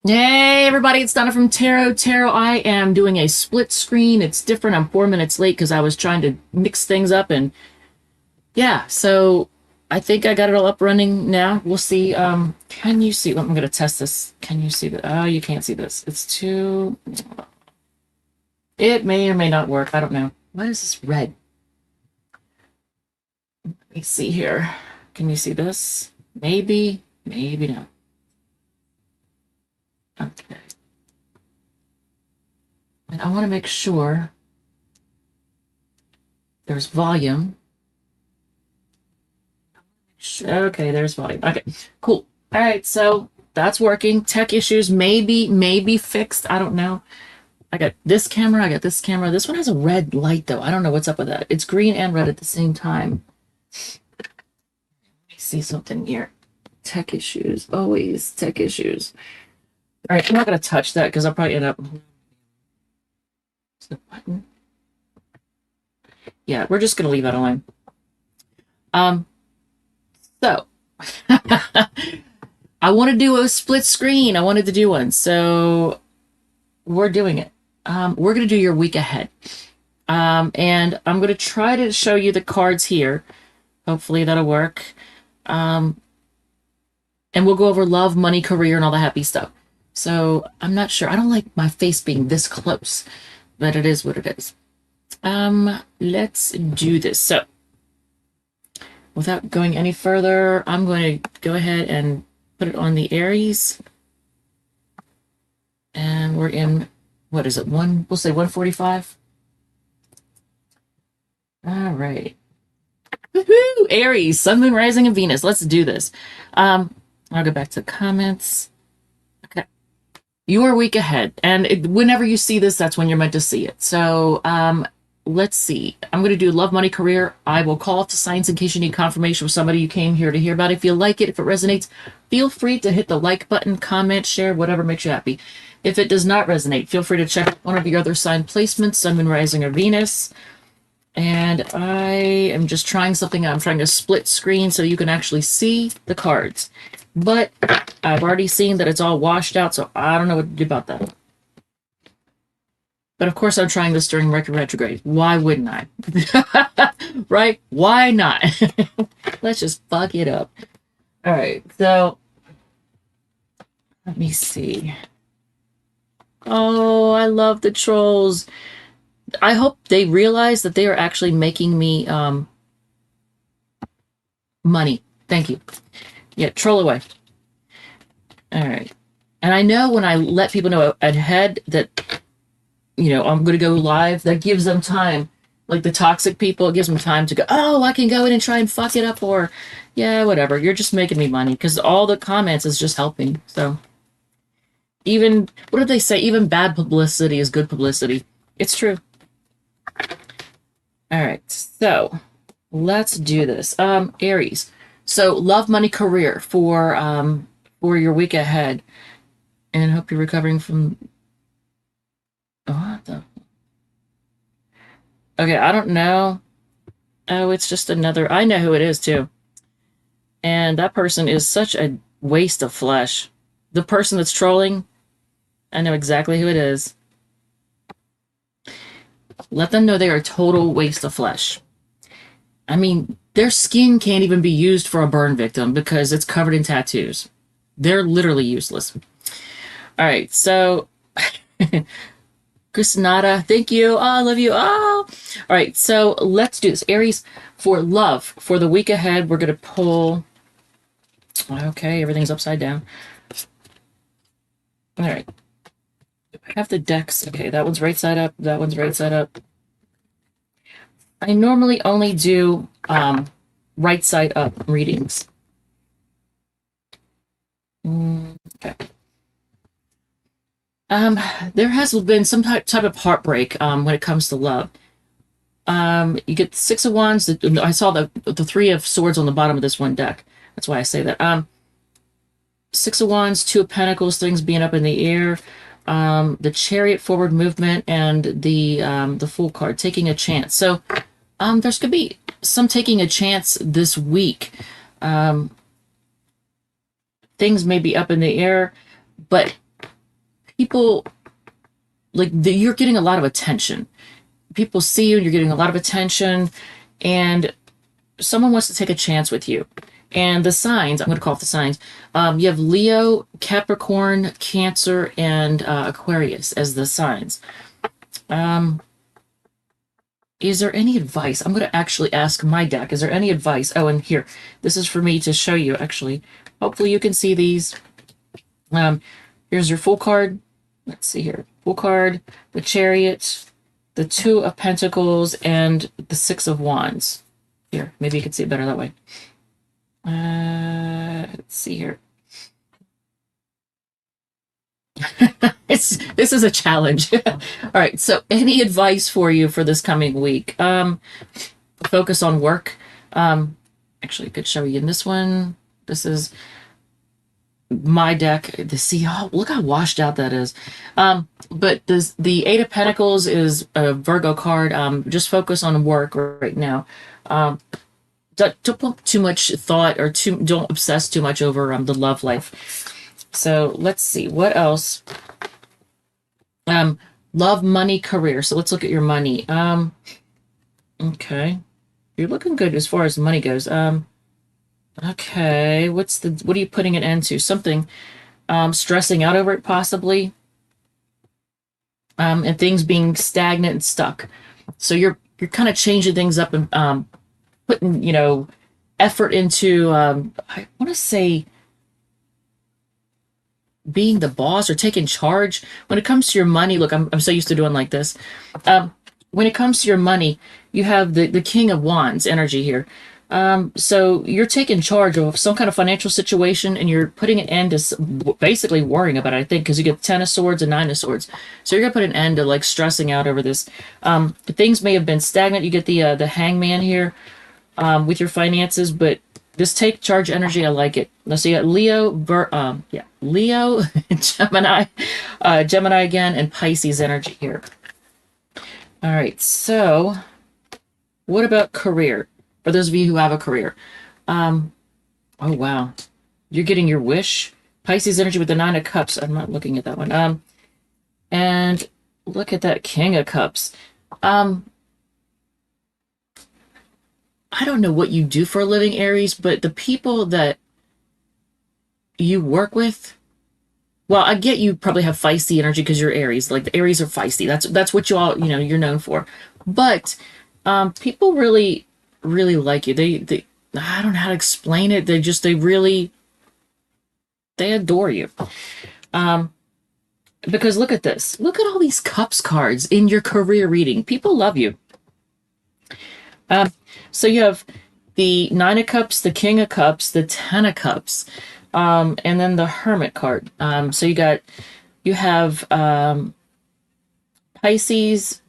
Hey everybody, it's Donna from Tarot. I am doing a split screen. It's different. I'm 4 minutes late because I was trying to mix things up and yeah, so I think I got it all up running now. We'll see. Can you see? I'm gonna test this. Can you see that? Oh, you can't see this. It's too. It may or may not work. I don't know. Why is this red? Let me see here. Can you see this? Maybe, maybe not. Okay. And I want to make sure there's volume. Okay, there's volume. Okay, cool. All right, so that's working. Tech issues maybe fixed. I don't know. I got this camera. I got this camera. This one has a red light though. I don't know what's up with that. It's green and red at the same time. Let me see something here. Tech issues. Always tech issues. All right, I'm not gonna touch that because I'll probably end up. The button. Yeah, we're just gonna leave that alone. So I want to do a split screen. I wanted to do one, so we're doing it. We're going to do your week ahead. And I'm going to try to show you the cards here. Hopefully that'll work. And we'll go over love, money, career, and all the happy stuff. So I'm not sure. I don't like my face being this close, but it is what it is. Let's do this. So without going any further, I'm going to go ahead and put it on the Aries. And we're in, what is it? We'll say 145. All right. Woohoo! Aries, Sun, Moon, Rising, and Venus. Let's do this. I'll go back to comments. Okay. Your week ahead. And whenever you see this, that's when you're meant to see it. So, let's see. I'm going to do love, money, career. I will call off the signs in case you need confirmation with somebody you came here to hear about. If you like it, if it resonates, feel free to hit the like button, comment, share, whatever makes you happy. If it does not resonate, feel free to check one of the other sign placements, Sun, Moon, Rising, or Venus. And I am just trying something. I'm trying to split screen so you can actually see the cards. But I've already seen that it's all washed out, so I don't know what to do about that. But of course, I'm trying this during Mercury retrograde. Why wouldn't I? Right? Why not? Let's just fuck it up. All right, so let me see. Oh, I love the trolls. I hope they realize that they are actually making me money. Thank you. Yeah, troll away. All right. And I know when I let people know ahead that, I'm going to go live, that gives them time. Like the toxic people, it gives them time to go, oh, I can go in and try and fuck it up. Or, yeah, whatever. You're just making me money because all the comments is just helping. So even, what did they say? Even bad publicity is good publicity. It's true. All right. So let's do this. Aries. So love, money, career for your week ahead. And I hope you're recovering from what the okay, I don't know. Oh, it's just another I know who it is too. And that person is such a waste of flesh. The person that's trolling, I know exactly who it is. Let them know they are a total waste of flesh. I mean, their skin can't even be used for a burn victim because it's covered in tattoos. They're literally useless. All right, so Chrisnada, thank you. Oh, I love you. Oh, all right. So let's do this. Aries, for love, for the week ahead, we're going to pull. Okay, everything's upside down. All right. I have the decks. Okay, that one's right side up. That one's right side up. I normally only do right side up readings. Okay. There has been some type of heartbreak when it comes to love. You get the Six of Wands. I saw the Three of Swords on the bottom of this one deck. That's why I say that. Six of Wands, Two of Pentacles, things being up in the air. The Chariot, forward movement, and the Fool card, taking a chance. So there's going to be some taking a chance this week. Things may be up in the air, but people you're getting a lot of attention. People see you and you're getting a lot of attention, and someone wants to take a chance with you. And the signs, I'm going to call it the signs. You have Leo, Capricorn, Cancer, and Aquarius as the signs. Is there any advice? I'm going to actually ask my deck. Is there any advice? Oh, and here, this is for me to show you, actually. Hopefully you can see these. Here's your full card. Let's see here. Full card, the Chariot, the Two of Pentacles, and the Six of Wands. Here, maybe you can see it better that way. Let's see here. This is a challenge. All right, so any advice for you for this coming week? Focus on work. Actually, I could show you in this one. This is my deck to see. Oh, look how washed out that is. But the Eight of Pentacles is a Virgo card. Just focus on work right now. Don't put too much thought or don't obsess too much over the love life. So let's see what else. Love, money, career. So let's look at your money. Okay, you're looking good as far as money goes. Okay, what are you putting it into? Something stressing out over it possibly. And things being stagnant and stuck. So you're kind of changing things up and putting, effort into I want to say being the boss or taking charge when it comes to your money. Look, I'm so used to doing like this. When it comes to your money, you have the King of Wands energy here. So you're taking charge of some kind of financial situation and you're putting an end to basically worrying about it, I think, because you get 10 of Swords and 9 of Swords. So you're going to put an end to like stressing out over this. Things may have been stagnant. You get the Hangman here with your finances, but this take charge energy, I like it. Let's see, you got Leo, Leo, Gemini again, and Pisces energy here. All right, so what about career? For those of you who have a career. Oh, wow. You're getting your wish. Pisces energy with the 9 of Cups. I'm not looking at that one. And look at that King of Cups. I don't know what you do for a living, Aries, but the people that you work with, well, I get you probably have feisty energy because you're Aries. Like the Aries are feisty. That's what you all, you're known for. But people really like you. They I don't know how to explain it. They adore you. Because look at this. Look at all these cups cards in your career reading. People love you. So you have the 9 of Cups, the King of Cups, the 10 of Cups, and then the Hermit card. So you have Pisces,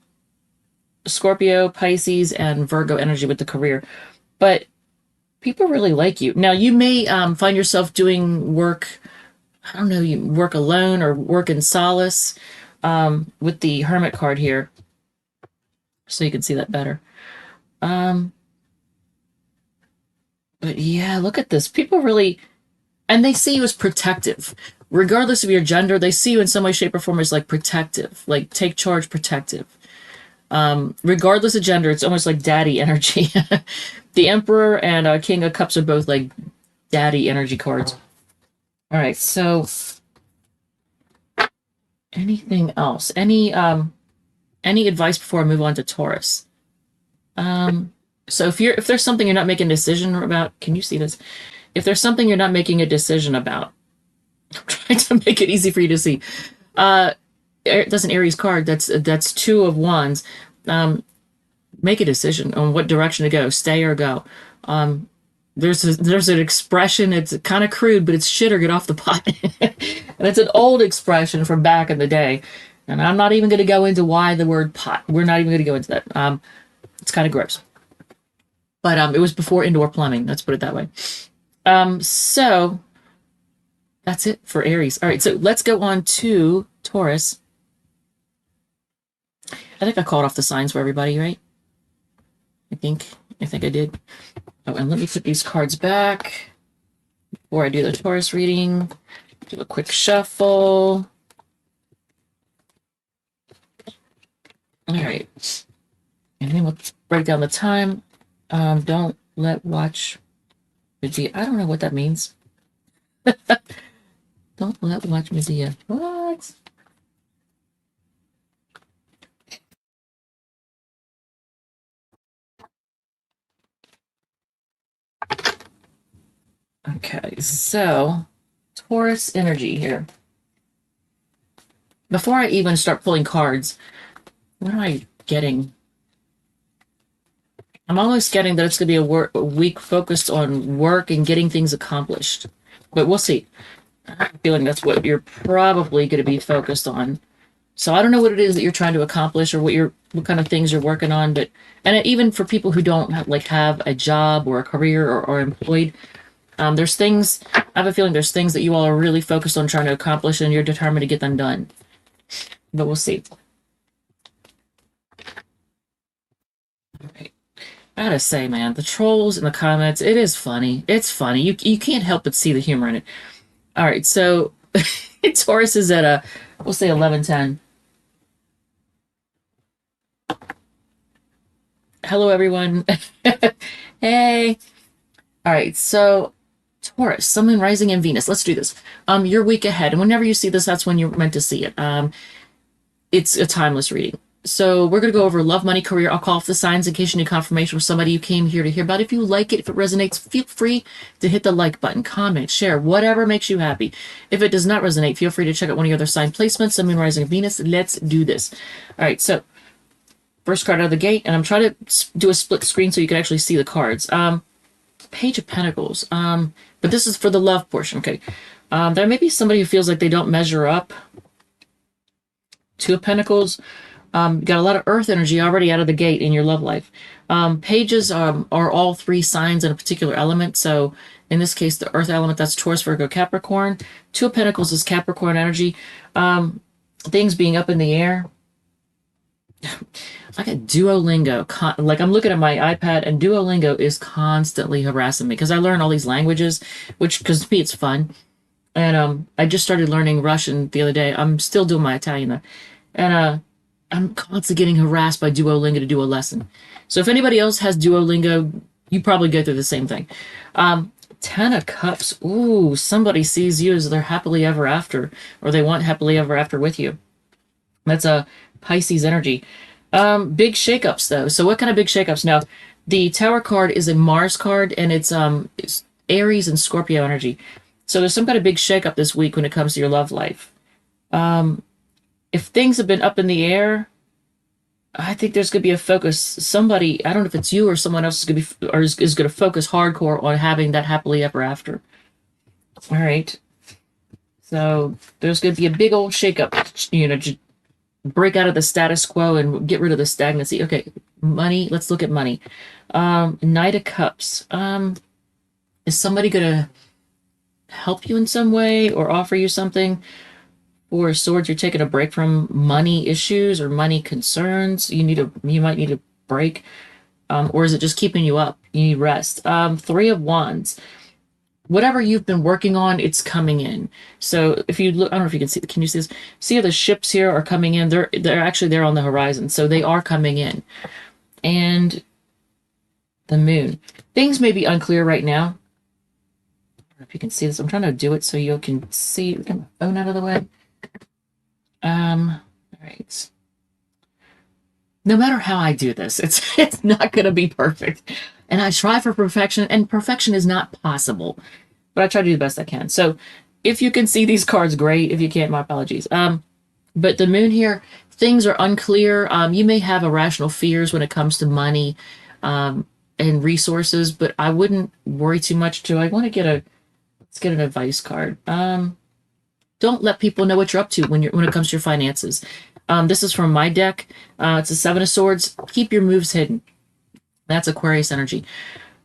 Scorpio, Pisces, and Virgo energy with the career. But people really like you. Now, you may find yourself doing work, I don't know, you work alone or work in solace with the Hermit card here. So you can see that better. But yeah, look at this. People really, and they see you as protective. Regardless of your gender, they see you in some way, shape, or form as like protective, like take charge, protective. Regardless of gender, it's almost like daddy energy. The Emperor and King of Cups are both like daddy energy cards. All right, so anything else? Any advice before I move on to Taurus? So if there's something you're not making a decision about, can you see this? If there's something you're not making a decision about, I'm trying to make it easy for you to see. That's an Aries card. That's 2 of Wands. Make a decision on what direction to go, stay or go. There's an expression. It's kind of crude, but it's shit or get off the pot. And it's an old expression from back in the day. And I'm not even going to go into why the word pot. We're not even going to go into that. It's kind of gross. But it was before indoor plumbing. Let's put it that way. So that's it for Aries. All right, so let's go on to Taurus. I think I called off the signs for everybody, right? I think I did. Oh, and let me put these cards back before I do the Taurus reading. Do a quick shuffle. All right. And then we'll break down the time. Don't let watch. I don't know what that means. Don't let watch Medea. What? Okay, so Taurus energy here. Before I even start pulling cards, what am I getting? I'm always getting that it's going to be a week focused on work and getting things accomplished. But we'll see. I'm feeling that's what you're probably going to be focused on. So I don't know what it is that you're trying to accomplish or what kind of things you're working on, but and even for people who don't have a job or a career or employed, there's things. I have a feeling there's things that you all are really focused on trying to accomplish, and you're determined to get them done. But we'll see. Okay. I gotta say, man, the trolls in the comments, it is funny. It's funny. You can't help but see the humor in it. All right, so Taurus is at we'll say 11:10. Hello, everyone. Hey. All right, so Taurus, Sun, Moon, Rising, and Venus. Let's do this. Your week ahead, and whenever you see this, that's when you're meant to see it. It's a timeless reading. So we're going to go over love, money, career. I'll call off the signs in case you need confirmation from somebody you came here to hear about. If you like it, if it resonates, feel free to hit the like button, comment, share, whatever makes you happy. If it does not resonate, feel free to check out one of your other sign placements, Sun, Moon, Rising, and Venus. Let's do this. All right, so first card out of the gate, and I'm trying to do a split screen so you can actually see the cards. Page of Pentacles. But this is for the love portion, okay? There may be somebody who feels like they don't measure up. Two of Pentacles. You got a lot of earth energy already out of the gate in your love life. Pages are all three signs in a particular element. So in this case, the earth element, that's Taurus, Virgo, Capricorn. Two of Pentacles is Capricorn energy. Things being up in the air. I got Duolingo. Like I'm looking at my iPad and Duolingo is constantly harassing me because I learn all these languages, which because to me it's fun. And I just started learning Russian the other day. I'm still doing my Italian though. And I'm constantly getting harassed by Duolingo to do a lesson. So if anybody else has Duolingo, you probably go through the same thing. Ten of Cups. Ooh, somebody sees you as their happily ever after, or they want happily ever after with you. That's a Pisces energy. Big shakeups though. So what kind of big shakeups? Now, the Tower card is a Mars card, and it's Aries and Scorpio energy. So there's some kind of big shakeup this week when it comes to your love life. If things have been up in the air, I think there's going to be a focus. Somebody, I don't know if it's you or someone else is going to be, or is going to focus hardcore on having that happily ever after. All right. So there's going to be a big old shakeup, you know, break out of the status quo and get rid of the stagnancy. Okay, money. Let's look at money. Knight of Cups. Is somebody going to help you in some way or offer you something? Or Swords, you're taking a break from money issues or money concerns. You might need a break. Or is it just keeping you up? You need rest. Three of Wands. Whatever you've been working on, it's coming in. So if you look, I don't know if you can see, can you see this? See how the ships here are coming in? They're actually there on the horizon. So they are coming in. And the Moon. Things may be unclear right now. I don't know if you can see this. I'm trying to do it so you can see. Get my phone out of the way. All right. No matter how I do this, it's not going to be perfect. And I try for perfection, and perfection is not possible. But I try to do the best I can. So if you can see these cards, great. If you can't, my apologies. But the Moon here, things are unclear. You may have irrational fears when it comes to money and resources, but I wouldn't worry too much. I want to let's get an advice card. Don't let people know what you're up to when it comes to your finances. This is from my deck. It's a Seven of Swords. Keep your moves hidden. That's Aquarius energy.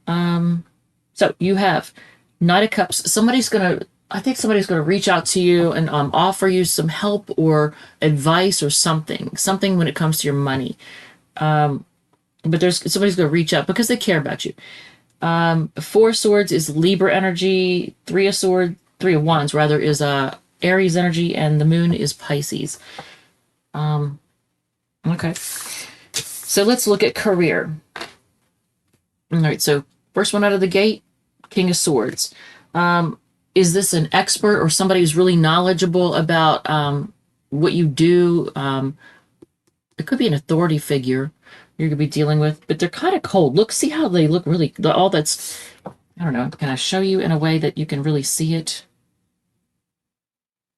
So you have Knight of Cups. I think somebody's gonna reach out to you and offer you some help or advice or something when it comes to your money. But somebody's gonna reach out because they care about you. Four of Swords is Libra energy. Three of Wands rather is Aries energy, and the Moon is Pisces. Okay. So let's look at career. All right. So first one out of the gate, King of Swords. Is this an expert or somebody who's really knowledgeable about what you do? It could be an authority figure you're going to be dealing with, but they're kind of cold. Look, see how they look really, all that's, I don't know. Can I show you in a way that you can really see it?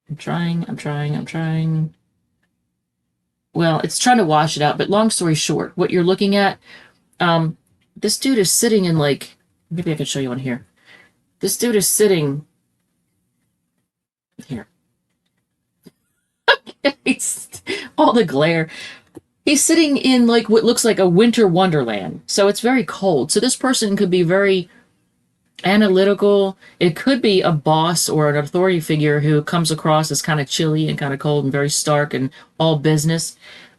I'm trying. Well, it's trying to wash it out, but long story short, what you're looking at, this dude is sitting in like, maybe I can show you on here. This dude is sitting here. All the glare. He's sitting in like what looks like a winter wonderland. So it's very cold. So this person could be very analytical. It could be a boss or an authority figure who comes across as kind of chilly and kind of cold and very stark and all business.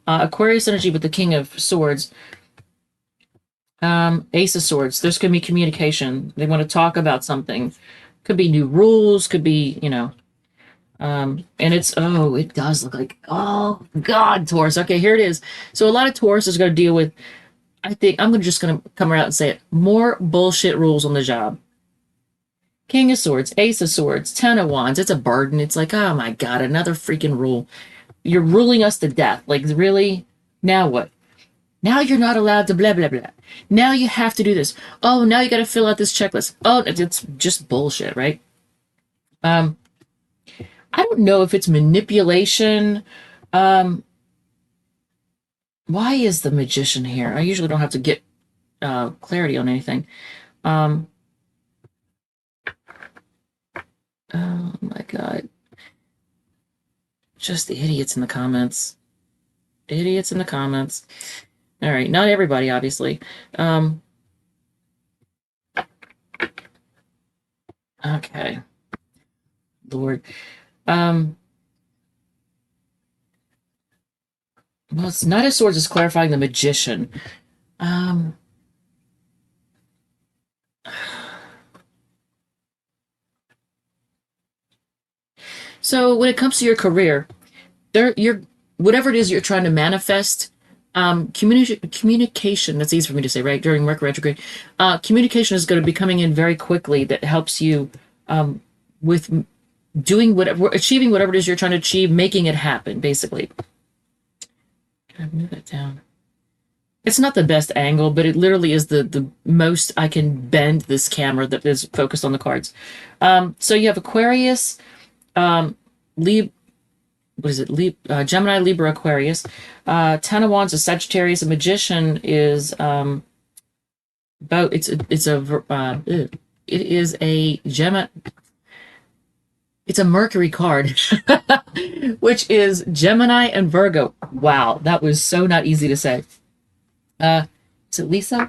Aquarius energy with the King of Swords. Ace of Swords. There's going to be communication. They want to talk about something. Could be new rules. Could be, and it's, oh, it does look like, oh, God, Taurus. Okay, here it is. So a lot of Taurus is going to deal with, I think, I'm just going to come out and say it, more bullshit rules on the job. King of Swords, Ace of Swords, Ten of Wands. It's a burden. It's like, oh my God, another freaking rule. You're ruling us to death. Like, really? Now what? Now you're not allowed to blah, blah, blah. Now you have to do this. Oh, now you got to fill out this checklist. Oh, it's just bullshit, right? I don't know if it's manipulation. Why is the Magician here? I usually don't have to get clarity on anything. Oh my God. Just the idiots in the comments. Idiots in the comments. All right, not everybody, obviously. Okay. Lord. Well, it's Knight of Swords is clarifying the Magician. So when it comes to your career, whatever it is you're trying to manifest, communication, that's easy for me to say, right? During Mercury retrograde, communication is going to be coming in very quickly that helps you with doing whatever, achieving whatever it is you're trying to achieve, making it happen, basically. Can I move that down? It's not the best angle, but it literally is the most I can bend this camera that is focused on the cards. So you have Aquarius, Gemini, Libra, Aquarius. Ten of Wands is Sagittarius. A Magician is it is a Gemini. It's a Mercury card, which is Gemini and Virgo. Wow, that was so not easy to say. Is it Lisa?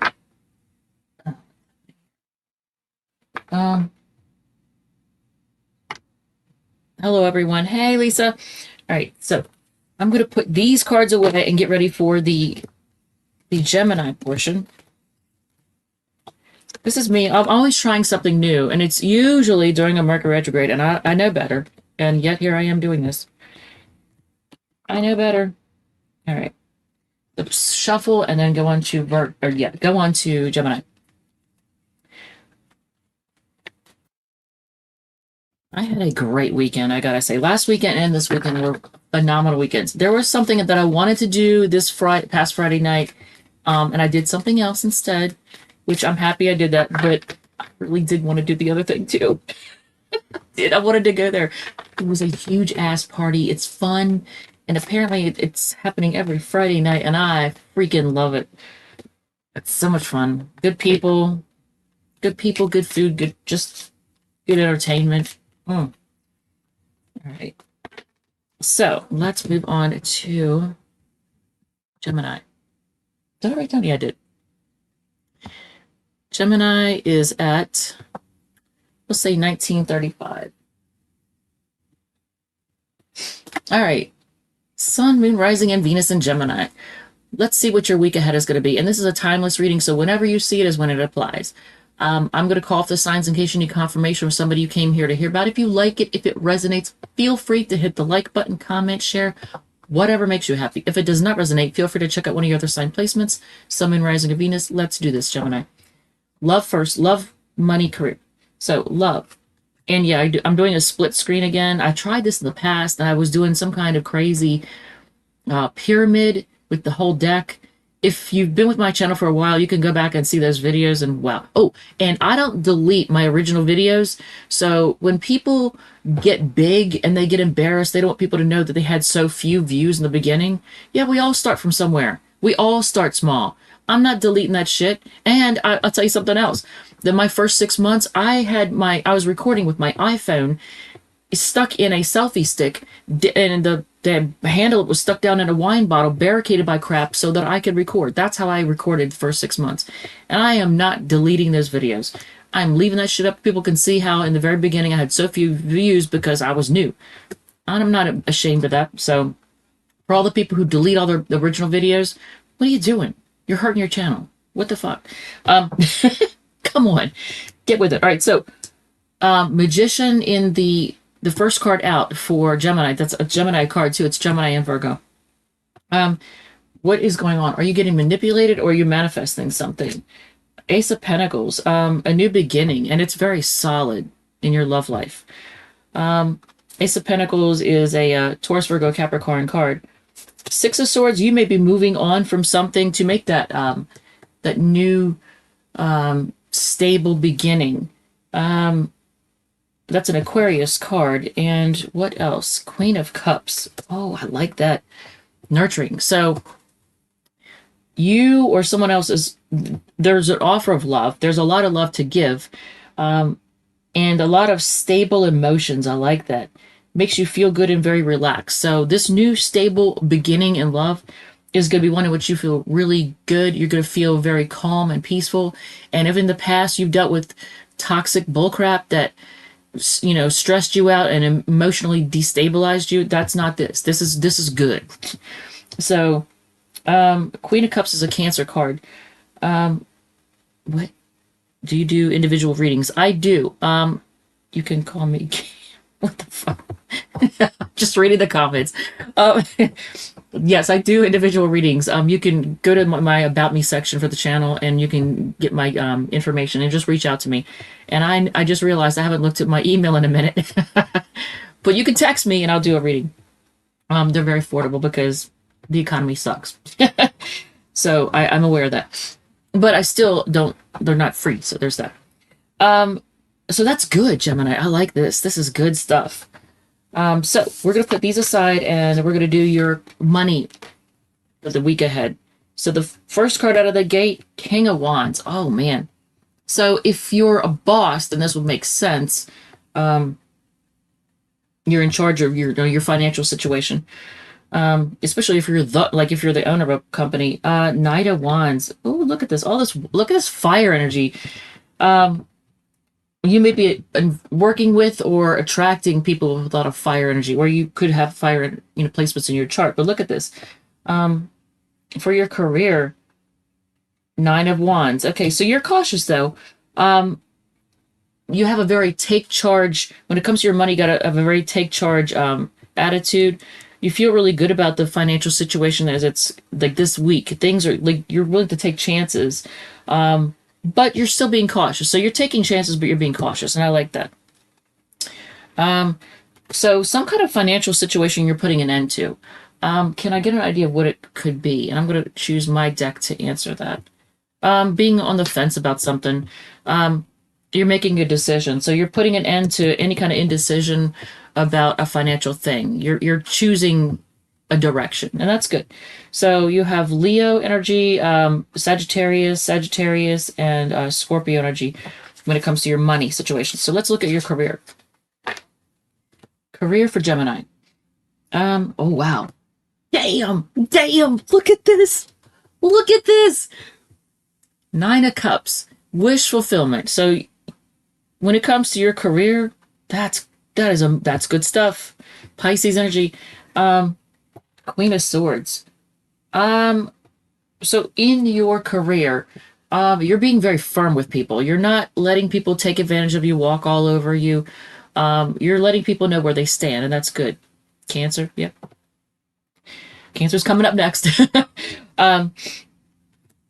Hello, everyone. Hey, Lisa. All right, so I'm going to put these cards away and get ready for the Gemini portion. This is me. I'm always trying something new, and it's usually during a Mercury retrograde, and I know better, and yet here I am doing this. I know better. All right. So shuffle and then go on to go on to Gemini. I had a great weekend, I gotta say. Last weekend and this weekend were phenomenal weekends. There was something that I wanted to do this past Friday night, and I did something else instead, which I'm happy I did that, but I really did want to do the other thing too. I wanted to go there. It was a huge ass party. It's fun, and apparently it's happening every Friday night, and I freaking love it. It's so much fun. Good people, good food, good entertainment. All right. So let's move on to Gemini. Did I write down? Yeah, I did. Gemini is at, let's say 1935. All right. Sun, Moon, Rising, and Venus in Gemini. Let's see what your week ahead is going to be. And this is a timeless reading, so whenever you see it is when it applies. I'm going to call off the signs in case you need confirmation from somebody you came here to hear about. If you like it, if it resonates, feel free to hit the like button, comment, share. Whatever makes you happy. If it does not resonate, feel free to check out one of your other sign placements. Sun, Moon, Rising of Venus. Let's do this, Gemini. Love first. Love, money, career. So love. And yeah, I'm doing a split screen again. I tried this in the past, and I was doing some kind of crazy pyramid with the whole deck. If you've been with my channel for a while, you can go back and see those videos, and wow. Oh, and I don't delete my original videos. So when people get big and they get embarrassed, they don't want people to know that they had so few views in the beginning. Yeah, we all start from somewhere. We all start small. I'm not deleting that shit. And I'll tell you something else. Then my first 6 months, I was recording with my iPhone stuck in a selfie stick, and the handle was stuck down in a wine bottle, barricaded by crap, so that I could record. That's how I recorded the first 6 months. And I am not deleting those videos. I'm leaving that shit up. People can see how in the very beginning I had so few views because I was new. I'm not ashamed of that. So for all the people who delete all the original videos, what are you doing? You're hurting your channel. What the fuck? Come on. Get with it. All right, so Magician in the first card out for Gemini. That's a Gemini card too. It's Gemini and Virgo. What is going on? Are you getting manipulated, or are you manifesting something? Ace of Pentacles, a new beginning, and it's very solid in your love life. Ace of Pentacles is a Taurus, Virgo, Capricorn card. Six of Swords, you may be moving on from something to make that that new stable beginning. That's an Aquarius card. And what else? Queen of Cups. Oh, I like that. Nurturing. So you or someone else there's an offer of love. There's a lot of love to give. And a lot of stable emotions. I like that. Makes you feel good and very relaxed. So this new stable beginning in love is going to be one in which you feel really good. You're going to feel very calm and peaceful. And if in the past you've dealt with toxic bullcrap that, you know, stressed you out and emotionally destabilized you, that's not this. This is good. So, Queen of Cups is a Cancer card. What? Do you do individual readings? I do. You can call me. What the fuck? Just reading the comments. Yes, I do individual readings. You can go to my About Me section for the channel, and you can get my information and just reach out to me. And I just realized I haven't looked at my email in a minute. But you can text me and I'll do a reading. They're very affordable because the economy sucks. So I'm aware of that. But I still don't, they're not free, so there's that. So that's good, Gemini. I like this. This is good stuff. So we're going to put these aside, and we're going to do your money for the week ahead. So the first card out of the gate, King of Wands. Oh, man. So if you're a boss, then this would make sense. You're in charge of your financial situation. Especially if you're if you're the owner of a company. Knight of Wands. Oh, look at this. Look at this fire energy. You may be working with or attracting people with a lot of fire energy, or you could have fire, placements in your chart. But look at this. For your career, Nine of Wands. Okay, so you're cautious though. You have a very take charge when it comes to your money. You got to have a very take charge attitude. You feel really good about the financial situation as it's like this week. Things are like you're willing to take chances. But you're still being cautious. So you're taking chances, but you're being cautious. And I like that. So some kind of financial situation you're putting an end to. Can I get an idea of what it could be? And I'm going to choose my deck to answer that. Being on the fence about something. You're making a decision. So you're putting an end to any kind of indecision about a financial thing. You're choosing a direction, and that's good. So you have Leo energy, Sagittarius, and Scorpio energy when it comes to your money situation. So let's look at your career. Career for Gemini. Oh wow. Damn, look at this. Look at this. Nine of Cups, wish fulfillment. So when it comes to your career, that's good stuff. Pisces energy. Queen of Swords. So in your career, you're being very firm with people. You're not letting people take advantage of you, walk all over you. You're letting people know where they stand, and that's good. Cancer, yep. Cancer's coming up next.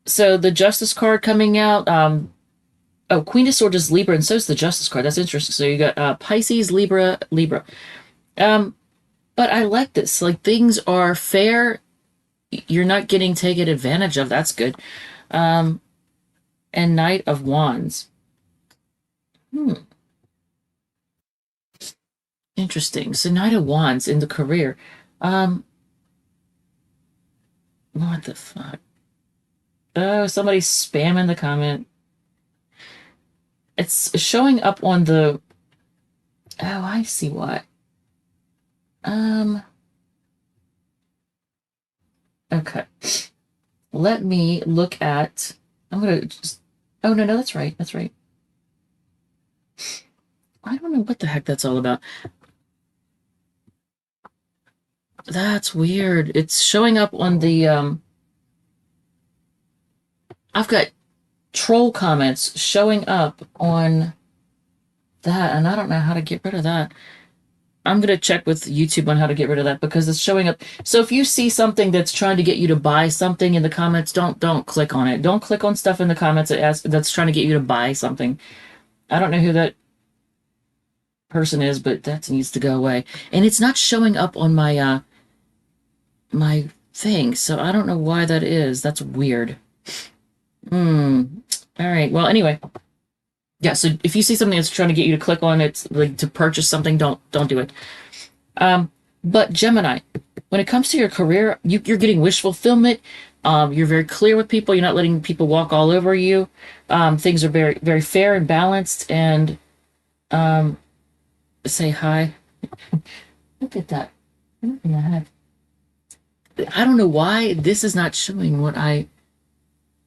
So the Justice card coming out. Oh, Queen of Swords is Libra, and so is the Justice card. That's interesting. So you got Pisces, Libra, Libra. But I like this. Like, things are fair. You're not getting taken advantage of. That's good. And Knight of Wands. Interesting. So Knight of Wands in the career. What the fuck? Oh, somebody's spamming the comment. It's showing up on the... Oh, I see why. Okay. Let me look at... I'm going to just... Oh, no, that's right. That's right. I don't know what the heck that's all about. That's weird. It's showing up on the... I've got troll comments showing up on that, and I don't know how to get rid of that. I'm going to check with YouTube on how to get rid of that because it's showing up. So if you see something that's trying to get you to buy something in the comments, don't click on it. Don't click on stuff in the comments that's trying to get you to buy something. I don't know who that person is, but that needs to go away. And it's not showing up on my my thing, so I don't know why that is. That's weird. All right. Well, anyway. Yeah, so if you see something that's trying to get you to click on it, like to purchase something, don't do it. But Gemini, when it comes to your career, you're getting wish fulfillment. You're very clear with people. You're not letting people walk all over you. Things are very, very fair and balanced. And say hi. Look at that. What in the heck? I don't know why this is not showing what I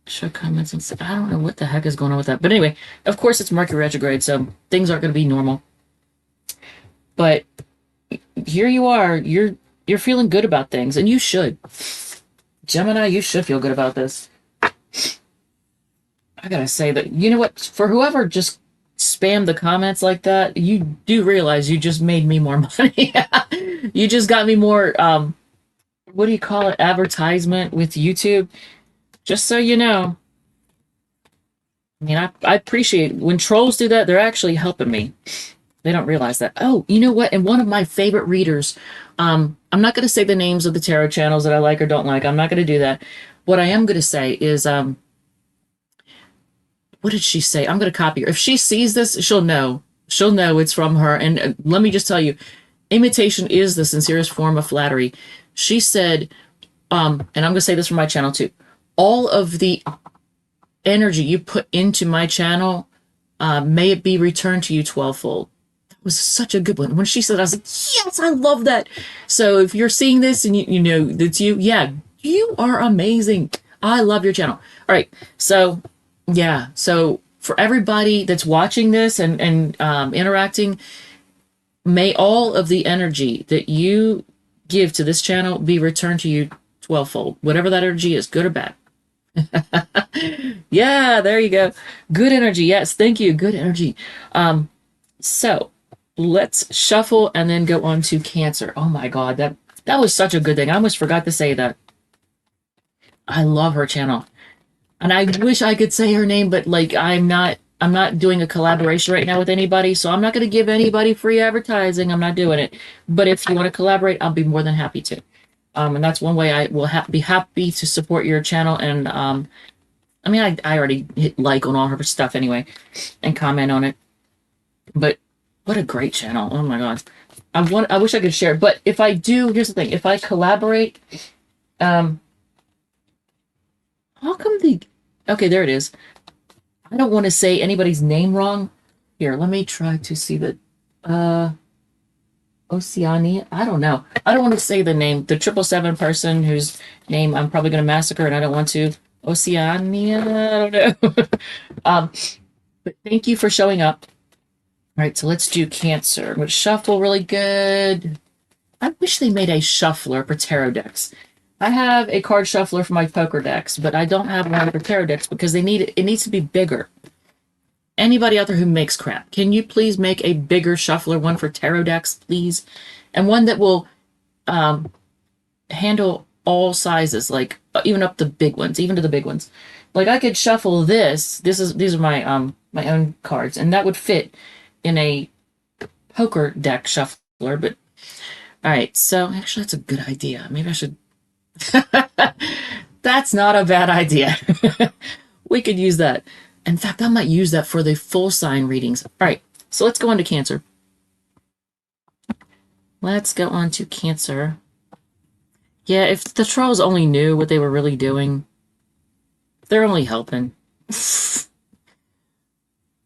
show comments and stuff. I don't know what the heck is going on with that. But anyway, of course it's Mercury retrograde, so things aren't going to be normal. But here you are. You're feeling good about things, and you should. Gemini, you should feel good about this. I gotta say that, you know what? For whoever just spammed the comments like that, you do realize you just made me more money. You just got me more, what do you call it? Advertisement with YouTube. Just so you know. I mean, I appreciate when trolls do that. They're actually helping me. They don't realize that. Oh, you know what? And one of my favorite readers, I'm not going to say the names of the tarot channels that I like or don't like. I'm not going to do that. What I am going to say is, what did she say? I'm going to copy her. If she sees this, she'll know. She'll know it's from her. And let me just tell you, imitation is the sincerest form of flattery. She said, and I'm going to say this for my channel too. All of the energy you put into my channel, may it be returned to you 12-fold. That was such a good one. When she said, I was like, yes, I love that. So if you're seeing this and you know that's you, yeah, you are amazing. I love your channel. All right. So yeah. So for everybody that's watching this and interacting, may all of the energy that you give to this channel be returned to you 12-fold, whatever that energy is, good or bad. Yeah, there you go. Good energy. Yes, thank you. Good energy. So let's shuffle and then go on to Cancer. Oh my God, that was such a good thing. I almost forgot to say that. I love her channel. And I wish I could say her name, but like I'm not doing a collaboration right now with anybody, so I'm not going to give anybody free advertising. I'm not doing it. But if you want to collaborate, I'll be more than happy to. And that's one way I will be happy to support your channel. And I mean, I already hit like on all her stuff anyway and comment on it. But what a great channel. Oh my God. I wish I could share it. But if I do, here's the thing. If I collaborate, how come okay, there it is. I don't want to say anybody's name wrong. Here, let me try to see the, Oceania. I don't know. I don't want to say the name. The 777 person whose name I'm probably going to massacre, and I don't want to. Oceania. I don't know. But thank you for showing up. All right, so let's do Cancer. I'm going to shuffle really good. I wish they made a shuffler for tarot decks. I have a card shuffler for my poker decks, but I don't have one for tarot decks because it needs to be bigger. Anybody out there who makes crap, can you please make a bigger shuffler, one for tarot decks, please? And one that will handle all sizes, like even up the big ones, even to the big ones. Like I could shuffle this. These are my my own cards, and that would fit in a poker deck shuffler. But all right, so actually that's a good idea. Maybe I should. That's not a bad idea. We could use that. In fact, I might use that for the full sign readings. All right, so let's go on to Cancer. Let's go on to Cancer. Yeah, if the trolls only knew what they were really doing, they're only helping.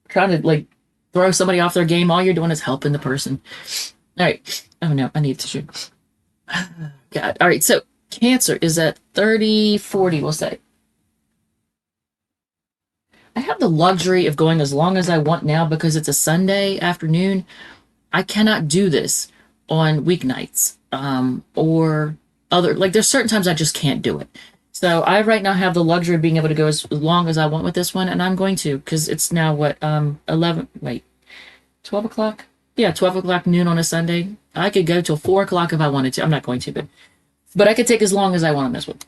Trying to, like, throw somebody off their game, all you're doing is helping the person. All right. Oh, no, I need tissue. God. All right, so Cancer is at 30, 40, we'll say. I have the luxury of going as long as I want now because it's a Sunday afternoon. I cannot do this on weeknights or other, like there's certain times I just can't do it. So I right now have the luxury of being able to go as long as I want with this one, and I'm going to because it's now what 11 wait 12 o'clock, yeah, 12 o'clock noon on a Sunday. I could go till 4 o'clock if I wanted to. I'm not going to, but I could take as long as I want on this one.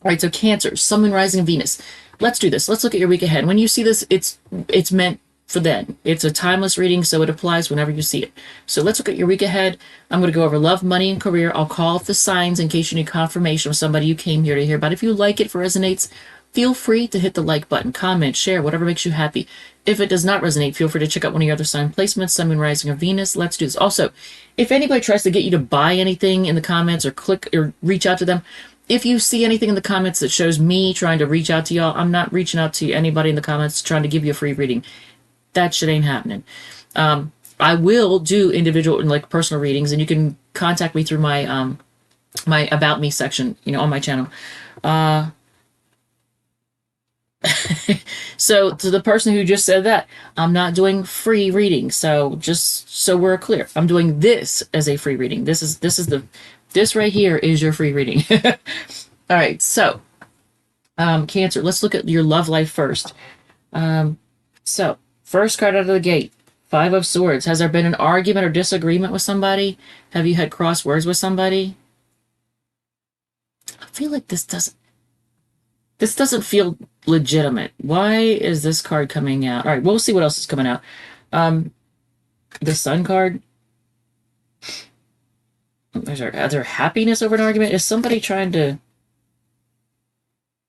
All right, so Cancer, Sun, Moon, Rising, and Venus. Let's do this. Let's look at your week ahead. When you see this, it's meant for then. It's a timeless reading, so it applies whenever you see it. So let's look at your week ahead. I'm going to go over love, money, and career. I'll call off the signs in case you need confirmation of somebody you came here to hear about. If you like it, if it resonates, feel free to hit the like button, comment, share, whatever makes you happy. If it does not resonate, feel free to check out one of your other sign placements, Sun, Moon, Rising, or Venus. Let's do this. Also, if anybody tries to get you to buy anything in the comments or click or reach out to them, if you see anything in the comments that shows me trying to reach out to y'all, I'm not reaching out to anybody in the comments trying to give you a free reading. That shit ain't happening. I will do individual and like personal readings, and you can contact me through my my about me section, on my channel. So to the person who just said that, I'm not doing free readings. So just so we're clear, I'm doing this as a free reading. This right here is your free reading. All right, so Cancer, let's look at your love life first. So first card out of the gate, Five of Swords. Has there been an argument or disagreement with somebody? Have you had cross words with somebody? I feel like this doesn't feel legitimate. Why is this card coming out? All right, we'll see what else is coming out. The Sun card. Is there happiness over an argument? Is somebody trying to...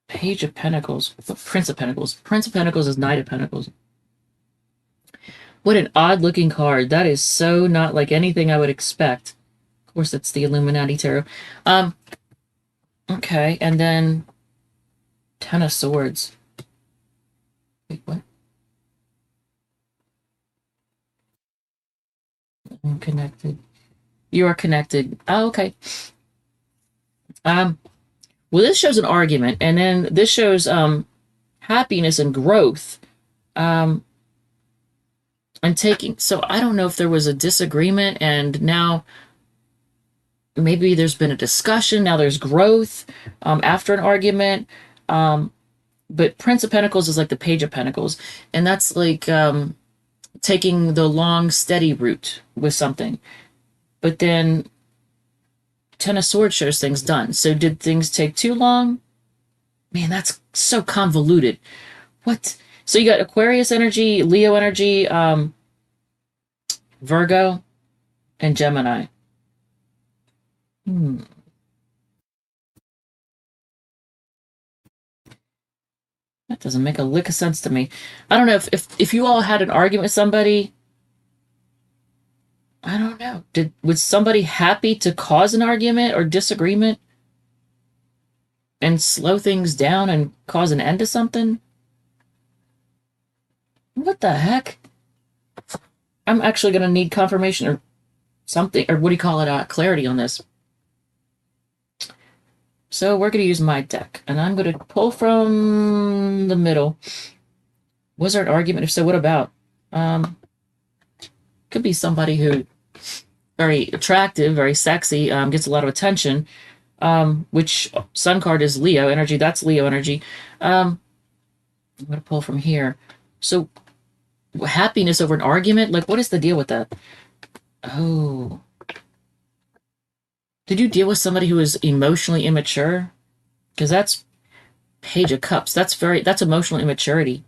Page of Pentacles. Prince of Pentacles. Prince of Pentacles is Knight of Pentacles. What an odd-looking card. That is so not like anything I would expect. Of course, it's the Illuminati Tarot. Okay, and then Ten of Swords. Wait, what? I'm connected. You are connected. Oh, okay. Well, this shows an argument, and then this shows happiness and growth. And taking, so I don't know if there was a disagreement and now maybe there's been a discussion. Now there's growth after an argument. But Prince of Pentacles is like the Page of Pentacles. And that's like taking the long, steady route with something. But then Ten of Swords shows things done. So did things take too long? Man, that's so convoluted. What? So you got Aquarius energy, Leo energy, Virgo, and Gemini. That doesn't make a lick of sense to me. I don't know if you all had an argument with somebody. I don't know. Was somebody happy to cause an argument or disagreement and slow things down and cause an end to something? What the heck? I'm actually going to need confirmation or something, or what do you call it, clarity on this. So we're going to use my deck, and I'm going to pull from the middle. Was there an argument? If so, what about? Could be somebody who very attractive, very sexy, gets a lot of attention, which Sun card is Leo energy. That's Leo energy. I'm going to pull from here. So happiness over an argument? Like, what is the deal with that? Oh. Did you deal with somebody who is emotionally immature? Because that's Page of Cups. That's emotional immaturity.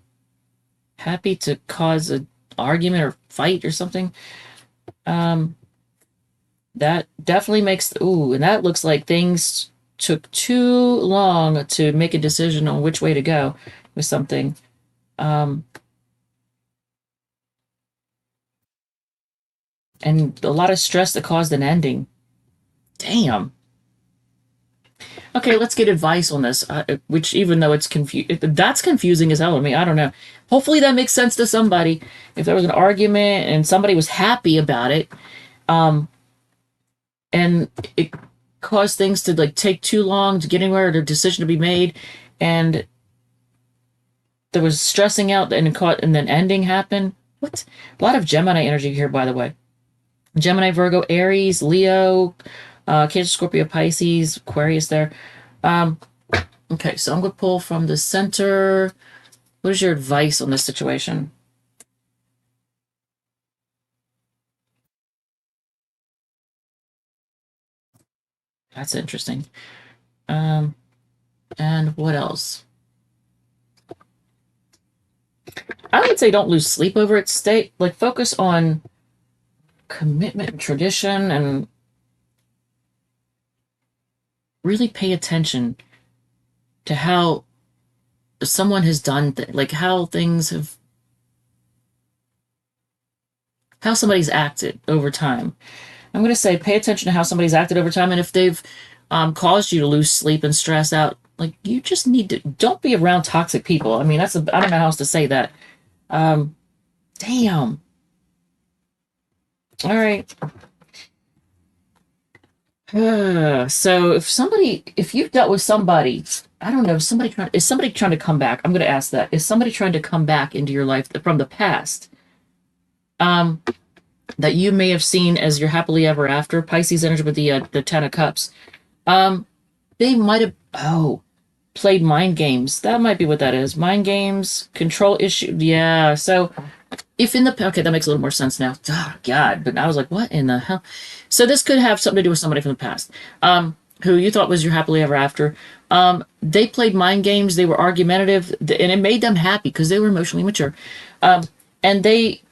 Happy to cause an argument or fight or something. Um, that definitely makes, ooh, and that looks like things took too long to make a decision on which way to go with something. Um, and a lot of stress that caused an ending. Damn. Okay, let's get advice on this. Which, even though that's confusing as hell to me. I don't know. Hopefully, that makes sense to somebody. If there was an argument and somebody was happy about it, um, and it caused things to like take too long to get anywhere, or a decision to be made, and there was stressing out, and then ending happened. What? A lot of Gemini energy here, by the way. Gemini, Virgo, Aries, Leo, Cancer, Scorpio, Pisces, Aquarius. There. Um, Okay, so I'm going to pull from the center. What is your advice on this situation? That's interesting. Um, and what else? I would say don't lose sleep over it. Stay, like, focus on commitment and tradition and really pay attention to how someone has done, like, how somebody's acted over time. I'm going to say pay attention to how somebody's acted over time, and if they've caused you to lose sleep and stress out, like you just need to don't be around toxic people. I mean, I don't know how else to say that. Um, Damn. All right. So if you've dealt with somebody, I don't know, is somebody trying to come back? I'm going to ask that. Is somebody trying to come back into your life from the past? Um, that you may have seen as your happily ever after, Pisces energy with the Ten of Cups. Um, they might have played mind games. That might be what that is. Mind games, control issue. Yeah. So if in the okay, that makes a little more sense now. Oh God, but I was like, what in the hell? So this could have something to do with somebody from the past, who you thought was your happily ever after. They played mind games. They were argumentative, and it made them happy because they were emotionally mature. Um, and they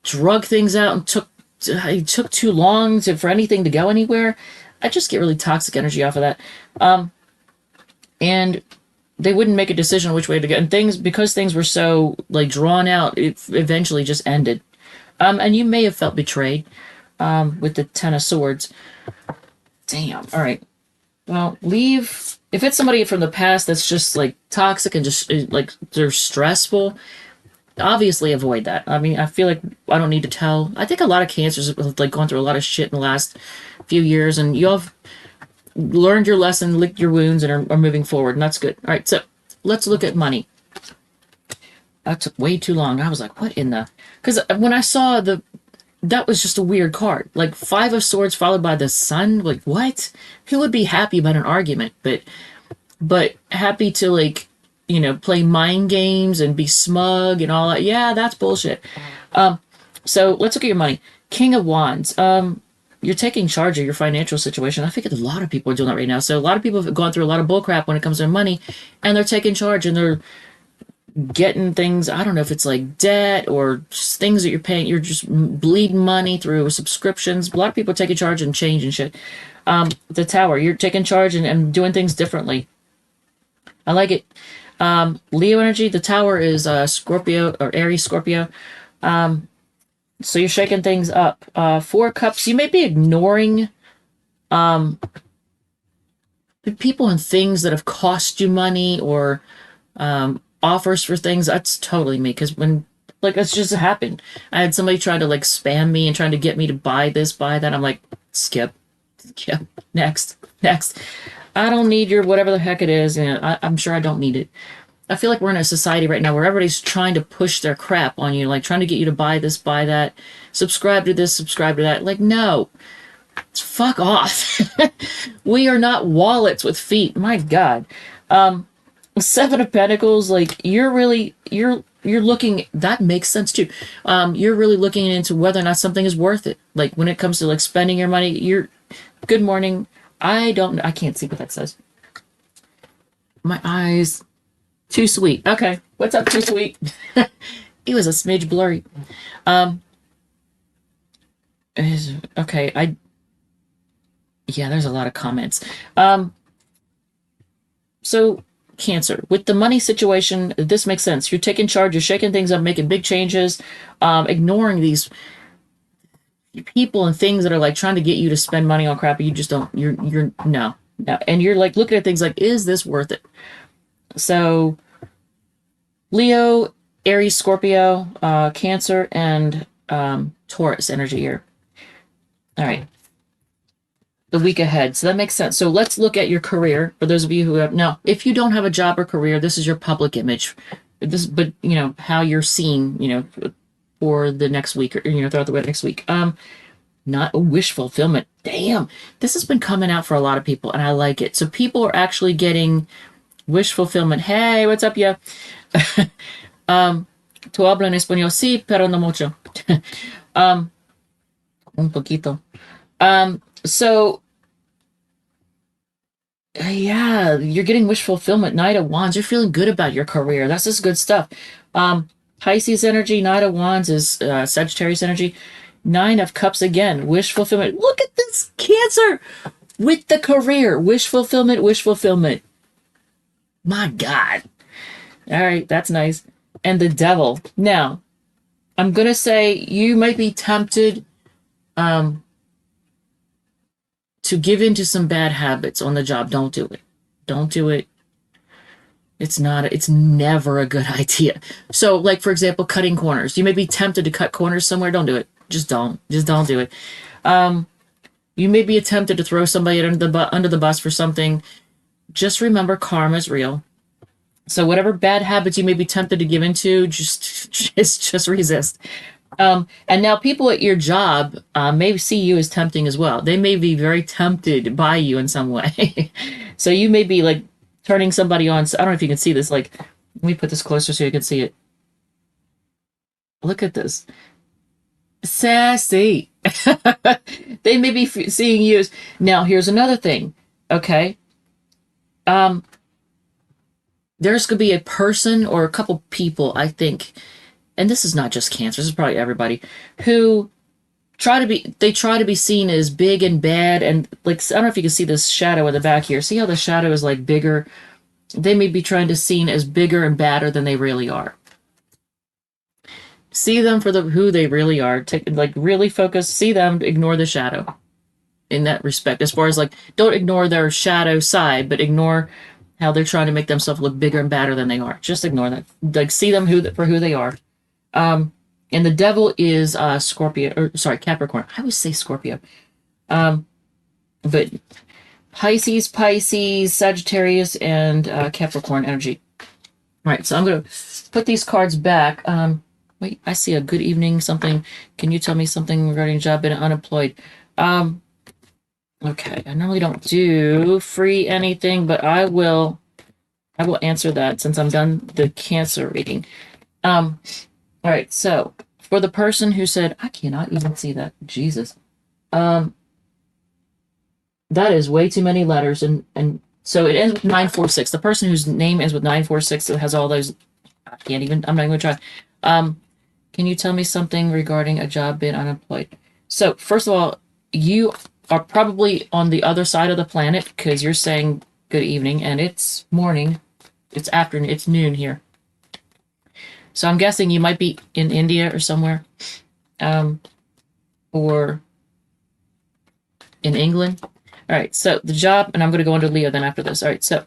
drug things out and it took too long for anything to go anywhere. I just get really toxic energy off of that. And they wouldn't make a decision on which way to go. And because things were so like drawn out, it eventually just ended. And you may have felt betrayed, with the Ten of Swords. Damn. All right. Well, leave. If it's somebody from the past that's just like toxic and just like they're stressful, obviously avoid that. I mean, I feel like I don't need to tell. I think a lot of cancers have like gone through a lot of shit in the last few years, and you have learned your lesson, licked your wounds, and are moving forward, and that's good. All right, so let's look at money. That took way too long. I was like, what in the? Because when I saw that was just a weird card. Like Five of Swords followed by the Sun. Like what? Who would be happy about an argument? But happy to like, play mind games and be smug and all that. Yeah, that's bullshit. So let's look at your money. King of Wands. You're taking charge of your financial situation. I think a lot of people are doing that right now. So a lot of people have gone through a lot of bullcrap when it comes to their money, and they're taking charge and they're getting things. I don't know if it's like debt or just things that you're paying. You're just bleeding money through subscriptions. A lot of people are taking charge and change and shit. The Tower. You're taking charge and doing things differently. I like it. Leo energy. The Tower is Scorpio or Aries Scorpio. So you're shaking things up. Four Cups. You may be ignoring the people and things that have cost you money or offers for things. That's totally me. Because when like that's just happened. I had somebody try to like spam me and trying to get me to buy this, buy that. I'm like, skip, next. I don't need your whatever the heck it is. And I'm sure I don't need it. I feel like we're in a society right now where everybody's trying to push their crap on you, like trying to get you to buy this, buy that, subscribe to this, subscribe to that. Like, no, fuck off. We are not wallets with feet. My God. Seven of Pentacles, like you're you're looking, that makes sense too. You're really looking into whether or not something is worth it. Like when it comes to like spending your money, you're, good morning. I can't see what that says. My eyes, too sweet. Okay. What's up, too sweet? It was a smidge blurry. Um, okay. Yeah, there's a lot of comments. So Cancer, with the money situation, this makes sense. You're taking charge, you're shaking things up, making big changes, ignoring these people and things that are like trying to get you to spend money on crap. You just don't, you're, no, no. And you're like looking at things like, is this worth it? So Leo, Aries, Scorpio, Cancer, and Taurus energy here. All right. The week ahead. So that makes sense. So let's look at your career. For those of you who have, now, if you don't have a job or career, this is your public image. This, but you know, how you're seen, you know, for the next week or, you know, throughout the next week. Not a wish fulfillment. Damn. This has been coming out for a lot of people and I like it. So people are actually getting wish fulfillment. Hey, what's up, yeah? Tu hablo en español, sí, pero no mucho. Un poquito. So yeah, you're getting wish fulfillment. Knight of Wands, you're feeling good about your career. That's just good stuff. Pisces energy, Knight of Wands is Sagittarius energy. Nine of Cups again, wish fulfillment. Look at this Cancer with the career. Wish fulfillment, wish fulfillment. My God. All right, that's nice. And the Devil. Now, I'm going to say you might be tempted to give into some bad habits on the job. Don't do it. Don't do it. It's never a good idea. So, like, for example, cutting corners. You may be tempted to cut corners somewhere. Don't do it. Just don't. Just don't do it. You may be tempted to throw somebody under the bus for something. Just remember karma's real. So whatever bad habits you may be tempted to give into, just resist. And now people at your job may see you as tempting as well. They may be very tempted by you in some way. So you may be like turning somebody on. So I don't know if you can see this. Like, let me put this closer so you can see it. Look at this. Sassy. They may be seeing you as, now here's another thing. Okay. There's going to be a person or a couple people, I think, and this is not just Cancer, this is probably everybody, who try to be seen as big and bad. And like, I don't know if you can see this shadow in the back here. See how the shadow is like bigger? They may be trying to seen as bigger and badder than they really are. See them for who they really are. Take, like, really focus, see them, ignore the shadow in that respect. As far as like, don't ignore their shadow side, but ignore how they're trying to make themselves look bigger and badder than they are. Just ignore that. Like, see them for who they are. And the Devil is Scorpio, or sorry, Capricorn. I always say Scorpio. But Pisces, Sagittarius, and Capricorn energy. All right, so I'm going to put these cards back. Wait, I see a good evening something. Can you tell me something regarding job and unemployed? Okay, I normally don't do free anything, but I will answer that since I'm done the Cancer reading. All right, so for the person who said, I cannot even see that. Jesus. That is way too many letters, and so it ends with 946. The person whose name ends with 946 has all those. I'm not even gonna try. Can you tell me something regarding a job bid unemployed? So first of all, you are probably on the other side of the planet because you're saying good evening and it's morning. It's afternoon. It's noon here. So I'm guessing you might be in India or somewhere, or in England. All right, so the job, and I'm going to go into Leo then after this. All right, so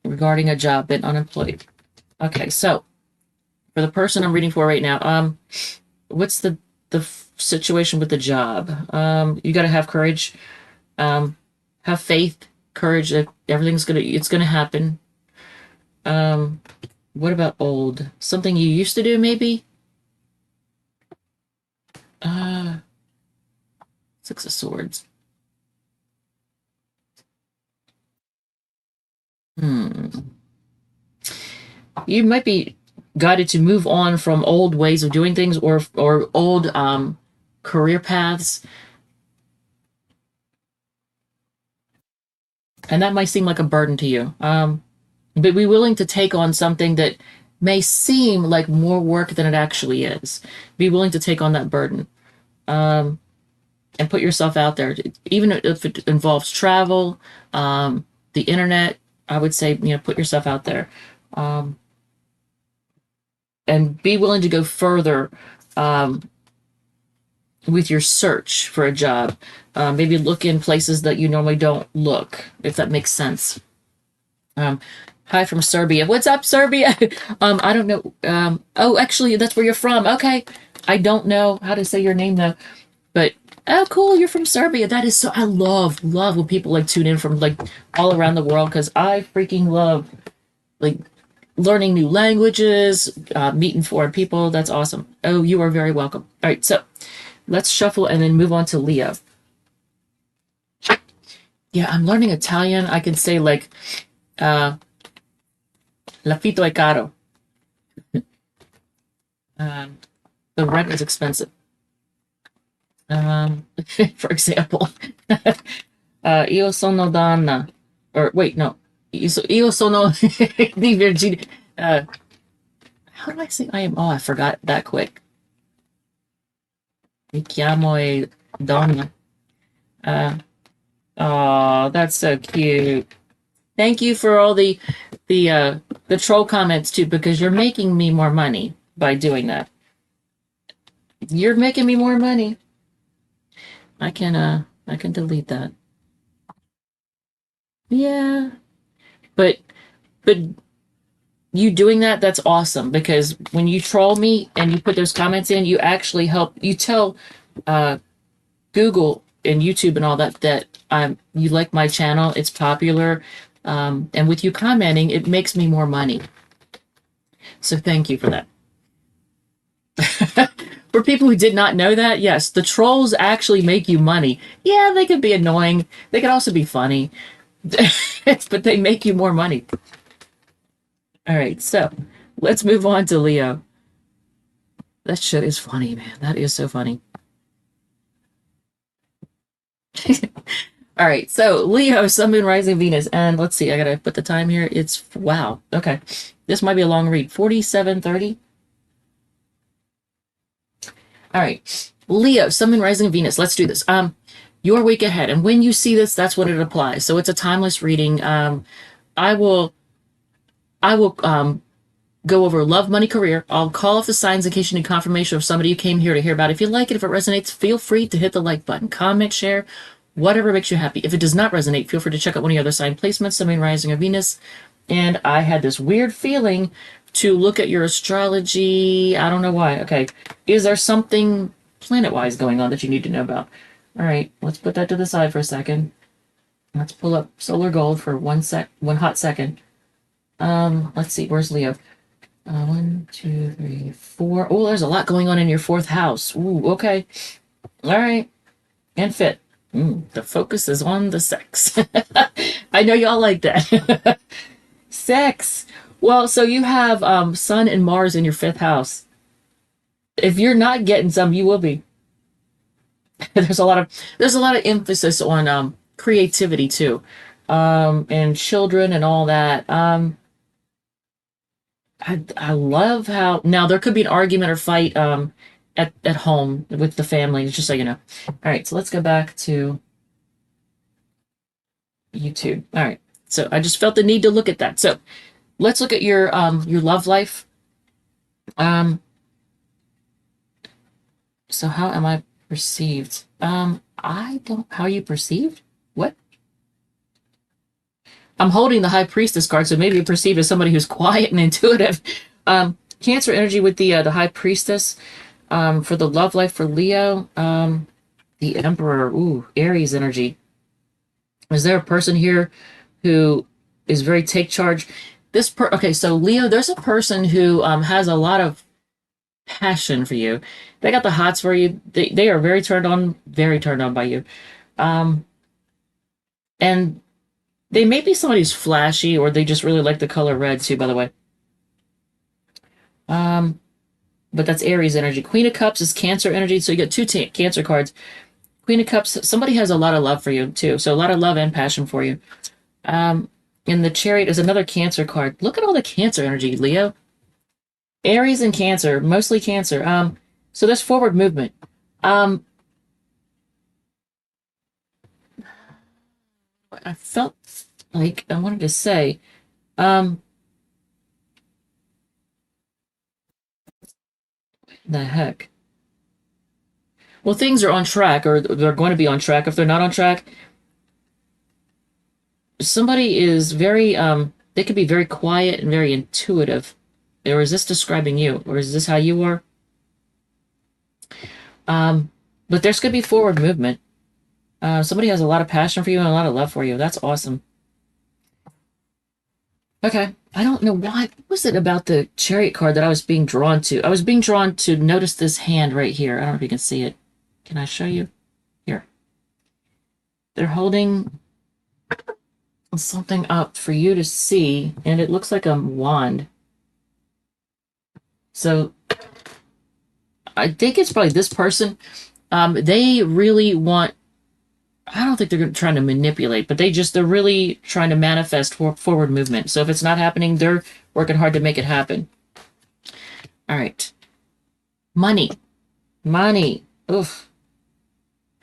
regarding a job bid unemployed. Okay, so for the person I'm reading for right now, what's the situation with the job? You got to have courage, have faith, courage that it's gonna happen. What about old? Something you used to do, maybe? Six of Swords. You might be guided to move on from old ways of doing things or old career paths. And that might seem like a burden to you. But be willing to take on something that may seem like more work than it actually is. Be willing to take on that burden, and put yourself out there, even if it involves travel, the internet. I would say, put yourself out there, and be willing to go further with your search for a job. Maybe look in places that you normally don't look, if that makes sense. Hi from Serbia. What's up, Serbia? I don't know. Oh, actually, that's where you're from. Okay. I don't know how to say your name though, but oh, cool. You're from Serbia. That is so, I love when people like tune in from like all around the world. Cause I freaking love like learning new languages, meeting foreign people. That's awesome. Oh, you are very welcome. All right. So let's shuffle and then move on to Leo. Yeah. I'm learning Italian. I can say like, L'affitto è caro. Um, the rent is expensive. For example, io sono donna, or wait, no, io sono di Virginia. How do I say I am? Oh, I forgot that quick. Mi chiamo e donna. Uh, oh, that's so cute. Thank you for all the troll comments too, because you're making me more money by doing that. You're making me more money. I can delete that. Yeah. But but you doing that, that's awesome because when you troll me and you put those comments in, you actually help you tell uh Google and YouTube and all that that you like my channel, it's popular. And with you commenting, it makes me more money. So thank you for that. For people who did not know that, yes, the trolls actually make you money. Yeah, they could be annoying. They could also be funny. But they make you more money. All right, so let's move on to Leo. That shit is funny, man. That is so funny. All right, so Leo, Sun, Moon, Rising, Venus, and let's see. I gotta put the time here. It's wow. Okay, this might be a long read. 47:30. All right, Leo, Sun, Moon, Rising, Venus. Let's do this. Your week ahead, and when you see this, that's when it applies. So it's a timeless reading. I will, I will go over love, money, career. I'll call off the signs in case you need confirmation of somebody you came here to hear about. If you like it, if it resonates, feel free to hit the like button, comment, share, whatever makes you happy. If it does not resonate, feel free to check out one of the other sign placements, Sun, Moon, Rising, or Venus. And I had this weird feeling to look at your astrology. I don't know why. Okay. Is there something planet-wise going on that you need to know about? All right. Let's put that to the side for a second. Let's pull up Solar Gold for one hot second. Let's see. Where's Leo? 1, 2, 3, 4. Oh, there's a lot going on in your fourth house. Ooh, okay. All right. And fit. The focus is on the sex. I know y'all like that. Sex. Well, so you have Sun and Mars in your fifth house. If you're not getting some, you will be. There's a lot of emphasis on creativity too, and children and all that. I love how now there could be an argument or fight at home with the family, just so you know. All right, so let's go back to YouTube. All right, so I just felt the need to look at that. So let's look at your love life. So how am I perceived? I don't. How are you perceived? What? I'm holding the High Priestess card, so maybe you're perceived as somebody who's quiet and intuitive. Cancer energy with the High Priestess. For the love life for Leo, the Emperor. Ooh, Aries energy. Is there a person here who is very take charge? Okay, so Leo, there's a person who has a lot of passion for you. They got the hots for you. They are very turned on by you. Um, and they may be somebody who's flashy, or they just really like the color red too, by the way. But that's Aries energy. Queen of Cups is Cancer energy. So you get two Cancer cards. Queen of Cups, somebody has a lot of love for you too. So a lot of love and passion for you. Um, and the Chariot is another Cancer card. Look at all the Cancer energy, Leo. Aries and Cancer, mostly Cancer. So there's forward movement. Um, I felt like I wanted to say, um, the heck. Well, things are on track, or they're going to be on track. If they're not on track, somebody is very, they could be very quiet and very intuitive. Or is this describing you? Or is this how you are? But there's going to be forward movement. Somebody has a lot of passion for you and a lot of love for you. That's awesome. Okay. I don't know why. What was it about the Chariot card that I was being drawn to? I was being drawn to notice this hand right here. I don't know if you can see it. Can I show you? Here. They're holding something up for you to see, and it looks like a wand. So I think it's probably this person. They really want, I don't think they're trying to manipulate, but they're really trying to manifest forward movement. So if it's not happening, they're working hard to make it happen. All right. Money. Money. Oof.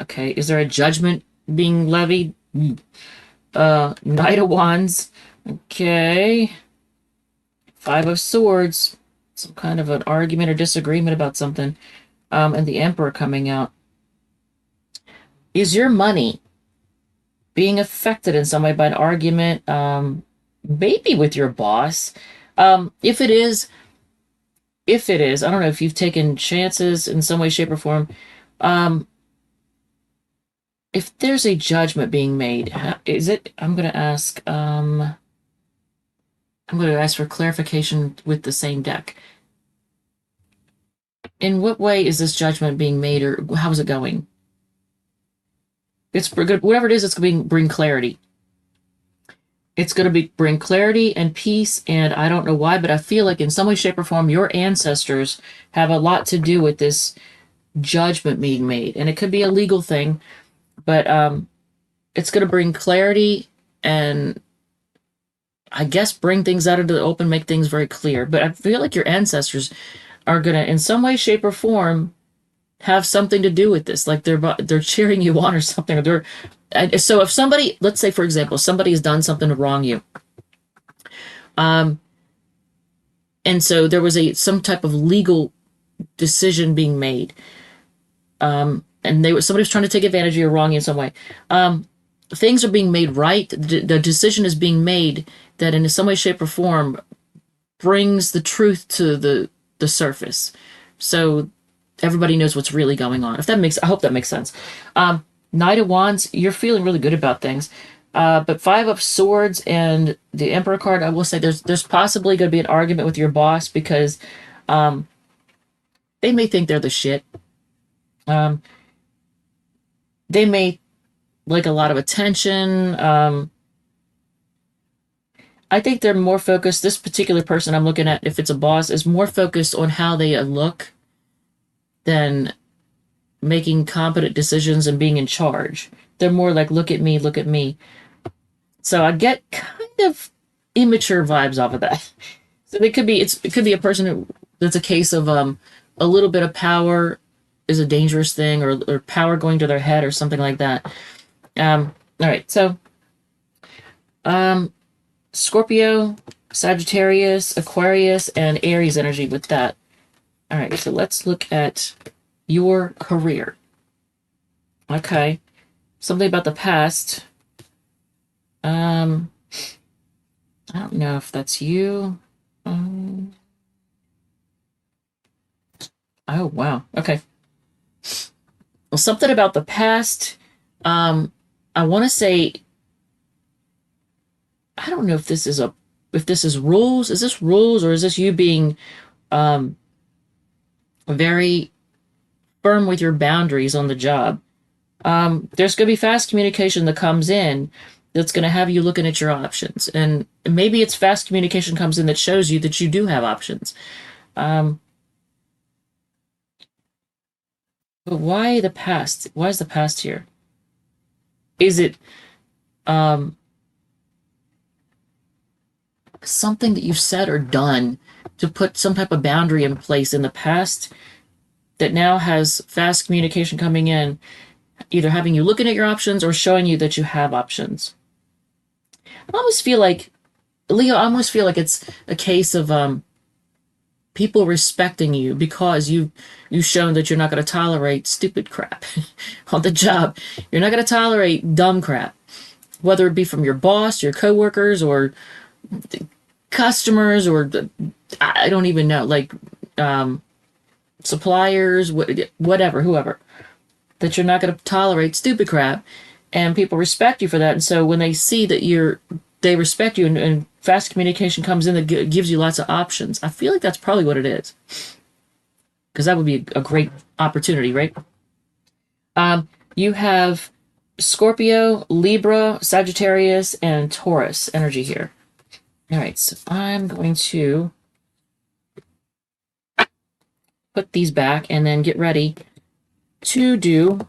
Okay. Is there a judgment being levied? Knight of Wands. Okay. Five of Swords. Some kind of an argument or disagreement about something. And the Emperor coming out. Is your money being affected in some way by an argument, maybe with your boss? If it is, I don't know if you've taken chances in some way, shape, or form. If there's a judgment being made, is it? I'm going to ask for clarification with the same deck. In what way is this judgment being made, or how is it going? It's good. Whatever it is, it's going to bring clarity. It's going to bring clarity and peace, and I don't know why, but I feel like in some way, shape, or form, your ancestors have a lot to do with this judgment being made. And it could be a legal thing, but it's going to bring clarity and I guess bring things out into the open, make things very clear. But I feel like your ancestors are going to, in some way, shape, or form, have something to do with this. Like they're cheering you on or something. Or so if somebody, let's say, for example, somebody has done something to wrong you. And so there was some type of legal decision being made. And somebody was trying to take advantage of you or wrong you in some way. Things are being made right. The decision is being made that in some way, shape, or form brings the truth to the surface. So everybody knows what's really going on. I hope that makes sense. Knight of Wands, you're feeling really good about things. But Five of Swords and the Emperor card, I will say there's possibly going to be an argument with your boss because they may think they're the shit. They may like a lot of attention. I think they're more focused. This particular person I'm looking at, if it's a boss, is more focused on how they look than making competent decisions and being in charge. They're more like, look at me, look at me. So I get kind of immature vibes off of that. So it could be a person that's a case of a little bit of power is a dangerous thing, or power going to their head or something like that. All right, so Scorpio, Sagittarius, Aquarius, and Aries energy with that. All right, so let's look at your career. Okay, something about the past. I don't know if that's you. Oh, wow. Okay. Well, something about the past. I want to say, I don't know if this is rules. Is this rules, or is this you being very firm with your boundaries on the job? There's going to be fast communication that comes in that's going to have you looking at your options. And maybe it's fast communication comes in that shows you that you do have options. But why the past? Why is the past here? Is it um, something that you've said or done to put some type of boundary in place in the past that now has fast communication coming in, either having you looking at your options or showing you that you have options? I almost feel like, Leo, I almost feel like it's a case of people respecting you because you've shown that you're not going to tolerate stupid crap on the job. You're not going to tolerate dumb crap, whether it be from your boss, your coworkers, or customers, or I don't even know, like suppliers, whatever, whoever. That you're not going to tolerate stupid crap, and people respect you for that. And so when they see that they respect you, and fast communication comes in that gives you lots of options. I feel like that's probably what it is, because that would be a great opportunity, right? You have Scorpio, Libra, Sagittarius, and Taurus energy here. All right, so I'm going to put these back and then get ready to do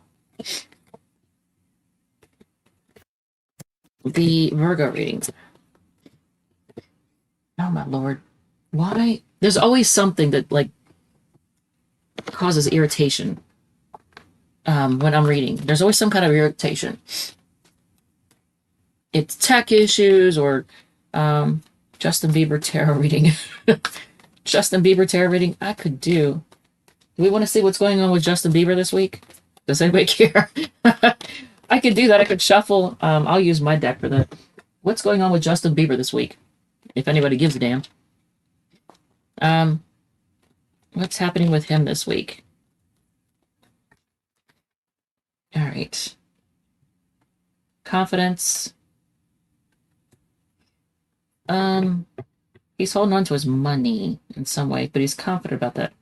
the Virgo readings. Oh my Lord. Why? There's always something that like causes irritation when I'm reading. There's always some kind of irritation. It's tech issues or Justin Bieber tarot reading. Justin Bieber tarot reading. I could do. Do we want to see what's going on with Justin Bieber this week? Does anybody care? I could do that. I could shuffle. I'll use my deck for that. What's going on with Justin Bieber this week? If anybody gives a damn. What's happening with him this week? All right. Confidence. He's holding on to his money in some way, but he's confident about that.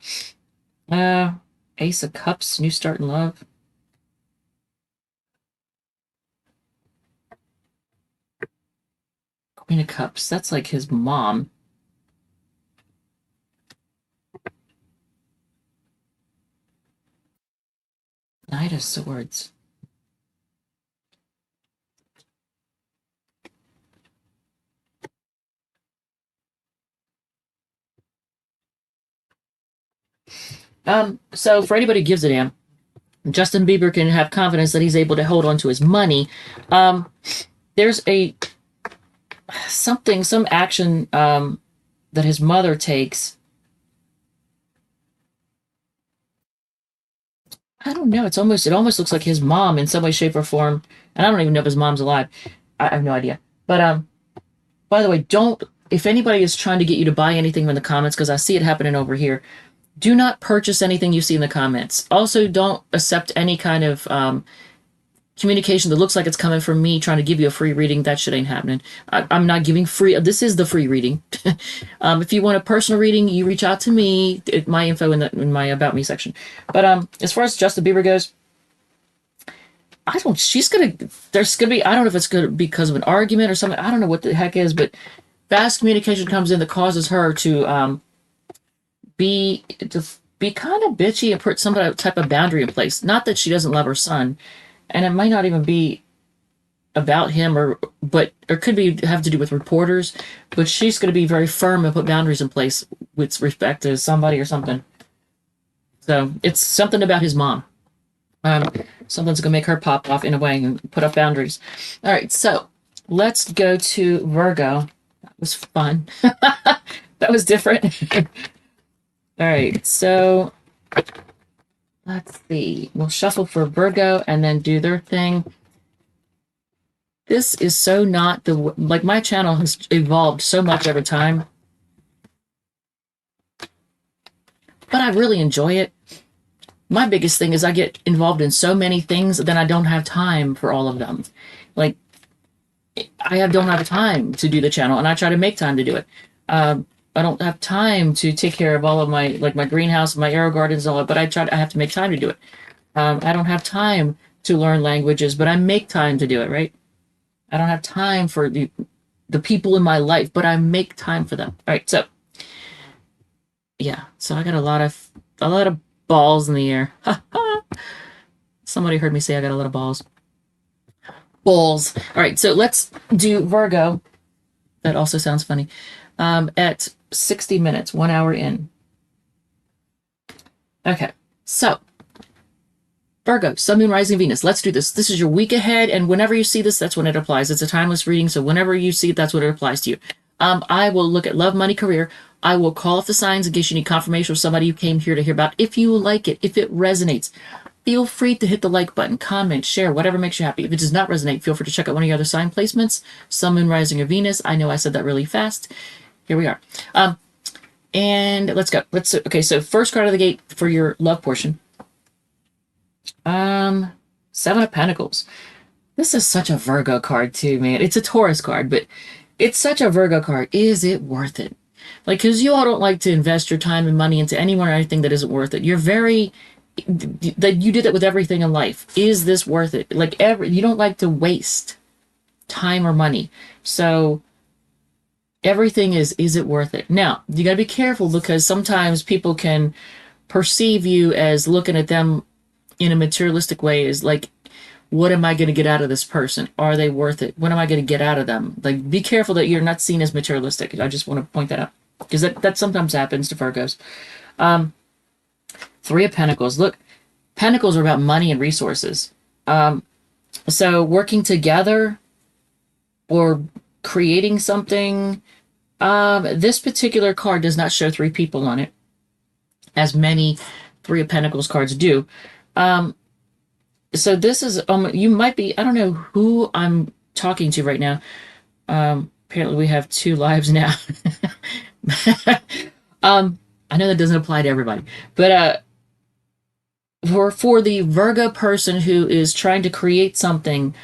Ace of Cups, new start in love. Queen of Cups, that's like his mom. Knight of Swords. So for anybody who gives a damn, Justin Bieber can have confidence that he's able to hold on to his money. There's some action that his mother takes. I don't know. It almost looks like his mom in some way, shape, or form. And I don't even know if his mom's alive. I have no idea. But by the way, if anybody is trying to get you to buy anything in the comments, because I see it happening over here, do not purchase anything you see in the comments. Also, don't accept any kind of communication that looks like it's coming from me trying to give you a free reading. That shit ain't happening. I'm not giving free. This is the free reading. If you want a personal reading, you reach out to me. My info in my About Me section. But as far as Justin Bieber goes, there's gonna be, I don't know if it's gonna be because of an argument or something. I don't know what the heck is, but fast communication comes in that causes her to be kind of bitchy and put some type of boundary in place. Not that she doesn't love her son, and it might not even be about him, or could be have to do with reporters. But she's going to be very firm and put boundaries in place with respect to somebody or something. So it's something about his mom. Something's going to make her pop off in a way and put up boundaries. All right, so let's go to Virgo. That was fun. That was different. All right, so let's see. We'll shuffle for Virgo and then do their thing. This is so not like my channel has evolved so much over time, but I really enjoy it. My biggest thing is I get involved in so many things that I don't have time for all of them. Like don't have time to do the channel, and I try to make time to do it. I don't have time to take care of all of my greenhouse, my aero gardens, all that, but I have to make time to do it. I don't have time to learn languages, but I make time to do it, right? I don't have time for the people in my life, but I make time for them. All right, so yeah, so I got a lot of balls in the air. Somebody heard me say I got a lot of balls. Balls. All right, so let's do Virgo. That also sounds funny. At 60 minutes, 1 hour in. Okay, so Virgo, Sun, Moon, Rising, Venus. Let's do this. This is your week ahead, and whenever you see this, that's when it applies. It's a timeless reading, so whenever you see it, that's what it applies to you. I will look at love, money, career. I will call off the signs in case you need confirmation of somebody you came here to hear about. If you like it, if it resonates, feel free to hit the like button, comment, share, whatever makes you happy. If it does not resonate, feel free to check out one of your other sign placements, Sun, Moon, Rising, or Venus. I know I said that really fast. Here we are. And let's go. Okay, so first card of the gate for your love portion. Seven of Pentacles. This is such a Virgo card too, man. It's a Taurus card, but it's such a Virgo card. Is it worth it? Like, because you all don't like to invest your time and money into anyone or anything that isn't worth it. You're very, that you did it with everything in life. Is this worth it? Like, you don't like to waste time or money. So everything is it worth it? Now, you got to be careful because sometimes people can perceive you as looking at them in a materialistic way is like, what am I going to get out of this person? Are they worth it? What am I going to get out of them? Like, be careful that you're not seen as materialistic. I just want to point that out because that sometimes happens to Virgos. Three of Pentacles. Look, Pentacles are about money and resources. So working together or creating something. This particular card does not show three people on it, as many Three of Pentacles cards do. So this is, you might be, I don't know who I'm talking to right now. Apparently we have two lives now. I know that doesn't apply to everybody, but for the Virgo person who is trying to create something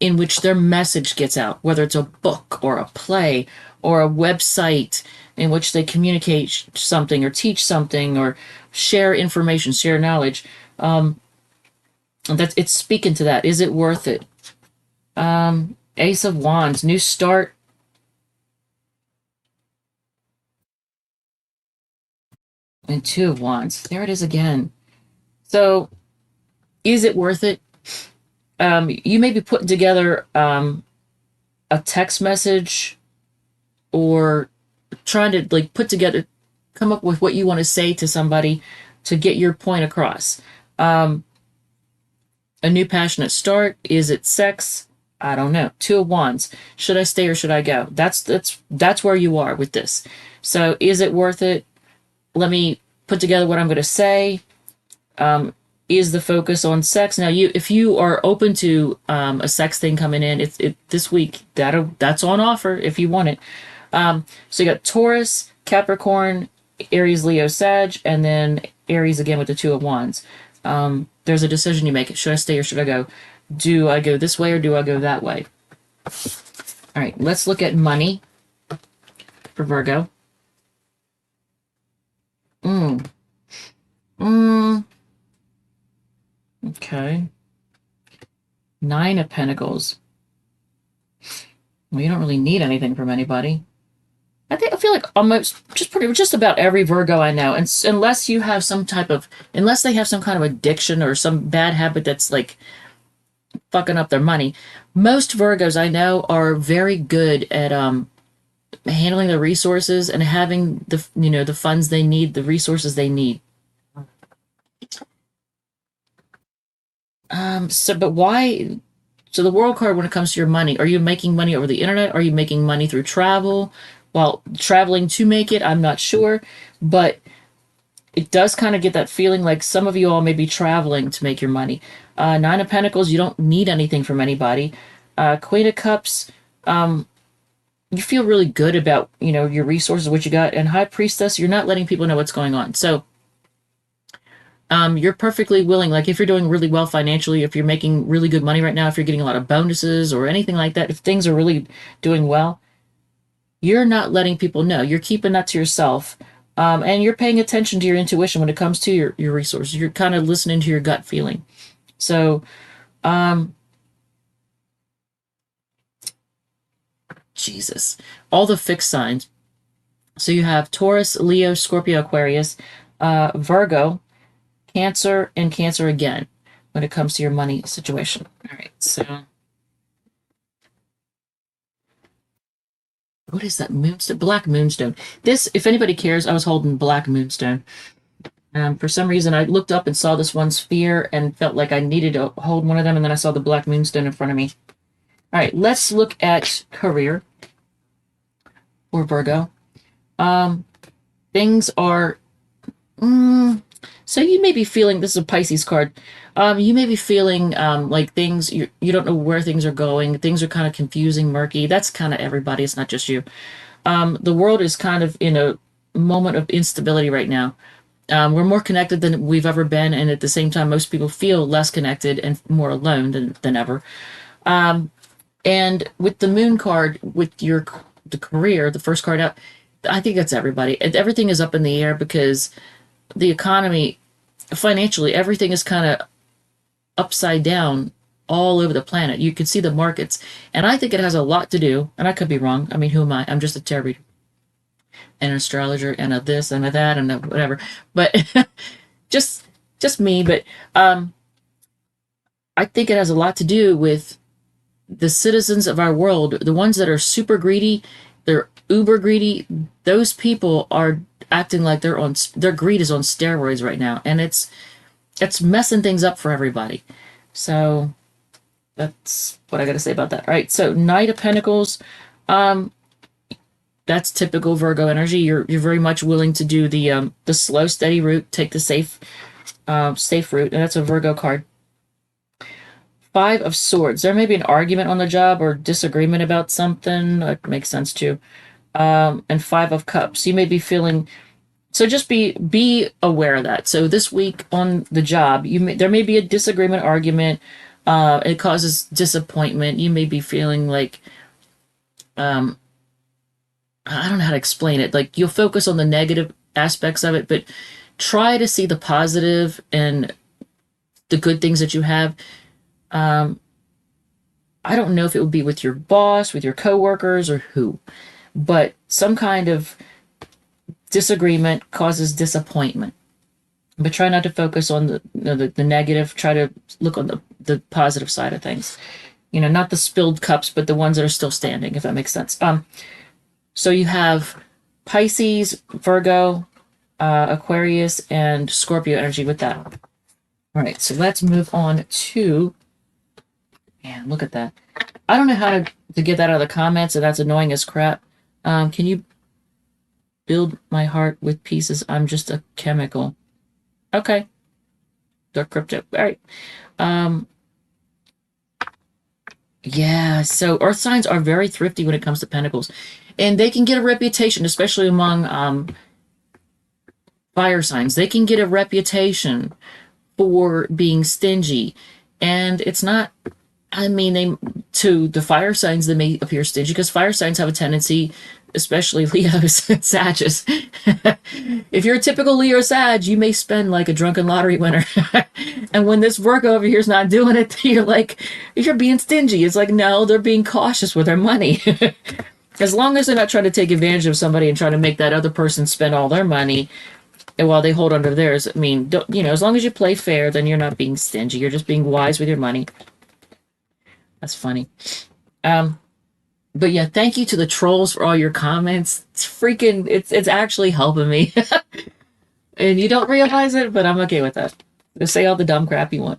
in which their message gets out, whether it's a book or a play or a website in which they communicate something or teach something or share information, share knowledge, that's it's speaking to that. Is it worth it? Ace of Wands, new start. And Two of Wands. There it is again. So, is it worth it? You may be putting together a text message or trying to like come up with what you want to say to somebody to get your point across. A new passionate start. Is it sex? I don't know. Two of Wands. Should I stay or should I go? That's where you are with this. So is it worth it? Let me put together what I'm going to say. Is the focus on sex? Now, if you are open to a sex thing coming in, this week that's on offer if you want it. So you got Taurus, Capricorn, Aries, Leo, Sag, and then Aries again with the Two of Wands. There's a decision you make. Should I stay or should I go? Do I go this way or do I go that way? All right, let's look at money for Virgo. Okay. Nine of Pentacles. Well, you don't really need anything from anybody. I feel like almost just about every Virgo I know, and unless they have some kind of addiction or some bad habit that's like fucking up their money, most Virgos I know are very good at handling their resources and having the funds they need, the resources they need. But why? So the world card, when it comes to your money, are you making money over the internet? Are you making money through travel? Well, traveling to make it, I'm not sure, but it does kind of get that feeling like some of you all may be traveling to make your money. Nine of Pentacles, you don't need anything from anybody. Queen of Cups, you feel really good about, your resources, what you got. And High Priestess, you're not letting people know what's going on. So you're perfectly willing, like if you're doing really well financially, if you're making really good money right now, if you're getting a lot of bonuses or anything like that, if things are really doing well, you're not letting people know. You're keeping that to yourself. And you're paying attention to your intuition when it comes to your resources. You're kind of listening to your gut feeling. So, Jesus, all the fixed signs. So you have Taurus, Leo, Scorpio, Aquarius, Virgo, Cancer, and Cancer again when it comes to your money situation. All right, so what is that moonstone? Black moonstone. This, if anybody cares, I was holding black moonstone. For some reason, I looked up and saw this one sphere and felt like I needed to hold one of them, and then I saw the black moonstone in front of me. All right, let's look at career for Virgo. Things are so you may be feeling, this is a Pisces card. You may be feeling like things, you don't know where things are going. Things are kind of confusing, murky. That's kind of everybody. It's not just you. The world is kind of in a moment of instability right now. We're more connected than we've ever been, and at the same time, most people feel less connected and more alone than ever. And with the moon card, with the career, the first card out, I think that's everybody. Everything is up in the air because the economy, financially, everything is kind of upside down all over the planet. You can see the markets, and I think it has a lot to do. And I could be wrong. I mean, who am I? I'm just a tarot reader and an astrologer and a this and a that and a whatever. But just me. But I think it has a lot to do with the citizens of our world, the ones that are super greedy, they're uber greedy. Those people are acting like their greed is on steroids right now, and it's messing things up for everybody. So that's what I got to say about that. All right. So Knight of Pentacles, that's typical Virgo energy. You're very much willing to do the slow, steady route, take the safe route, and that's a Virgo card. Five of Swords. There may be an argument on the job or disagreement about something. That makes sense too. And Five of Cups. You may be feeling, so just be aware of that. So this week on the job, there may be a disagreement, argument. It causes disappointment. You may be feeling like, I don't know how to explain it. Like you'll focus on the negative aspects of it, but try to see the positive and the good things that you have. I don't know if it would be with your boss, with your coworkers, or who, but some kind of disagreement causes disappointment. But try not to focus on the negative. Try to look on the positive side of things. Not the spilled cups, but the ones that are still standing, if that makes sense. So you have Pisces, Virgo, Aquarius, and Scorpio energy with that. All right, so let's move on to, man, look at that. I don't know how to get that out of the comments, and that's annoying as crap. Can you build my heart with pieces? I'm just a chemical. Okay. Dark crypto. All right. Yeah, so earth signs are very thrifty when it comes to pentacles. And they can get a reputation, especially among fire signs. They can get a reputation for being stingy. And it's not, to the fire signs, they may appear stingy because fire signs have a tendency, especially Leos and Sages. If you're a typical Leo Sag, you may spend like a drunken lottery winner. And when this Virgo over here is not doing it, you're like, you're being stingy. It's like, no, they're being cautious with their money. As long as they're not trying to take advantage of somebody and trying to make that other person spend all their money and while they hold on to theirs. As long as you play fair, then you're not being stingy. You're just being wise with your money. That's funny. But yeah, thank you to the trolls for all your comments. It's actually helping me. And you don't realize it, but I'm okay with that. Just say all the dumb crap you want.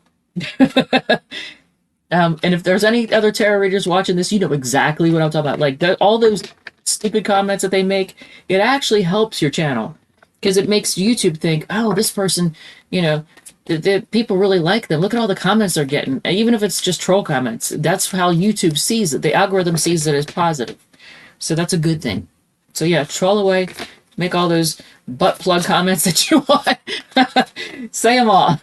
And if there's any other tarot readers watching this, you know exactly what I'm talking about. Like all those stupid comments that they make, it actually helps your channel because it makes YouTube think, oh, this person, the people really like them. Look at all the comments they're getting. Even if it's just troll comments, that's how YouTube sees it. The algorithm sees it as positive. So that's a good thing. So yeah, troll away. Make all those butt plug comments that you want. Say them all.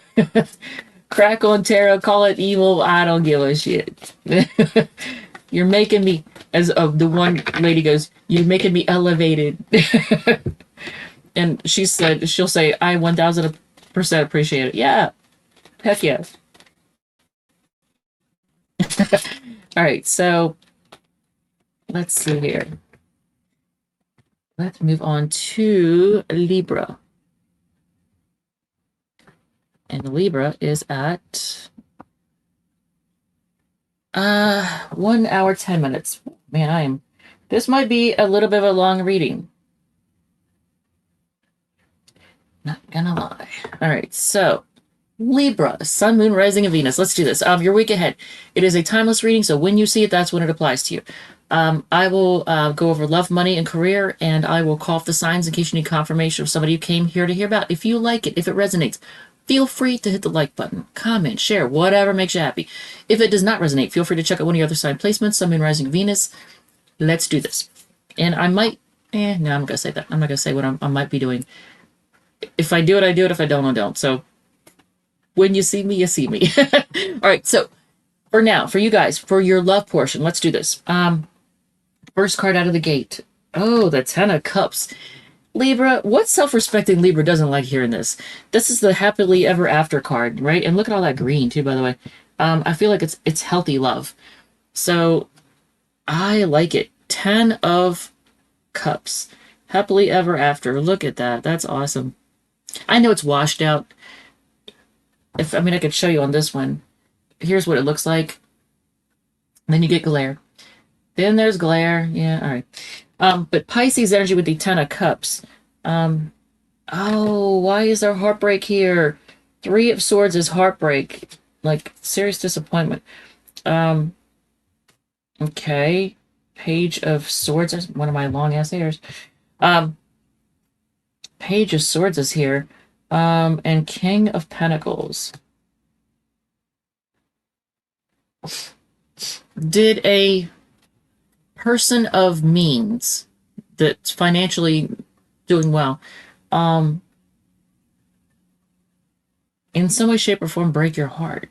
Crack on tarot, call it evil. I don't give a shit. You're making me, as the one lady goes, you're making me elevated. And she'll say, I 1000% appreciate it. Yeah. Heck yeah. All right. So let's see here. Let's move on to Libra. And Libra is at 1 hour 10 minutes. Man, this might be a little bit of a long reading. Not gonna lie. All right, so Libra, Sun, Moon, Rising, and Venus. Let's do this. Your week ahead. It is a timeless reading, so when you see it, that's when it applies to you. I will go over love, money, and career, and I will call off the signs in case you need confirmation of somebody you came here to hear about. If you like it, if it resonates, feel free to hit the like button, comment, share, whatever makes you happy. If it does not resonate, feel free to check out one of your other sign placements, Sun, Moon, Rising, Venus. Let's do this. And I might, no, I'm not going to say that. I'm not going to say what I might be doing. If I do it, I do it. If I don't, I don't. So when you see me, you see me. All right. So for now, for you guys, for your love portion, let's do this. First card out of the gate. Oh, the Ten of Cups. Libra, what self-respecting Libra doesn't like hearing this? This is the happily ever after card, right? And look at all that green too, by the way. I feel like it's healthy love. So I like it. 10 of Cups. Happily ever after. Look at that. That's awesome. I know it's washed out. I could show you on this one. Here's what it looks like. Then you get glare. Then there's glare. Yeah, all right. But Pisces energy with the Ten of Cups. Oh, why is there heartbreak here? Three of Swords is heartbreak. Like, serious disappointment. Okay. Page of Swords. That's one of my long-ass hairs. Page of Swords is here. And King of Pentacles. Did a person of means that's financially doing well, in some way, shape, or form break your heart?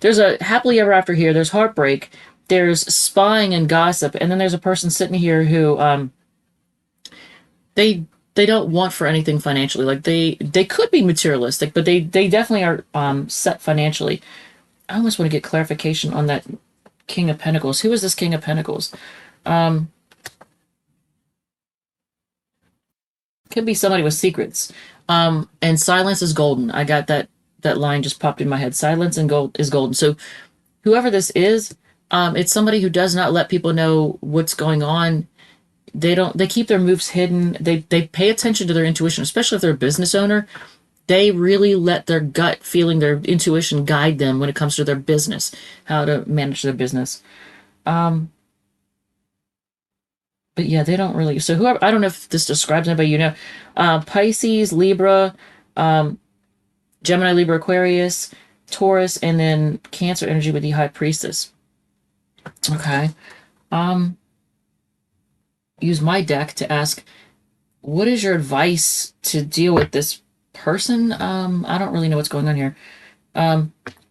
There's a happily ever after here. There's heartbreak. There's spying and gossip. And then there's a person sitting here who, they don't want for anything financially. Like they could be materialistic, but they definitely are set financially. I almost want to get clarification on that King of Pentacles. Who is this King of Pentacles? Could be somebody with secrets. And silence is golden. I got that line just popped in my head. Silence and gold is golden. So whoever this is, it's somebody who does not let people know what's going on. They keep their moves hidden. They pay attention to their intuition, especially if they're a business owner. They really let their gut feeling, their intuition guide them when it comes to their business, how to manage their business. But yeah, they don't really. So whoever, I don't know if this describes anybody you know. Pisces, Libra, Gemini, Libra, Aquarius, Taurus, and then Cancer energy with the High Priestess. Okay. Use my deck to ask, what is your advice to deal with this person? I don't really know what's going on here.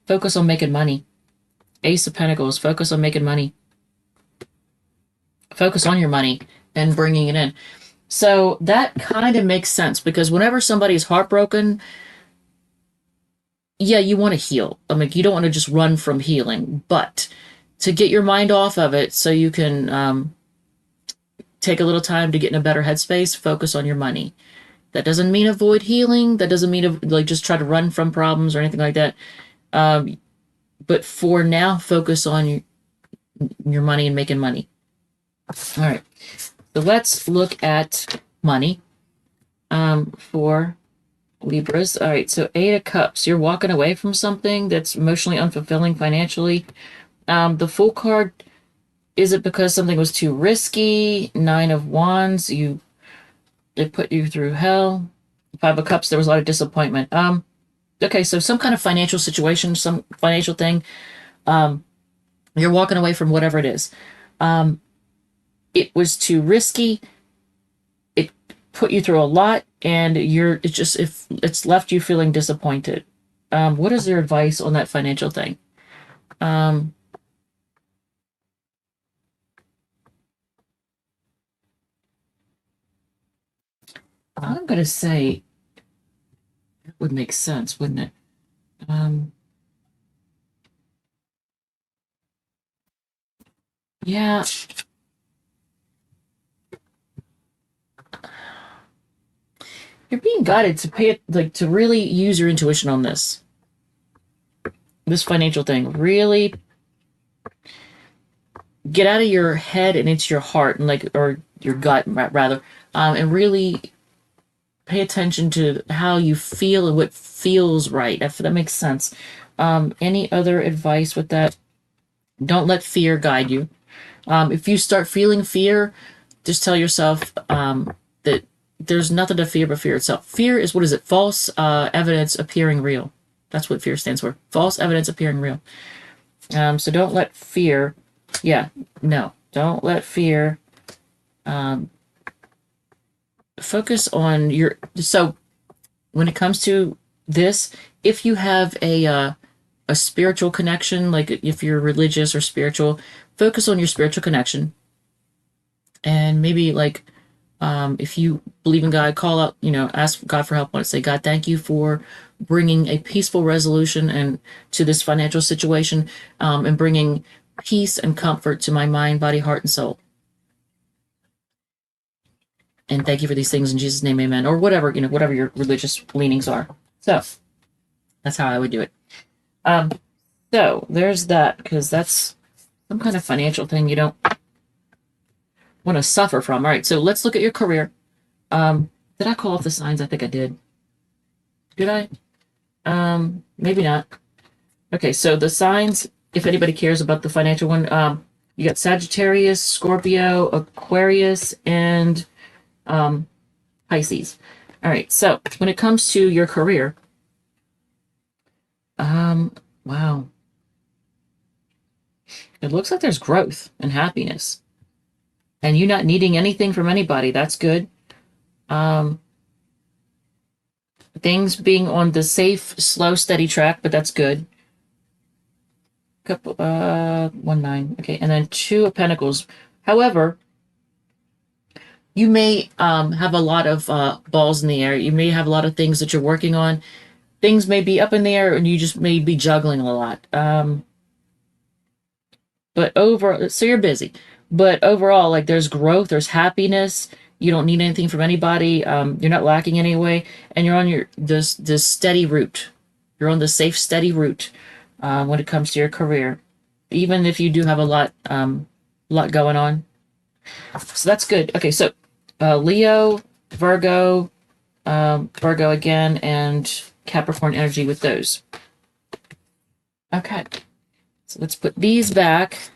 Focus on making money. Ace of Pentacles, focus on making money. Focus on your money and bringing it in. So that kind of makes sense because whenever somebody's heartbroken, yeah, you want to heal. You don't want to just run from healing, but to get your mind off of it so you can take a little time to get in a better headspace, focus on your money. That doesn't mean avoid healing. That doesn't mean like just try to run from problems or anything like that. But for now, focus on your money and making money. All right. So let's look at money for Libras. All right. So 8 of Cups. You're walking away from something that's emotionally unfulfilling financially. The Fool card, is it because something was too risky? 9 of Wands. They put you through hell. 5 of Cups. There was a lot of disappointment. Okay. So some kind of financial situation, some financial thing. You're walking away from whatever it is. It was too risky. It put you through a lot, and it's left you feeling disappointed. What is your advice on that financial thing? I'm gonna say it would make sense, wouldn't it? Yeah. you're being guided to pay it, like to really use your intuition on this financial thing. Really get out of your head and into your heart, and like, or your gut rather, and really pay attention to how you feel and what feels right. If that makes sense. Any other advice with that? Don't let fear guide you. If you start feeling fear, just tell yourself that there's nothing to fear but fear itself. Fear is, what is it? False evidence appearing real. That's what fear stands for. False evidence appearing real. So don't let fear, don't let fear focus on so when it comes to this, if you have a spiritual connection, like if you're religious or spiritual, focus on your spiritual connection. And maybe like, if you believe in God, call out, ask God for help. I want to say, God, thank you for bringing a peaceful resolution and to this financial situation, and bringing peace and comfort to my mind, body, heart, and soul. And thank you for these things in Jesus' name, amen. Or whatever, whatever your religious leanings are. So that's how I would do it. So there's that, because that's some kind of financial thing you don't want to suffer from. All right, so let's look at your career. Did I call off the signs? I think I did. Did I? Maybe not. Okay, so the signs, if anybody cares about the financial one, you got Sagittarius, Scorpio, Aquarius, and Pisces. All right, so when it comes to your career, wow. It looks like there's growth and happiness. And you not needing anything from anybody. That's good. Things being on the safe, slow, steady track, but that's good. Couple, 1-9. Okay, and then 2 of Pentacles. However, you may have a lot of balls in the air. You may have a lot of things that you're working on. Things may be up in the air, and you just may be juggling a lot. So you're busy. But overall, like, there's growth, there's happiness. You don't need anything from anybody. You're not lacking anyway, and you're on this steady route. You're on the safe, steady route when it comes to your career, even if you do have a lot going on. So that's good. Okay, so Leo, Virgo, Virgo again, and Capricorn energy with those. Okay, so let's put these back.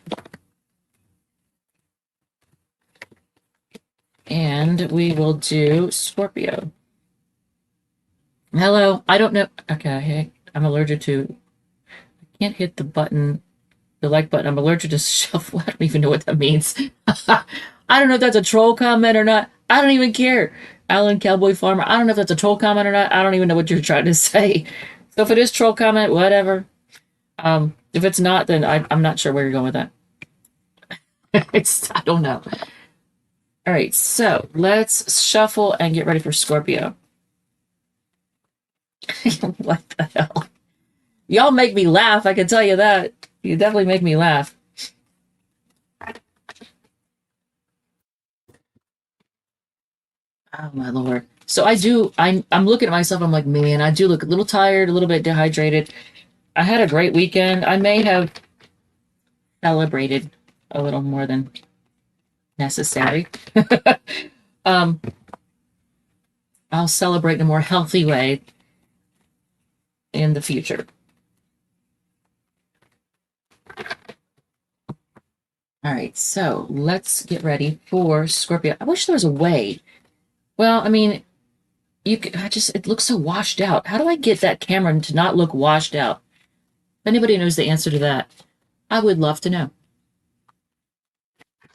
And we will do Scorpio. Hello. I don't know. Okay. I'm allergic to. I can't hit the button, the like button. I'm allergic to shuffle. I don't even know what that means. I don't know if that's a troll comment or not. I don't even care. Alan Cowboy Farmer. I don't know if that's a troll comment or not. I don't even know what you're trying to say. So if it is troll comment, whatever. If it's not, then I'm not sure where you're going with that. I don't know. All right, so let's shuffle and get ready for Scorpio. What the hell? Y'all make me laugh, I can tell you that. You definitely make me laugh. Oh, my Lord. So I'm looking at myself, I'm like, man, I do look a little tired, a little bit dehydrated. I had a great weekend. I may have celebrated a little more than necessary. I'll celebrate in a more healthy way in the future. All right, so let's get ready for Scorpio. I wish there was a way. Well, I mean, it looks so washed out. How do I get that camera to not look washed out? If anybody knows the answer to that, I would love to know.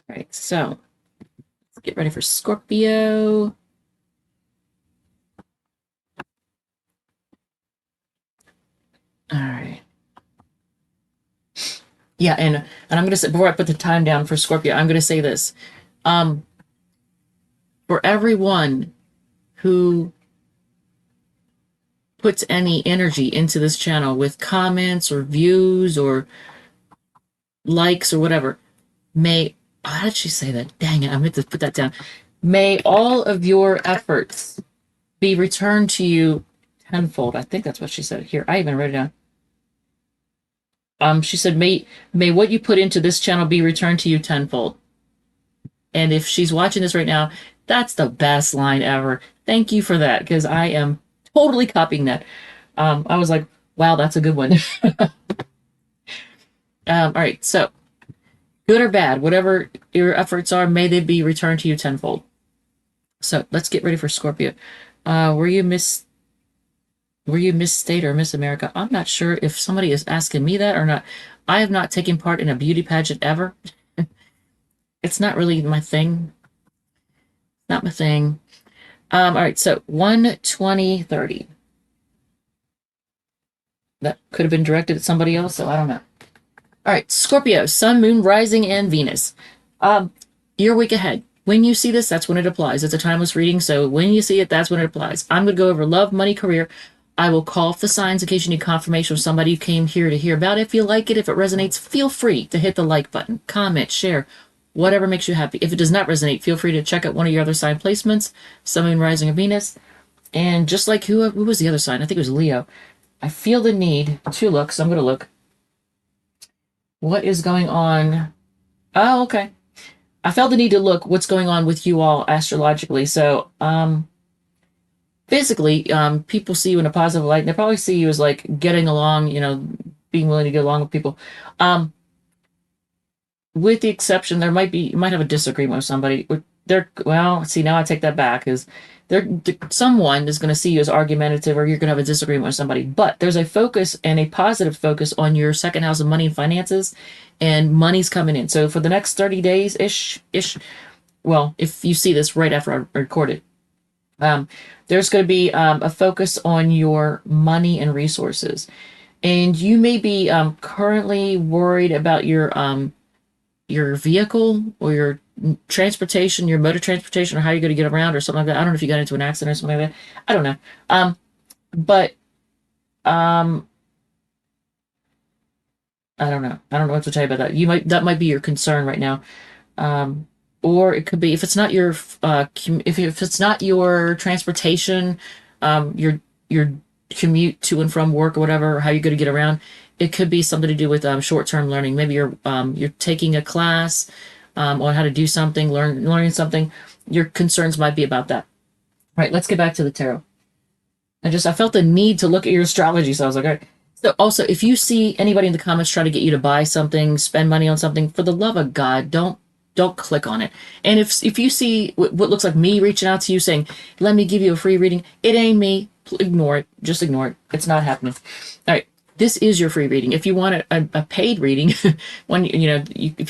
All right, so let's get ready for Scorpio. All right. Yeah, and I'm gonna say, before I put the time down for Scorpio, I'm gonna say this. For everyone who puts any energy into this channel with comments or views or likes or whatever, how did she say that? Dang it, I meant to put that down. May all of your efforts be returned to you tenfold. I think that's what she said. Here, I even wrote it down. She said, may what you put into this channel be returned to you tenfold. And if she's watching this right now, that's the best line ever. Thank you for that, because I am totally copying that. I was like, wow, that's a good one. All right, so good or bad, whatever your efforts are, may they be returned to you tenfold. So let's get ready for Scorpio. Were you Miss State or Miss America? I'm not sure if somebody is asking me that or not. I have not taken part in a beauty pageant ever. It's not really my thing. Not my thing. All right, so 1, 20, 30. That could have been directed at somebody else, so I don't know. All right, Scorpio, Sun, Moon, Rising, and Venus. Your week ahead. When you see this, that's when it applies. It's a timeless reading, so when you see it, that's when it applies. I'm going to go over love, money, career. I will call off the signs in case you need confirmation from somebody who came here to hear about it. If you like it, if it resonates, feel free to hit the like button, comment, share, whatever makes you happy. If it does not resonate, feel free to check out one of your other sign placements, Sun, Moon, Rising, or Venus. And just like who was the other sign? I think it was Leo. I feel the need to look, so I'm going to look. What is going on? Oh, okay. I felt the need to look what's going on with you all astrologically. So, basically, people see you in a positive light, and they probably see you as like getting along, being willing to get along with people. With the exception, you might have a disagreement with somebody. Well, see, now I take that back, because someone is going to see you as argumentative, or you're going to have a disagreement with somebody. But there's a focus, and a positive focus, on your second house of money and finances, and money's coming in. So for the next 30 days ish, well, if you see this right after I record it, there's going to be a focus on your money and resources. And you may be currently worried about your vehicle, or your transportation, your mode of transportation, or how you're going to get around, or something like that. I don't know if you got into an accident or something like that. I don't know. But I don't know. I don't know what to tell you about that. That might be your concern right now. Or it could be, if it's not your if it's not your transportation, your commute to and from work, or whatever, or how you're going to get around. It could be something to do with short-term learning. Maybe you're taking a class on how to do something, learning something. Your concerns might be about that. All right, let's get back to the tarot. I felt the need to look at your astrology, so I was like, all right. So also, if you see anybody in the comments trying to get you to buy something, spend money on something, for the love of God, don't click on it. And if you see what looks like me reaching out to you saying, let me give you a free reading, it ain't me. Ignore it. Just ignore it. It's not happening. All right. This is your free reading. If you want a paid reading, if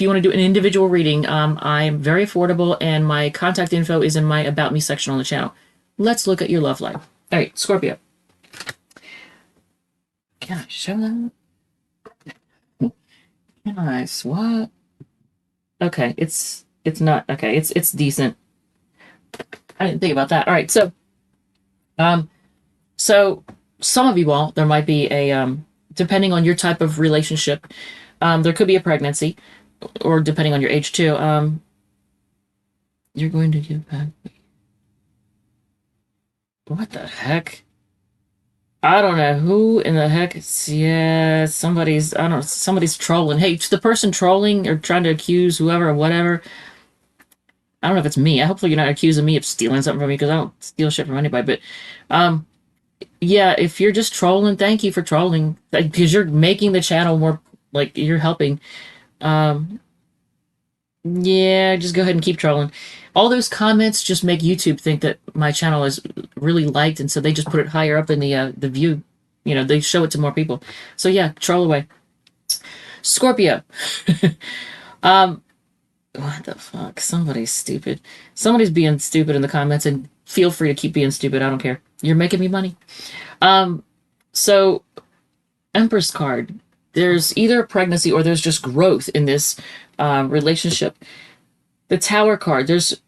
you want to do an individual reading, I'm very affordable, and my contact info is in my About Me section on the channel. Let's look at your love life. All right, Scorpio. Can I show that? Can I swap? Okay, it's not okay. It's decent. I didn't think about that. All right, so some of you all, there might be a depending on your type of relationship, there could be a pregnancy, or depending on your age too. You're going to give back. What the heck? I don't know who in the heck. Yeah, somebody's trolling. Hey, to the person trolling or trying to accuse whoever or whatever, I don't know if it's me. Hopefully you're not accusing me of stealing something from me, because I don't steal shit from anybody. But yeah, if you're just trolling, thank you for trolling, because you're making the channel more, like, you're helping. Yeah, just go ahead and keep trolling. All those comments just make YouTube think that my channel is really liked, and so they just put it higher up in the view. They show it to more people. So yeah, troll away. Scorpio. What the fuck? Somebody's stupid. Somebody's being stupid in the comments, and feel free to keep being stupid. I don't care. You're making me money. So Empress card. There's either a pregnancy, or there's just growth in this relationship. The Tower card. There's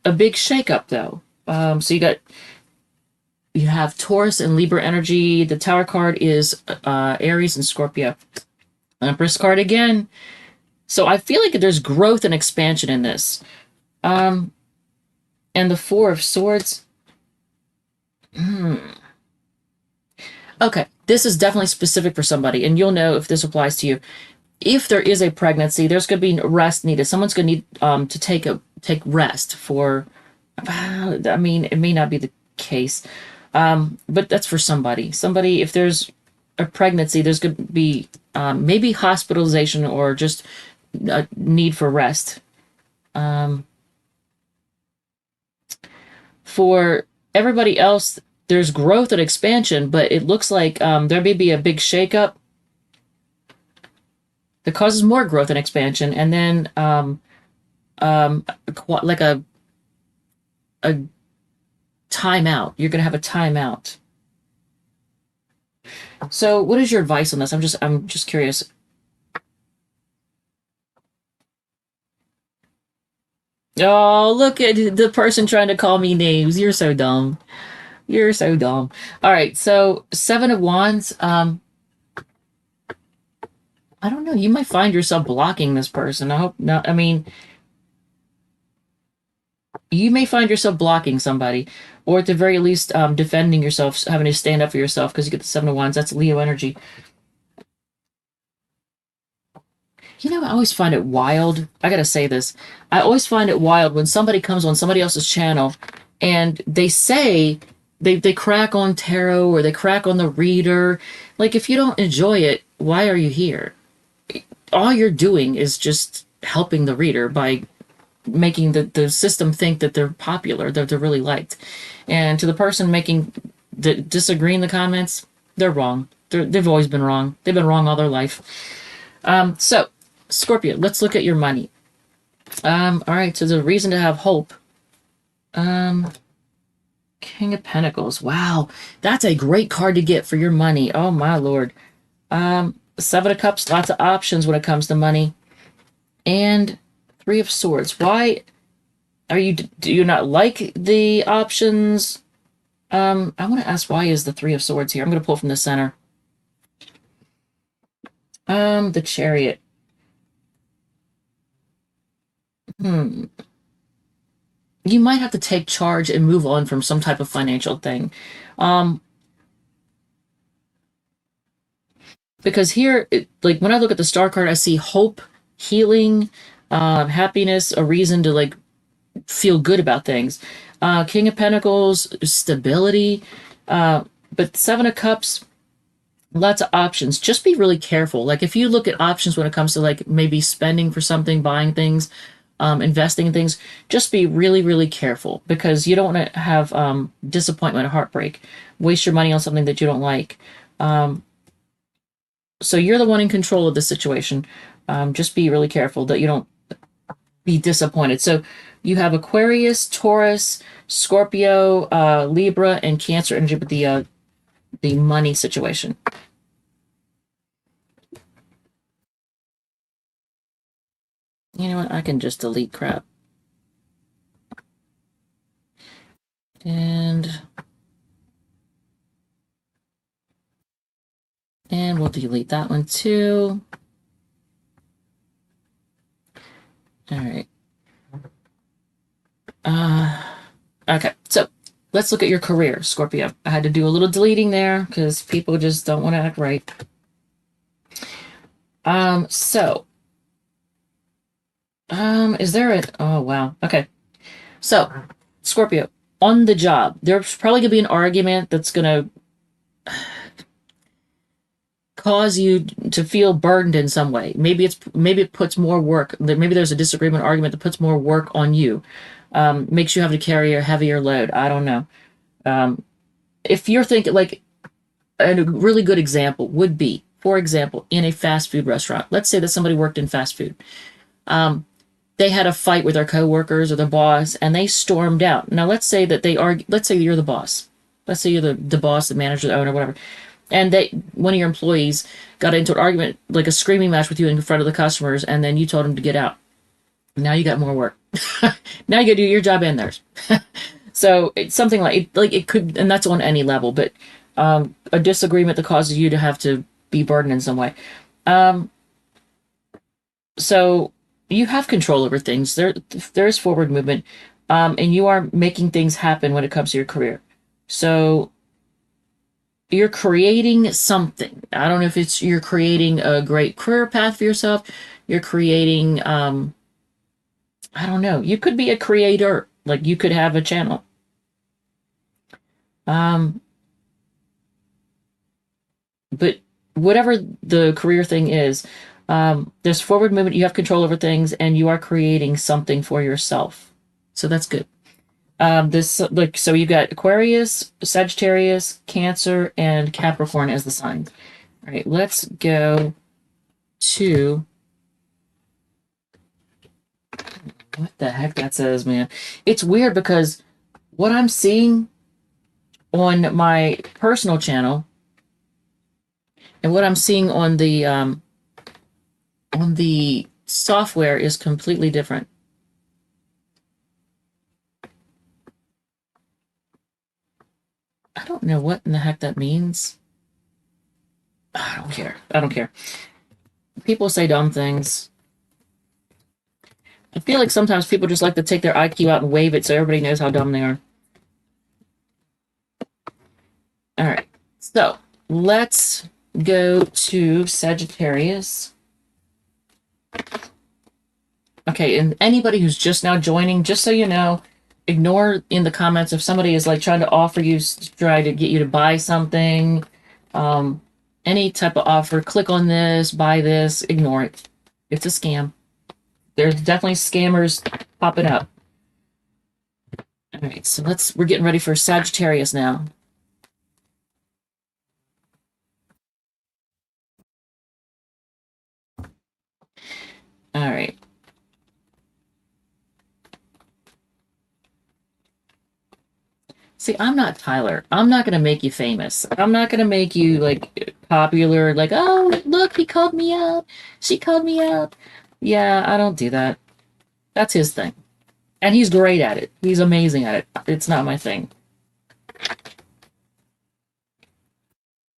a big shakeup, though. So you have Taurus and Libra energy. The Tower card is Aries and Scorpio. Empress card again. So I feel like there's growth and expansion in this. And the Four of Swords. Hmm. Okay, this is definitely specific for somebody, and you'll know if this applies to you. If there is a pregnancy, there's going to be rest needed. Someone's going to need to take rest for. I mean, it may not be the case, but that's for somebody. Somebody, if there's a pregnancy, there's going to be maybe hospitalization or just a need for rest. Um, for everybody else, there's growth and expansion, but it looks like there may be a big shakeup that causes more growth and expansion, and then like a timeout. You're going to have a timeout. So, what is your advice on this? I'm just curious. Oh, look at the person trying to call me names. You're so dumb. You're so dumb. All right, so Seven of Wands. I don't know. You might find yourself blocking this person. I hope not. I mean, you may find yourself blocking somebody, or at the very least, defending yourself, having to stand up for yourself because you get the Seven of Wands. That's Leo energy. I always find it wild. I gotta say this. I always find it wild when somebody comes on somebody else's channel and they say they crack on tarot or they crack on the reader. Like, if you don't enjoy it, why are you here? All you're doing is just helping the reader by making the system think that they're popular, that they're really liked. And to the person making disagreeing in the comments, they're wrong. They've always been wrong. They've been wrong all their life. So, Scorpio, let's look at your money. All right, so there's a reason to have hope. King of Pentacles. Wow, that's a great card to get for your money. Oh my lord. Seven of Cups, lots of options when it comes to money. And Three of Swords. Why do you not like the options? I want to ask, why is the Three of Swords here? I'm going to pull from the center. The Chariot. You might have to take charge and move on from some type of financial thing. Because here, like when I look at the star card, I see hope, healing, happiness, a reason to like feel good about things. King of Pentacles, stability. But Seven of Cups, lots of options. Just be really careful. Like, if you look at options when it comes to like maybe spending for something, buying things, investing in things, just be really, really careful, because you don't want to have disappointment or heartbreak. Waste your money on something that you don't like. So you're the one in control of the situation. Just be really careful that you don't be disappointed. So you have Aquarius, Taurus, Scorpio, Libra, and Cancer energy with the money situation. You know what? I can just delete crap. And we'll delete that one too. All right. Okay, so let's look at your career, Scorpio. I had to do a little deleting there because people just don't want to act right. Is there a, oh wow, okay. So, Scorpio, on the job, there's probably gonna be an argument that's gonna cause you to feel burdened in some way. Maybe it puts more work. Maybe there's a disagreement argument that puts more work on you, makes you have to carry a heavier load. I don't know. If you're thinking, like, a really good example would be, for example, in a fast food restaurant. Let's say that somebody worked in fast food. They had a fight with their coworkers or their boss, and they stormed out. Now, let's say that they argue. Let's say you're the boss. Let's say you're the boss, the manager, the owner, whatever. And one of your employees got into an argument, like a screaming match with you in front of the customers, and then you told him to get out. Now you got more work. Now you got to do your job and theirs. So it's something like it could, and that's on any level, but a disagreement that causes you to have to be burdened in some way. So you have control over things. There is forward movement, and you are making things happen when it comes to your career. So you're creating something. I don't know if it's you're creating a great career path for yourself. You're creating, I don't know. You could be a creator. Like you could have a channel. Um, but whatever the career thing is, there's forward movement. You have control over things, and you are creating something for yourself. So that's good. This like so you got Aquarius, Sagittarius, Cancer, and Capricorn as the signs. All right, let's go to what the heck that says, man. It's weird because what I'm seeing on my personal channel and what I'm seeing on the software is completely different. I don't know what in the heck that means. I don't care. I don't care. People say dumb things. I feel like sometimes people just like to take their IQ out and wave it so everybody knows how dumb they are. All right. So let's go to Sagittarius. Okay, and anybody who's just now joining, just so you know, ignore in the comments if somebody is like trying to offer you, try to get you to buy something, any type of offer, click on this, buy this, ignore it. It's a scam. There's definitely scammers popping up. All right, so we're getting ready for Sagittarius now. All right. See, I'm not Tyler. I'm not going to make you famous. I'm not going to make you like popular, like, oh, look, he called me out. She called me out. Yeah, I don't do that. That's his thing. And he's great at it. He's amazing at it. It's not my thing.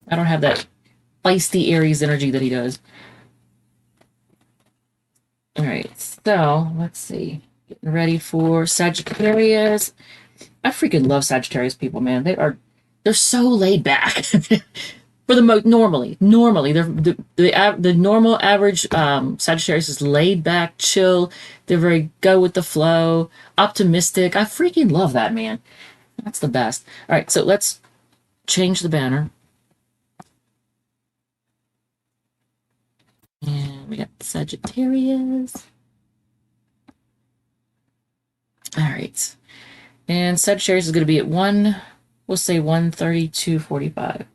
I don't have that feisty Aries energy that he does. All right, so let's see. Getting ready for Sagittarius. I freaking love Sagittarius people, man. They're so laid back. For the normally the normal average Sagittarius is laid back, chill. They're very go with the flow, optimistic. I freaking love that, man. That's the best. All right, so let's change the banner. And we got Sagittarius. All right. And Sagittarius is going to be at we'll say 132.45.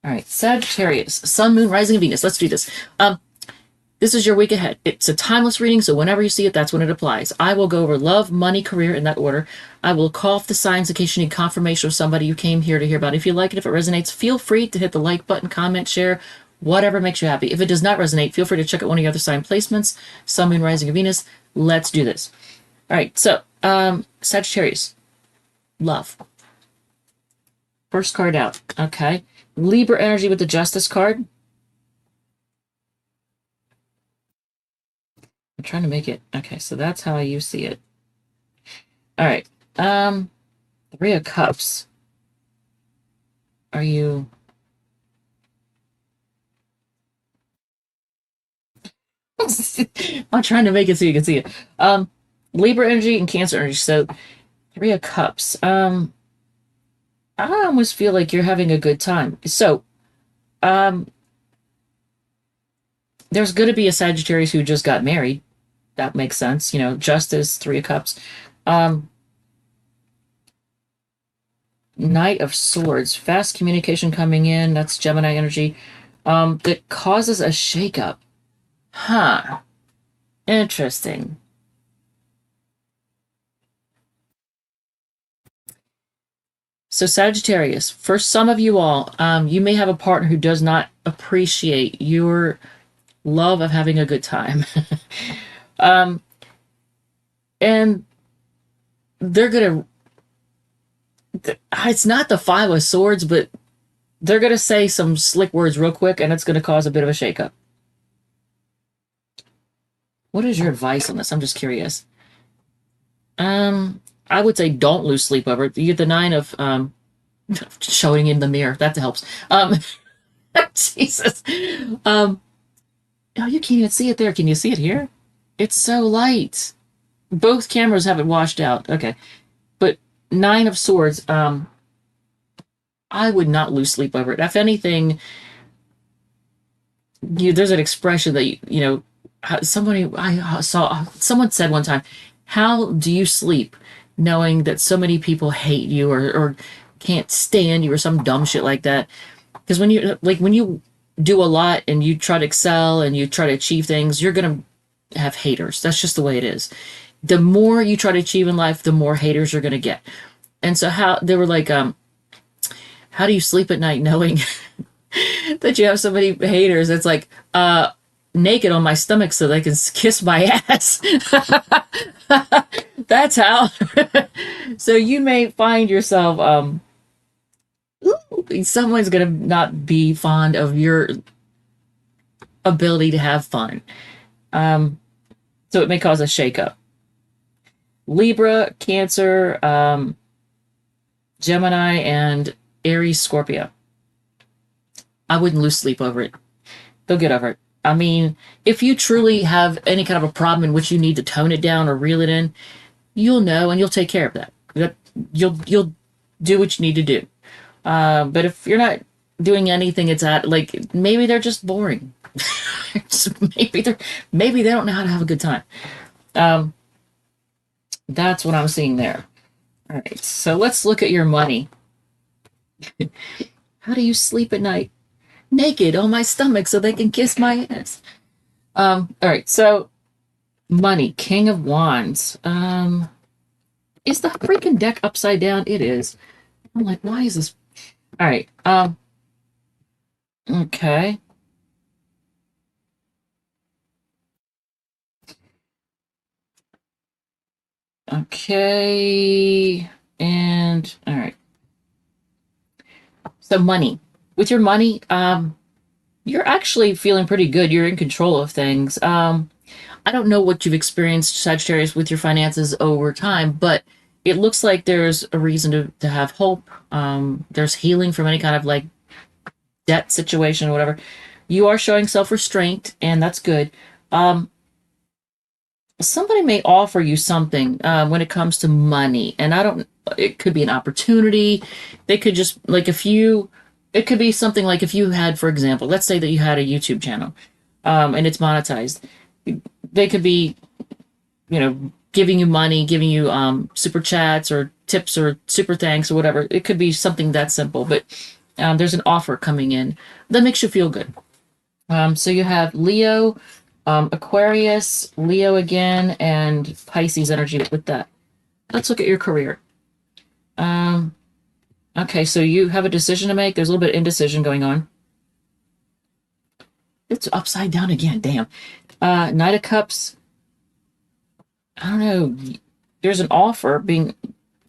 All right, Sagittarius, Sun, Moon, Rising, and Venus. Let's do this. This is your week ahead. It's a timeless reading, so whenever you see it, that's when it applies. I will go over love, money, career in that order. I will call off the signs in case you need confirmation of somebody you came here to hear about. If you like it, if it resonates, feel free to hit the like button, comment, share, whatever makes you happy. If it does not resonate, feel free to check out one of your other sign placements, Sun, Moon, Rising, and Venus. Let's do this. All right, so Sagittarius, love. First card out, okay. Libra energy with the Justice card. I'm trying to make it. Okay, so that's how you see it. All right. Three of Cups. Are you... I'm trying to make it so you can see it. Libra energy and Cancer energy. So, Three of Cups. I almost feel like you're having a good time. So, there's going to be a Sagittarius who just got married. That makes sense. You know, Justice, Three of Cups. Knight of Swords. Fast communication coming in. That's Gemini energy. That causes a shakeup. Huh. Interesting. So Sagittarius, for some of you all, you may have a partner who does not appreciate your love of having a good time. And they're going to, it's not the Five of Swords, but they're going to say some slick words real quick, and it's going to cause a bit of a shakeup. What is your advice on this? I'm just curious. I would say don't lose sleep over it. You get the nine of showing in the mirror. That helps. Jesus. Oh, you can't even see it there. Can you see it here? It's so light. Both cameras have it washed out. Okay. But nine of swords, I would not lose sleep over it. If anything, there's an expression that, somebody, I saw, someone said one time, how do you sleep knowing that so many people hate you or can't stand you or some dumb shit like that? Because when you do a lot and you try to excel and you try to achieve things, you're going to have haters. That's just the way it is. The more you try to achieve in life, the more haters you're going to get. And so they were like, how do you sleep at night knowing that you have so many haters? It's like, naked on my stomach so they can kiss my ass. That's how. So you may find yourself, someone's going to not be fond of your ability to have fun. So it may cause a shakeup. Libra, Cancer, Gemini, and Aries, Scorpio. I wouldn't lose sleep over it. They'll get over it. I mean, if you truly have any kind of a problem in which you need to tone it down or reel it in, you'll know and you'll take care of that. You'll do what you need to do. But if you're not doing anything, it's like maybe they're just boring. maybe they don't know how to have a good time. That's what I'm seeing there. All right, so let's look at your money. How do you sleep at night? Naked on my stomach so they can kiss my ass. All right, so money, King of Wands. Is the freaking deck upside down? It is. I'm like, why is this? All right. Okay. Okay. And all right. So money. With your money, you're actually feeling pretty good. You're in control of things. I don't know what you've experienced, Sagittarius, with your finances over time, but it looks like there's a reason to have hope. There's healing from any kind of like debt situation or whatever. You are showing self-restraint, and that's good. Somebody may offer you something when it comes to money, and it could be an opportunity. They could just like it could be something like if you had, for example, let's say that you had a YouTube channel, and it's monetized. They could be, giving you money, giving you super chats or tips or super thanks or whatever. It could be something that simple, but there's an offer coming in that makes you feel good. So you have Leo, Aquarius, Leo again, and Pisces energy with that. Let's look at your career. Okay, so you have a decision to make. There's a little bit of indecision going on. It's upside down again. Damn. Knight of Cups. I don't know. There's an offer being.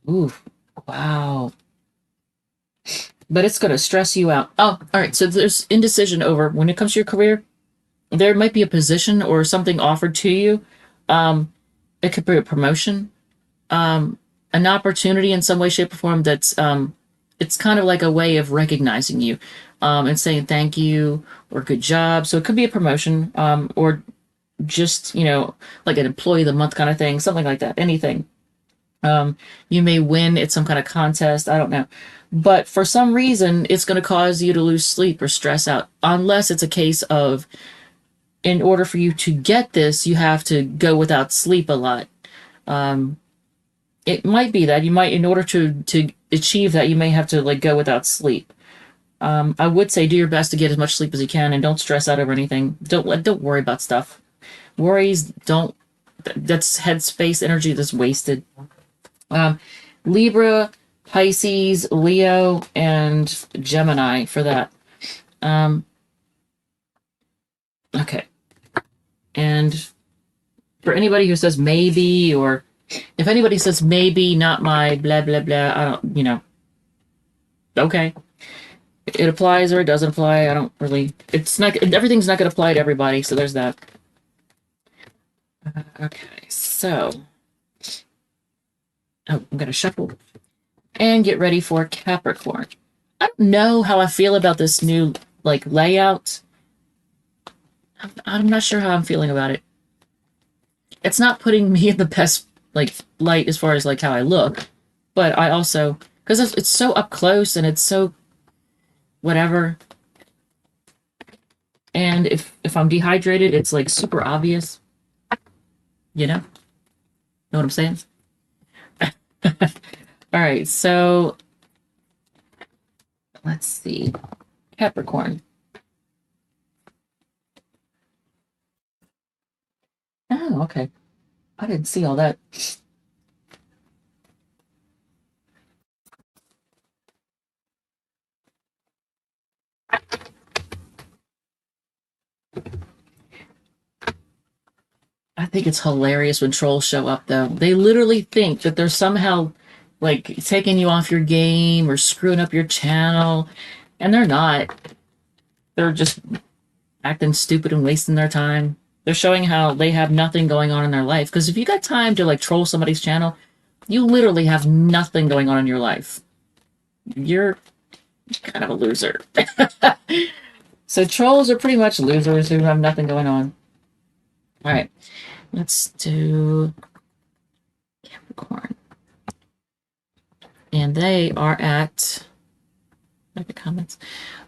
Ooh, wow. But it's going to stress you out. Oh, all right. So there's indecision over when it comes to your career. There might be a position or something offered to you. It could be a promotion, an opportunity in some way, shape, or form that's it's kind of like a way of recognizing you and saying thank you or good job. So it could be a promotion or just, like an employee of the month kind of thing, something like that, anything. You may win at some kind of contest. I don't know. But for some reason, it's going to cause you to lose sleep or stress out, unless it's a case of in order for you to get this, you have to go without sleep a lot. It might be that you might, in order to achieve that, you may have to like go without sleep. I would say do your best to get as much sleep as you can and don't stress out over anything. Don't worry about stuff. Worries that's headspace energy that's wasted. Libra, Pisces, Leo, and Gemini for that. Okay. And for anybody who says maybe, or if anybody says maybe, not my blah, blah, blah, I don't, okay. It applies or it doesn't apply. I don't really, everything's not going to apply to everybody. So there's that. Okay. So I'm going to shuffle and get ready for Capricorn. I don't know how I feel about this new like layout. I'm not sure how I'm feeling about it. It's not putting me in the best like light as far as like how I look, but I also because it's so up close and it's so whatever. And if I'm dehydrated, it's like super obvious. You know what I'm saying? All right, so let's see. Capricorn. Oh, okay. I didn't see all that. I think it's hilarious when trolls show up, though. They literally think that they're somehow like taking you off your game or screwing up your channel, and they're not. They're just acting stupid and wasting their time. They're showing how they have nothing going on in their life. Because if you got time to like troll somebody's channel, you literally have nothing going on in your life. You're kind of a loser. So trolls are pretty much losers who have nothing going on. All right, let's do Capricorn. And they are at the comments.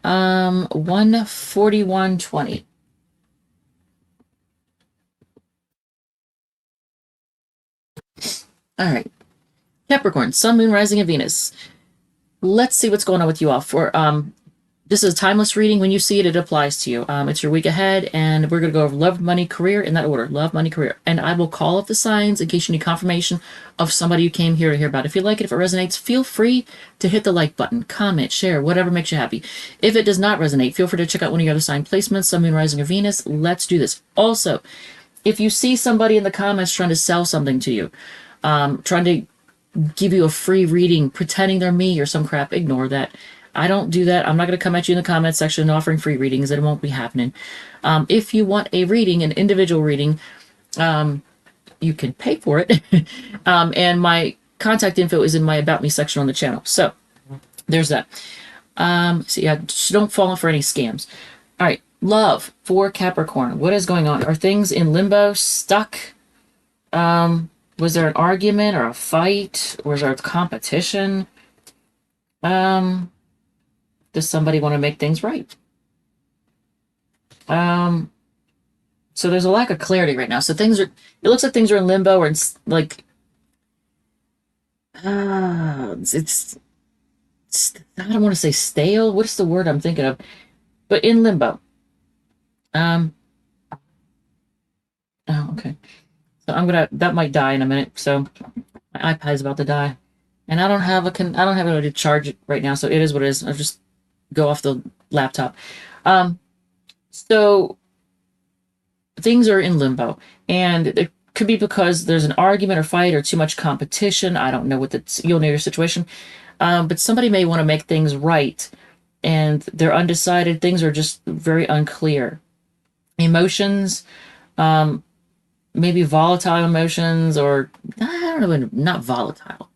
141.20. All right. Capricorn, Sun, Moon, Rising, and Venus. Let's see what's going on with you all. For this is a timeless reading. When you see it, it applies to you. It's your week ahead, and we're going to go over love, money, career in that order. Love, money, career. And I will call up the signs in case you need confirmation of somebody you came here to hear about. If you like it, if it resonates, feel free to hit the like button, comment, share, whatever makes you happy. If it does not resonate, feel free to check out one of your other sign placements, Sun, Moon, Rising, or Venus. Let's do this. Also, if you see somebody in the comments trying to sell something to you, trying to give you a free reading, pretending they're me or some crap, ignore that. I don't do that. I'm not going to come at you in the comments section offering free readings. It won't be happening. If you want a reading, an individual reading, you can pay for it. And my contact info is in my About Me section on the channel. So there's that. So yeah, just don't fall for any scams. All right. Love for Capricorn. What is going on? Are things in limbo, stuck? Was there an argument or a fight? Was there a competition? Does somebody want to make things right? So there's a lack of clarity right now. So things are, it looks like things are in limbo or it's like, it's I don't want to say stale. What's the word I'm thinking of? But in limbo. Oh, okay. So that might die in a minute. So my iPad's about to die. And I don't have a way to charge it right now. So it is what it is. I'll just go off the laptop. So things are in limbo, and it could be because there's an argument or fight or too much competition. I don't know you'll know your situation, but somebody may want to make things right, and they're undecided. Things are just very unclear. Emotions, maybe volatile emotions, or I don't know, not volatile.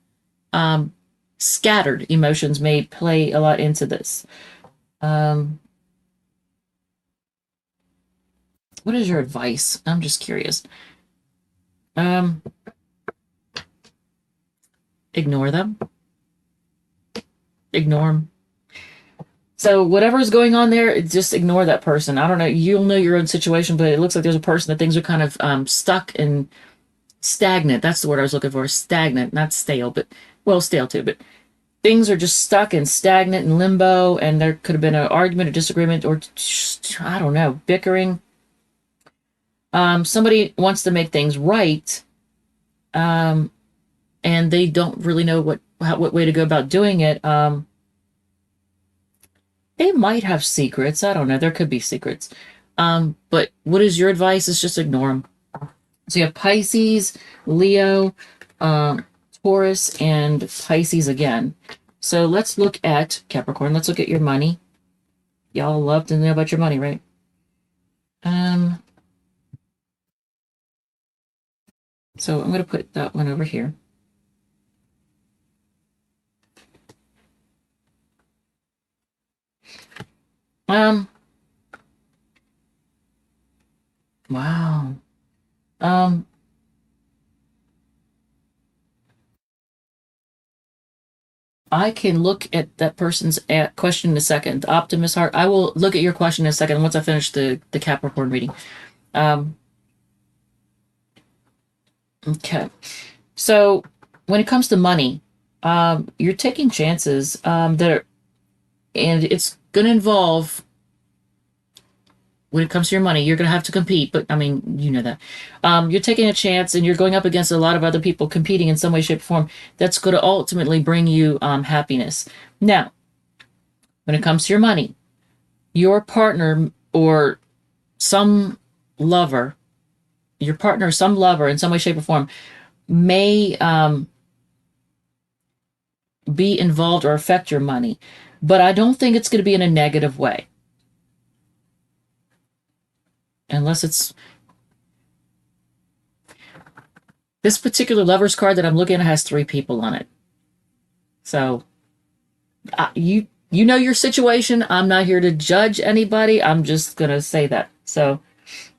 Scattered emotions may play a lot into this. What is your advice? I'm just curious. Ignore them. Ignore them. So whatever's going on there, just ignore that person. I don't know. You'll know your own situation, but it looks like there's a person that things are kind of stuck and stagnant. That's the word I was looking for. Stagnant, not stale, but well, stale too. But things are just stuck and stagnant in limbo, and there could have been an argument or disagreement or just, I don't know, bickering. Somebody wants to make things right, and they don't really know what way to go about doing it. They might have secrets. I don't know. There could be secrets. But what is your advice? Is just ignore them. So you have Pisces, Leo, Taurus, and Pisces again. So let's look at Capricorn. Let's look at your money. Y'all love to know about your money, right? So I'm going to put that one over here. Um, wow. Um, I can look at that person's question in a second. The Optimist heart. I will look at your question in a second once I finish the Capricorn reading. Um, okay. So when it comes to money, you're taking chances that are, and it's going to involve, when it comes to your money, you're going to have to compete. But I mean, you know that. You're taking a chance and you're going up against a lot of other people competing in some way, shape, or form. That's going to ultimately bring you happiness. Now, when it comes to your money, your partner or some lover, your partner or some lover in some way, shape, or form may be involved or affect your money. But I don't think it's going to be in a negative way. Unless it's this particular lover's card that I'm looking at has 3 people on it. So you know your situation. I'm not here to judge anybody. I'm just gonna say that. So it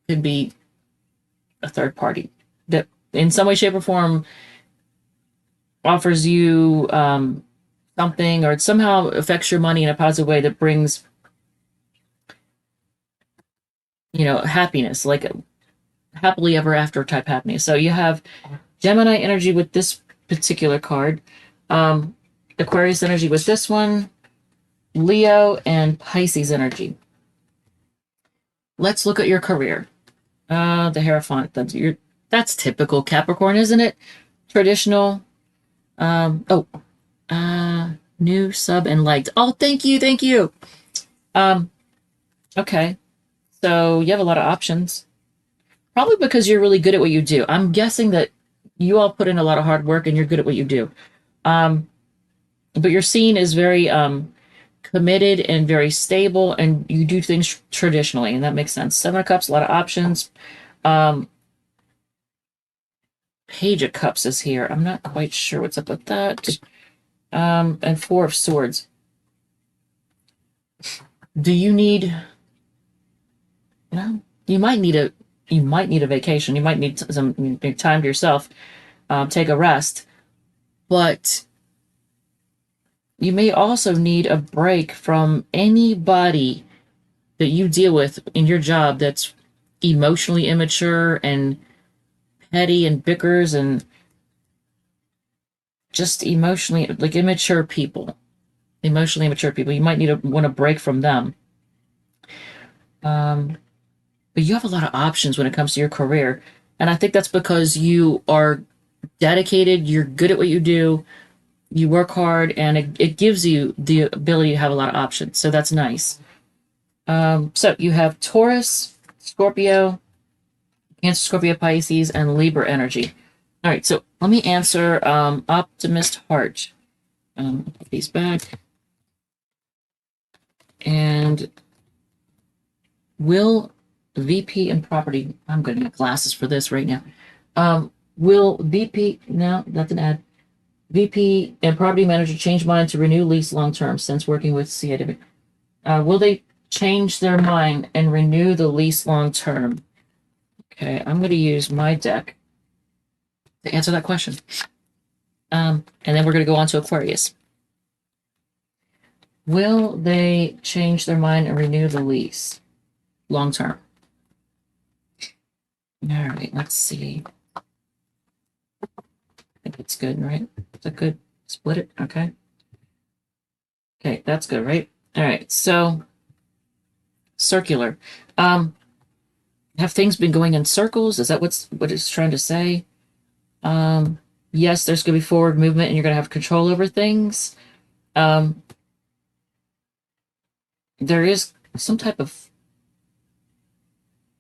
could be a third party that in some way, shape, or form offers you something, or it somehow affects your money in a positive way that brings, happiness, like a happily ever after type happiness. So you have Gemini energy with this particular card, Aquarius energy with this one, Leo and Pisces energy. Let's look at your career. The Hierophant. That's typical Capricorn, isn't it? Traditional. Oh, new sub and liked. Oh, thank you, thank you. Okay. So you have a lot of options. Probably because you're really good at what you do. I'm guessing that you all put in a lot of hard work and you're good at what you do. But your scene is very committed and very stable, and you do things traditionally, and that makes sense. 7 of Cups, a lot of options. Page of Cups is here. I'm not quite sure what's up with that. And 4 of Swords. Do you need? You might need a vacation. You might need some time to yourself. Take a rest, but you may also need a break from anybody that you deal with in your job that's emotionally immature and petty and bickers and just emotionally like immature people. Emotionally immature people. You might want a break from them. But you have a lot of options when it comes to your career. And I think that's because you are dedicated, you're good at what you do, you work hard, and it gives you the ability to have a lot of options. So that's nice. So you have Taurus, Scorpio, Cancer, Scorpio, Pisces, and Libra energy. All right, so let me answer Optimist Heart. Put these back. And will VP and property, I'm going to get glasses for this right now. Will VP, no, nothing to add. VP and property manager change mind to renew lease long term since working with CIW? Will they change their mind and renew the lease long term? Okay, I'm going to use my deck to answer that question. And then we're going to go on to Aquarius. Will they change their mind and renew the lease long term? All right, let's see. I think it's good, right? Is that good? Split it, okay. Okay, that's good, right? All right, so circular. Have things been going in circles? Is that what it's trying to say? Yes, there's going to be forward movement and you're going to have control over things. There is some type of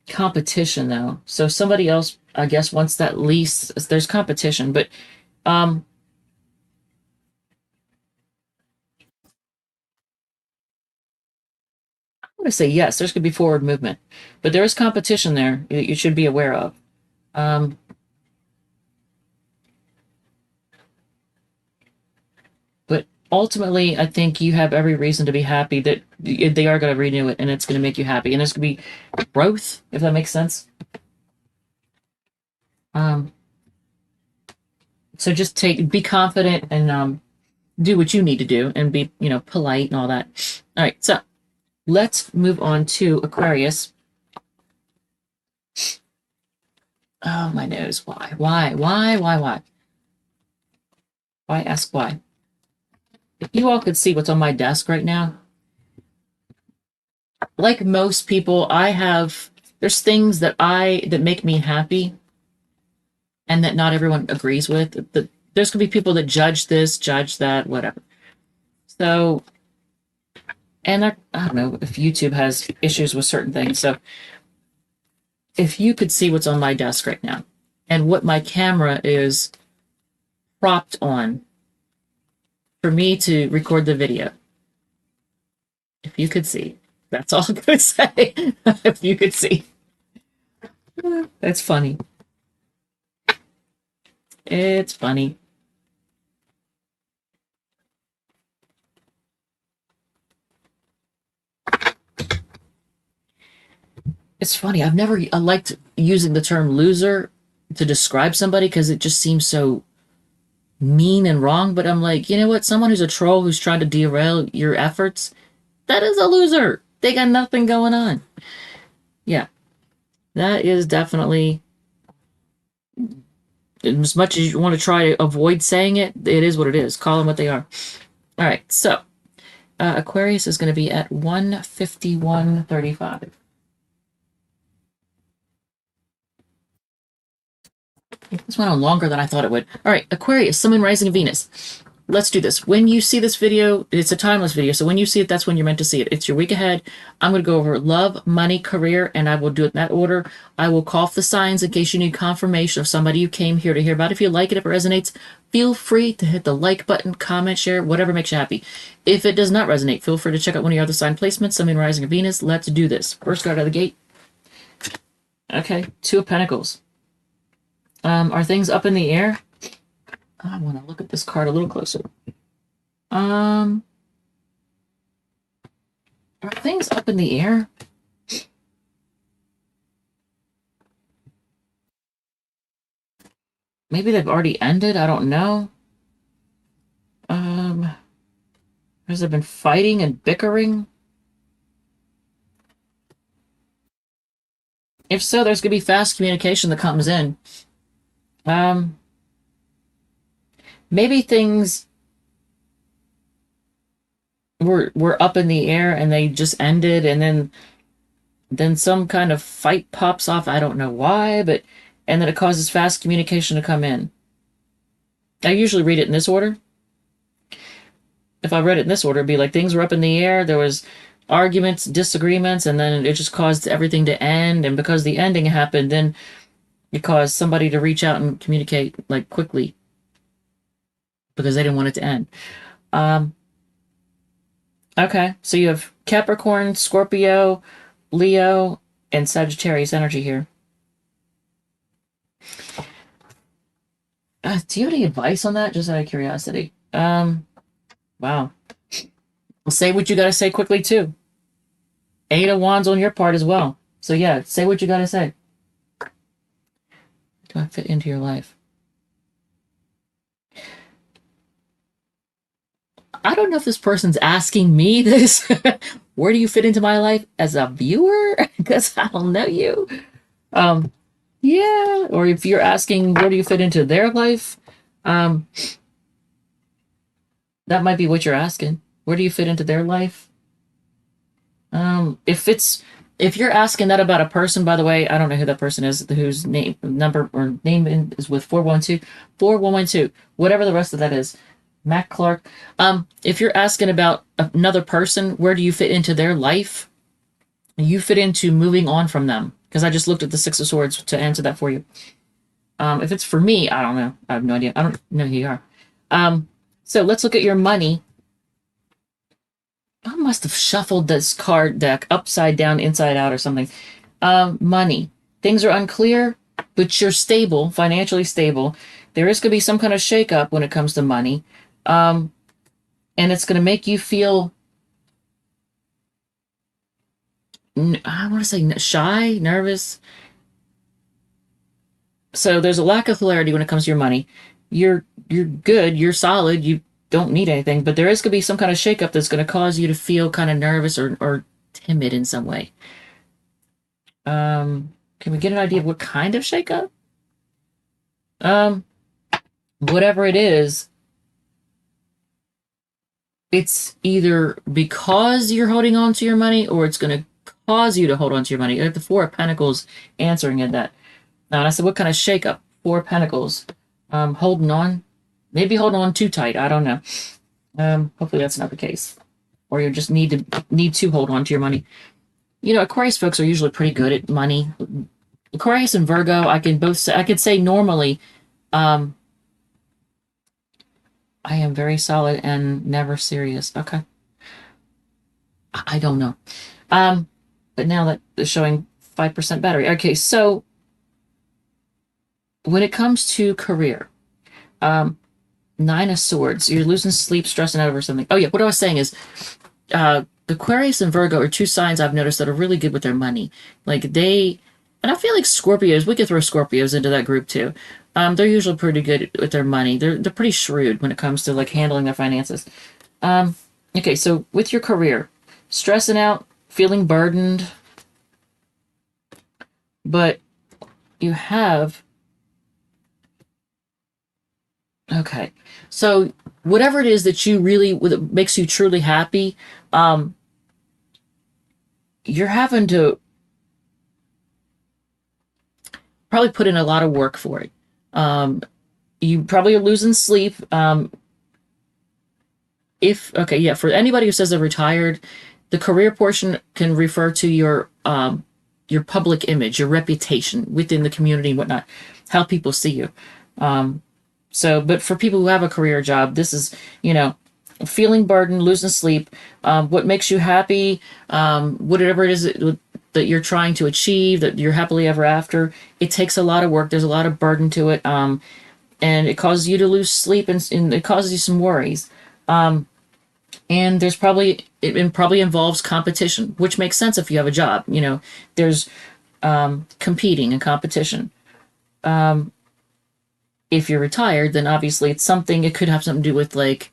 competition though. So somebody else, I guess, wants that lease. There's competition, but I'm going to say yes, there's going to be forward movement, but there is competition there that you should be aware of. But ultimately, I think you have every reason to be happy that they are going to renew it and it's going to make you happy. And there's going to be growth, if that makes sense. So just be confident and do what you need to do and be, polite and all that. All right. So let's move on to Aquarius. Oh, my nose. Why? Why? Why ask why? If you all could see what's on my desk right now, like most people, there's things that make me happy and that not everyone agrees with. There's going to be people that judge this, judge that, whatever. So, and I don't know if YouTube has issues with certain things. So if you could see what's on my desk right now and what my camera is propped on for me to record the video, if you could see, that's all I'm going to say. If you could see. That's funny. It's funny. It's funny. I've never liked using the term loser to describe somebody because it just seems so mean and wrong. But I'm like, you know what? Someone who's a troll who's trying to derail your efforts, that is a loser. They got nothing going on. Yeah, that is definitely, as much as you want to try to avoid saying it, it is what it is. Call them what they are. All right, so Aquarius is going to be at 151.35. This went on longer than I thought it would. All right, Aquarius, Sun, Moon, Rising, and Venus. Let's do this. When you see this video, it's a timeless video, so when you see it, that's when you're meant to see it. It's your week ahead. I'm going to go over love, money, career, and I will do it in that order. I will call for the signs in case you need confirmation of somebody you came here to hear about. If you like it, if it resonates, feel free to hit the like button, comment, share, whatever makes you happy. If it does not resonate, feel free to check out one of your other sign placements, Sun, Moon, Rising, and Venus. Let's do this. First card out of the gate. Okay, Two of Pentacles. Are things up in the air? I want to look at this card a little closer. Are things up in the air? Maybe they've already ended. I don't know. Has there been fighting and bickering? If so, there's going to be fast communication that comes in. Maybe things were up in the air and they just ended, and then some kind of fight pops off. I don't know why, and then it causes fast communication to come in. I usually read it in this order. If I read it in this order, it'd be like things were up in the air, there was arguments, disagreements, and then it just caused everything to end. And because the ending happened, then it caused somebody to reach out and communicate like quickly because they didn't want it to end. Okay, so you have Capricorn, Scorpio, Leo, and Sagittarius energy here. Do you have any advice on that? Just out of curiosity. Wow. Well, say what you got to say quickly, too. 8 of Wands on your part as well. So, yeah, say what you got to say. Do I fit into your life? I don't know if this person's asking me this. Where do you fit into my life as a viewer? Because I don't know you. Yeah, or if you're asking where do you fit into their life, that might be what you're asking. Where do you fit into their life? If you're asking that about a person, by the way, I don't know who that person is, whose name is with 4112, whatever the rest of that is. Matt Clark. If you're asking about another person, where do you fit into their life? You fit into moving on from them. Because I just looked at the Six of Swords to answer that for you. If it's for me, I don't know. I have no idea. I don't know who you are. So let's look at your money. I must have shuffled this card deck upside down, inside out, or something. Money. Things are unclear, but you're stable, financially stable. There is going to be some kind of shakeup when it comes to money. and it's going to make you feel, I want to say shy, nervous. So there's a lack of clarity when it comes to your money. You're good, you're solid, you don't need anything, but there is going to be some kind of shakeup that's going to cause you to feel kind of nervous or timid in some way. Can we get an idea of what kind of shakeup? Um, Whatever it is, it's either because you're holding on to your money or it's going to cause you to hold on to your money. I have the Four of Pentacles answering in that. Now, and I said, what kind of shakeup? Four of Pentacles. Holding on. Maybe holding on too tight. I don't know. Hopefully that's not the case. Or you just need to hold on to your money. You know, Aquarius folks are usually pretty good at money. Aquarius and Virgo, I could say normally, um, I am very solid and never serious. Okay. I don't know. But now that is showing 5% battery. Okay, so when it comes to career, Nine of Swords, you're losing sleep, stressing out over something. Oh yeah, what I was saying is, Aquarius and Virgo are two signs I've noticed that are really good with their money. Like and I feel like Scorpios, we could throw Scorpios into that group too. They're usually pretty good with their money. They're pretty shrewd when it comes to like handling their finances. Okay, so with your career, stressing out, feeling burdened, but you have, okay, so whatever it is that you really makes you truly happy, um, you're having to probably put in a lot of work for it. Um, you probably are losing sleep. If okay, yeah, for anybody who says they're retired, the career portion can refer to your public image, your reputation within the community and whatnot, how people see you. Um, but for people who have a career job, this is, you know, feeling burdened, losing sleep, what makes you happy, whatever it is that you're trying to achieve, that you're happily ever after. It takes a lot of work. There's a lot of burden to it, and it causes you to lose sleep, and it causes you some worries. And it probably involves competition, which makes sense if you have a job. You know, there's competing and competition. If you're retired, then obviously it could have something to do with, like,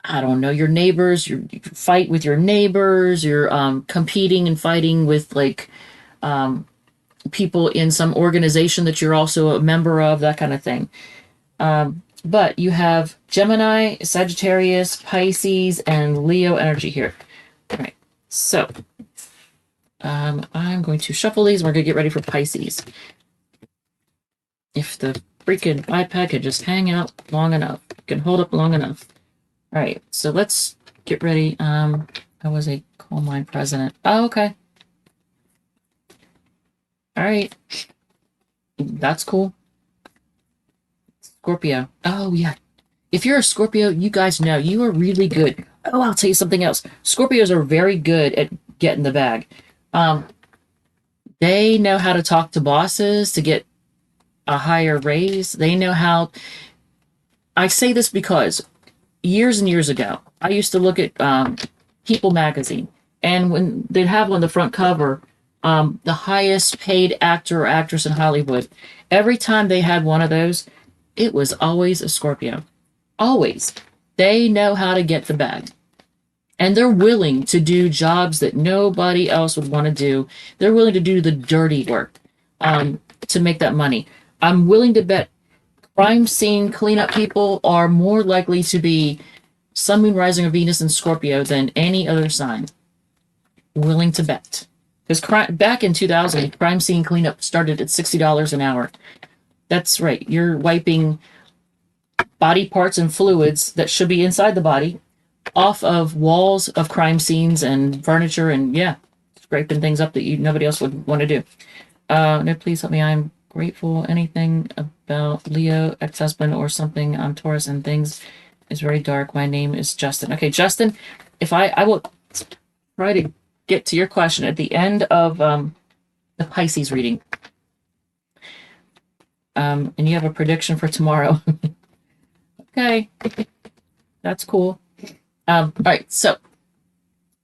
I don't know, your neighbors, you fight with your neighbors, you're competing and fighting with, like, people in some organization that you're also a member of, that kind of thing. But you have Gemini, Sagittarius, Pisces, and Leo energy here. All right, so I'm going to shuffle these and we're going to get ready for Pisces. If the freaking iPad could just hang out long enough, can hold up long enough. All right, so let's get ready. I was a coal mine president. Oh, okay. All right. That's cool. Scorpio. Oh, yeah. If you're a Scorpio, you guys know you are really good. Oh, I'll tell you something else. Scorpios are very good at getting the bag. Um, they know how to talk to bosses to get a higher raise. They know how. I say this because years and years ago, I used to look at People magazine, and when they'd have on the front cover, the highest paid actor or actress in Hollywood, every time they had one of those, it was always a Scorpio. Always. They know how to get the bag. And they're willing to do jobs that nobody else would want to do. They're willing to do the dirty work to make that money. I'm willing to bet crime scene cleanup people are more likely to be Sun, Moon, Rising, or Venus in Scorpio than any other sign. Willing to bet. Because back in 2000, crime scene cleanup started at $60 an hour. That's right. You're wiping body parts and fluids that should be inside the body off of walls of crime scenes and furniture, and yeah, scraping things up that nobody else would want to do. No, please help me. I'm grateful. Anything about Leo, ex-husband, or something? I'm Taurus and things is very dark. My name is Justin. Okay, Justin, if I will try to get to your question at the end of the Pisces reading. And you have a prediction for tomorrow. Okay, that's cool. All right, so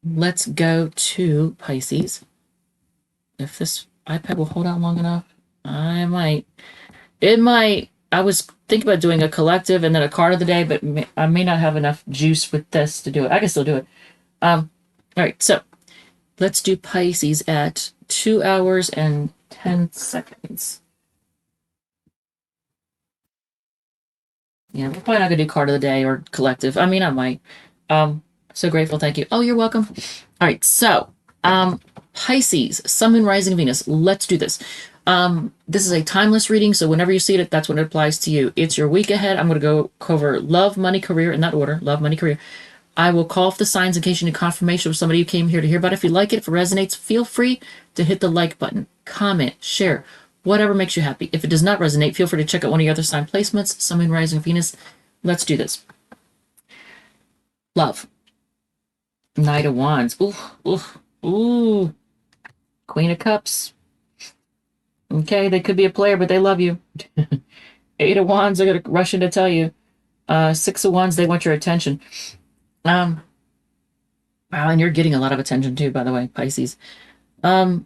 let's go to Pisces. If this iPad will hold out long enough, I might. It might. I was thinking about doing a collective and then a card of the day, but I may not have enough juice with this to do it. I can still do it. All right, so let's do Pisces at 2 hours and 10 seconds. Yeah, we're probably not gonna do card of the day or collective. I mean, I might. So grateful, thank you. Oh, you're welcome. All right, so Pisces, Sun, Moon, Rising, Venus. Let's do this. This is a timeless reading, so whenever you see it, that's when it applies to you. It's your week ahead. I'm going to go cover love, money, career in that order. Love, money, career. I will call off the signs in case you need confirmation of somebody you came here to hear about. If you like it, if it resonates, feel free to hit the like button, comment, share, whatever makes you happy. If it does not resonate, feel free to check out one of your other sign placements, Sun, Moon, Rising, Venus. Let's do this. Love. Knight of Wands. Ooh, ooh, ooh. Queen of Cups. Okay, they could be a player, but they love you. Eight of Wands, they're going to rush in to tell you. Six of Wands, they want your attention. Wow, and you're getting a lot of attention too, by the way, Pisces. So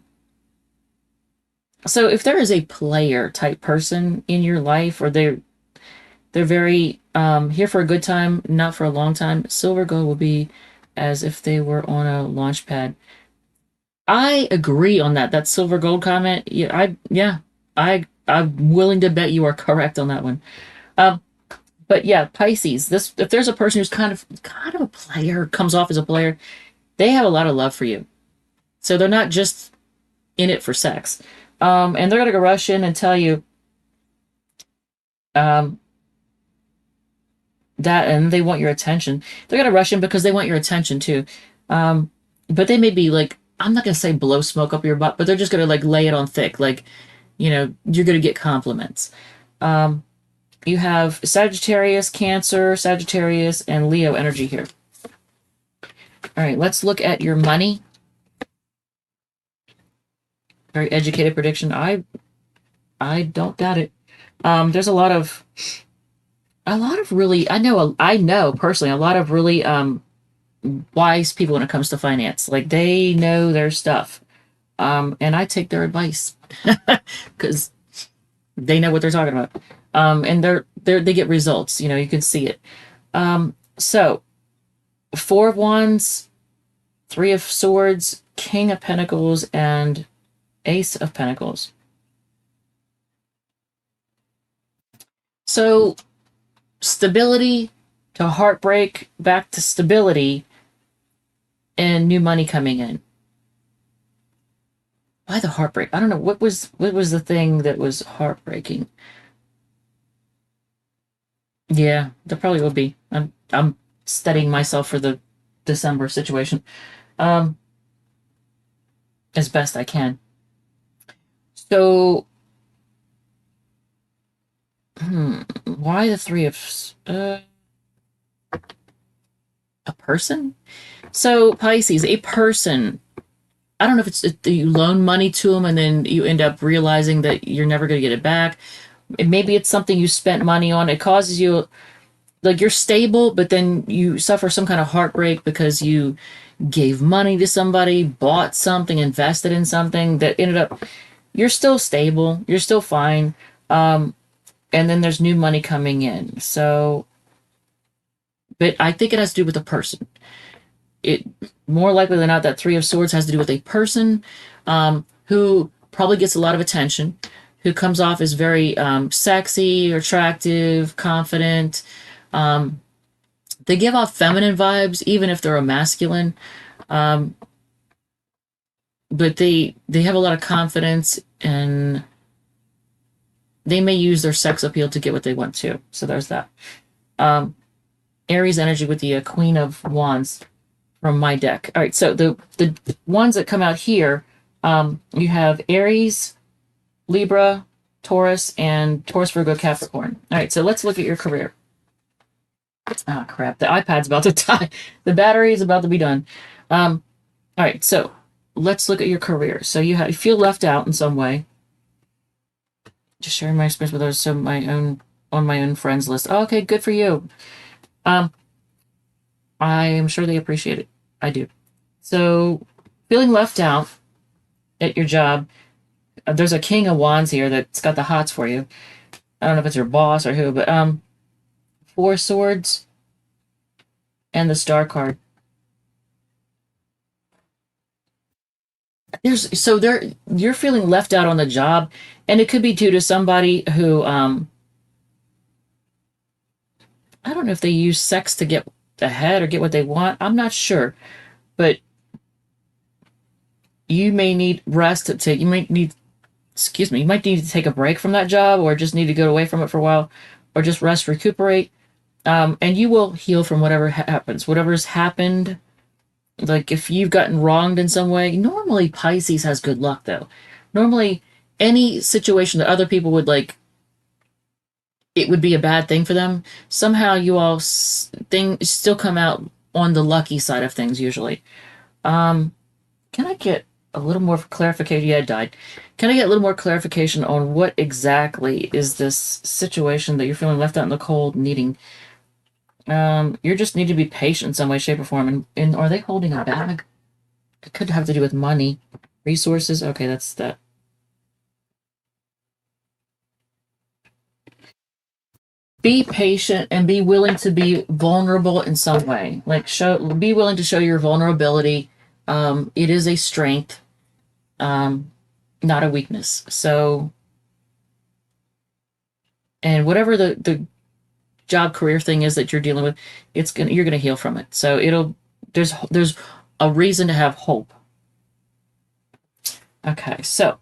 if there is a player type person in your life, or they're very here for a good time, not for a long time, silver gold will be as if they were on a launch pad. I agree on that. That silver gold comment. I'm willing to bet you are correct on that one. But yeah, Pisces. This if there's a person who's kind of a player, comes off as a player, they have a lot of love for you. So they're not just in it for sex. And they're gonna go rush in and tell you that, and they want your attention. They're gonna rush in because they want your attention too. But they may be like, I'm not gonna say blow smoke up your butt, but they're just gonna like lay it on thick, like, you're gonna get compliments. You have Sagittarius, Cancer, Sagittarius, and Leo energy here. All right, let's look at your money. Very educated prediction. I don't doubt it. There's a lot of really, I know personally a lot of really wise people when it comes to finance. Like, they know their stuff. And I take their advice because they know what they're talking about. And they get results, you can see it. So Four of Wands, Three of Swords, King of Pentacles, and Ace of Pentacles. So stability to heartbreak, back to stability, and new money coming in. Why the heartbreak? I don't know. What was the thing that was heartbreaking? Yeah, there probably will be. I'm studying myself for the December situation, as best I can. So, why the Three of a person? So Pisces, a person. I don't know if it's you loan money to them and then you end up realizing that you're never going to get it back. Maybe it's something you spent money on. It causes you, like, you're stable, but then you suffer some kind of heartbreak because you gave money to somebody, bought something, invested in something that ended up, you're still stable, you're still fine. And then there's new money coming in. So, but I think it has to do with the person. It more likely than not, that Three of Swords has to do with a person who probably gets a lot of attention, who comes off as very sexy, attractive, confident. They give off feminine vibes, even if they're a masculine. But they have a lot of confidence, and they may use their sex appeal to get what they want to. So there's that. Aries energy with the Queen of Wands from my deck. All right, so the ones that come out here, you have Aries, Libra, Taurus, and Taurus, Virgo, Capricorn. All right, so let's look at your career. Ah, crap. The iPad's about to die. The battery is about to be done. All right, so let's look at your career. So you feel left out in some way. Just sharing my experience with others. So on my own friends list. Oh, okay, good for you. I am sure they appreciate it. I do. So, feeling left out at your job, there's a King of Wands here that's got the hots for you. I don't know if it's your boss or who, but Four Swords and the Star card. You're feeling left out on the job, and it could be due to somebody who I don't know if they use sex to get ahead or get what they want. I'm not sure, but you may need rest to take. You might need, excuse me, you might need to take a break from that job, or just need to go away from it for a while, or just rest, recuperate, and you will heal from whatever happens. Whatever's happened, like if you've gotten wronged in some way. Normally, Pisces has good luck, though. Normally, any situation that other people would like, it would be a bad thing for them. Somehow, you all things still come out on the lucky side of things usually. Um, can I get a little more clarification? Yeah, it died. Can I get a little more clarification on what exactly is this situation that you're feeling left out in the cold, needing? You're just need to be patient in some way, shape, or form. And are they holding a bag? It could have to do with money, resources. Okay, that's that. Be patient and be willing to be vulnerable in some way. Like be willing to show your vulnerability. It is a strength, not a weakness. So, and whatever the job career thing is that you're dealing with, you're gonna heal from it. So there's a reason to have hope. Okay, so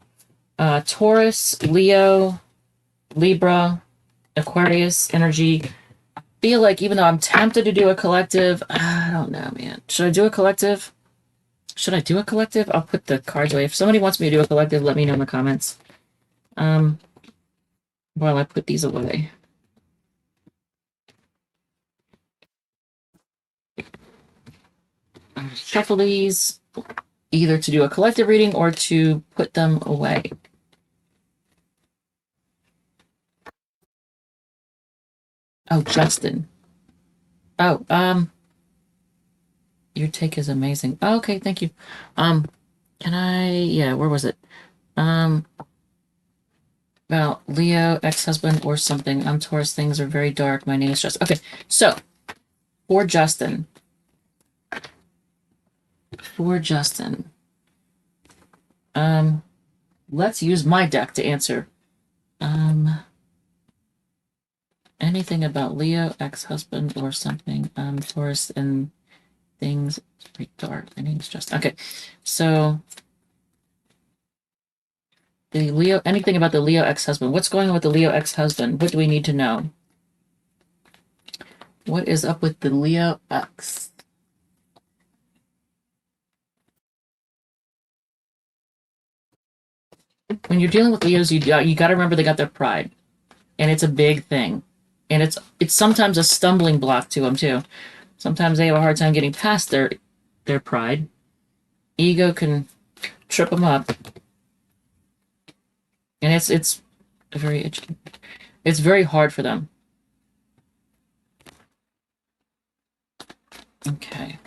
Taurus, Leo, Libra, Aquarius energy. Feel like even though I'm tempted to do a collective, I don't know, man. Should I do a collective? Should I do a collective? I'll put the cards away. If somebody wants me to do a collective, let me know in the comments. While I put these away. Shuffle these either to do a collective reading or to put them away. Oh, Justin. Oh, your take is amazing. Oh, okay, thank you. Can I, yeah, where was it? Well, Leo, ex-husband or something. I'm Taurus, things are very dark. My name is Justin. Okay, so for Justin. Let's use my deck to answer. Anything about Leo, ex-husband or something. Taurus and things very dark. My name's Justin. Okay, so the Leo, anything about the Leo ex-husband. What's going on with the Leo ex-husband? What do we need to know? What is up with the Leo ex? When you're dealing with Leos, you got to remember they got their pride, and it's a big thing, and it's sometimes a stumbling block to them too. Sometimes they have a hard time getting past their pride. Ego can trip them up, and it's very hard for them. Okay.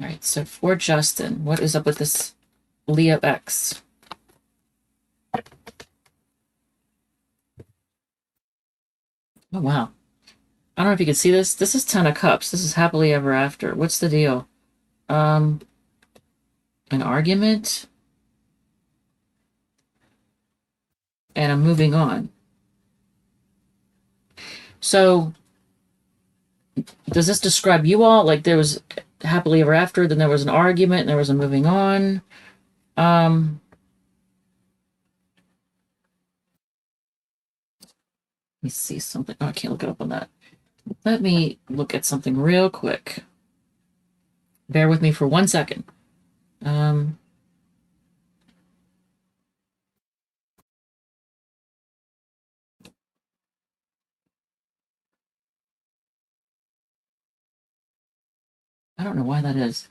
All right. So for Justin, what is up with this Leo X? Oh wow. I don't know if you can see this. This is Ten of Cups. This is happily ever after. What's the deal? An argument? And I'm moving on. So, does this describe you all? Like there was happily ever after, then there was an argument, and there was a moving on. Let me see something. Oh, I can't look it up on that. Let me look at something real quick. Bear with me for 1 second. I don't know why that is.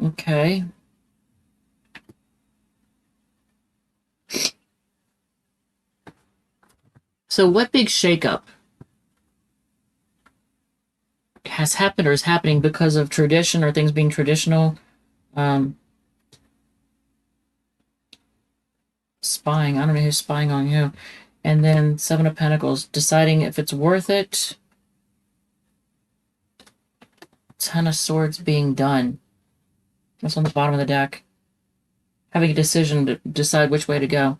Okay. So what big shakeup has happened or is happening because of tradition or things being traditional. Spying. I don't know who's spying on you. And then Seven of Pentacles, deciding if it's worth it. Ten of Swords being done. That's on the bottom of the deck. Having a decision to decide which way to go.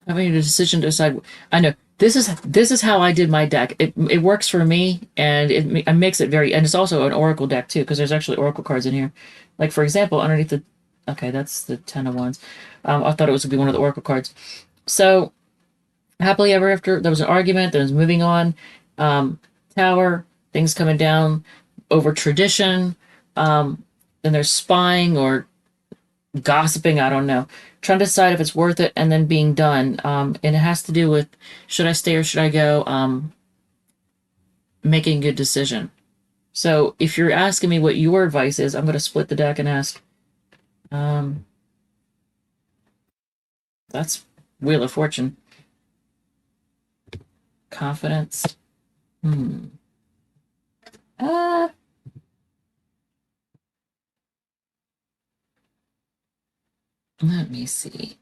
Having a decision to decide. I know this is how I did my deck. It works for me, and it makes it very. And it's also an oracle deck too, because there's actually oracle cards in here. Like for example, underneath the. Okay, that's the Ten of Wands. I thought it was going to be one of the oracle cards. So happily ever after. There was an argument. There was moving on. Tower. Things coming down over tradition. Then there's spying or gossiping. I don't know. Trying to decide if it's worth it and then being done. And it has to do with should I stay or should I go? Making a good decision. So if you're asking me what your advice is, I'm going to split the deck and ask. That's Wheel of Fortune. Confidence. Let me see.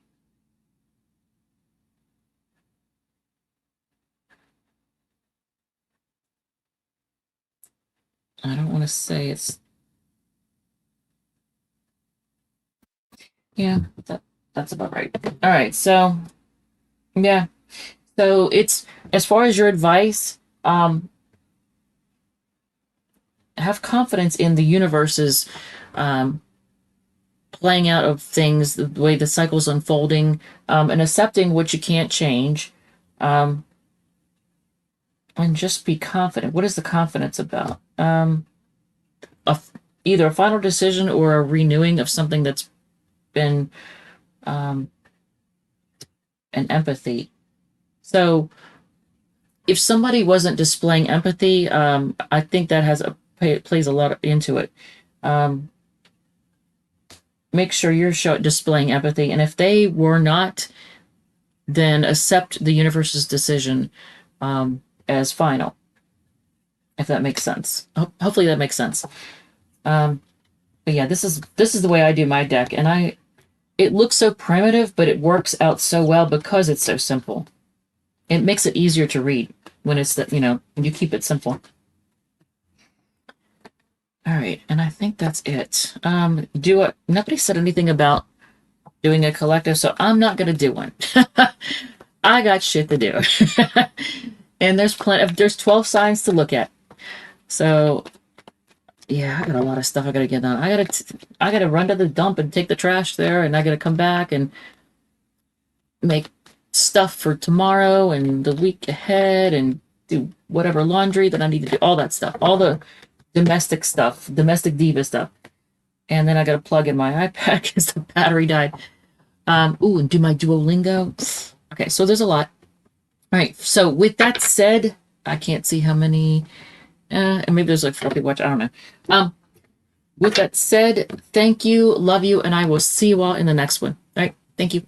I don't want to say it's. Yeah, that's about right. All right, so yeah. So it's as far as your advice, have confidence in the universe's playing out of things, the way the cycle's unfolding, and accepting what you can't change, and just be confident. What is the confidence about? Either a final decision or a renewing of something that's been an empathy. So if somebody wasn't displaying empathy, I think that plays a lot into it. Make sure you're displaying empathy, and if they were not, then accept the universe's decision as final. If that makes sense. Hopefully that makes sense. But yeah, this is the way I do my deck, and it looks so primitive, but it works out so well because it's so simple. It makes it easier to read when it's that, you keep it simple. All right, and I think that's it. Nobody said anything about doing a collective, so I'm not going to do one. I got shit to do. And there's 12 signs to look at. So yeah, I got a lot of stuff I got to get done. I got to run to the dump and take the trash there, and I got to come back and make stuff for tomorrow and the week ahead and do whatever laundry that I need to do, all that stuff, all the domestic stuff, domestic diva stuff. And then I got to plug in my iPad because the battery died. And do my Duolingo. Okay, so there's a lot. All right, so with that said, I can't see how many, and maybe there's like 4 people watching, I don't know. With that said, thank you, love you, and I will see you all in the next one. All right, thank you.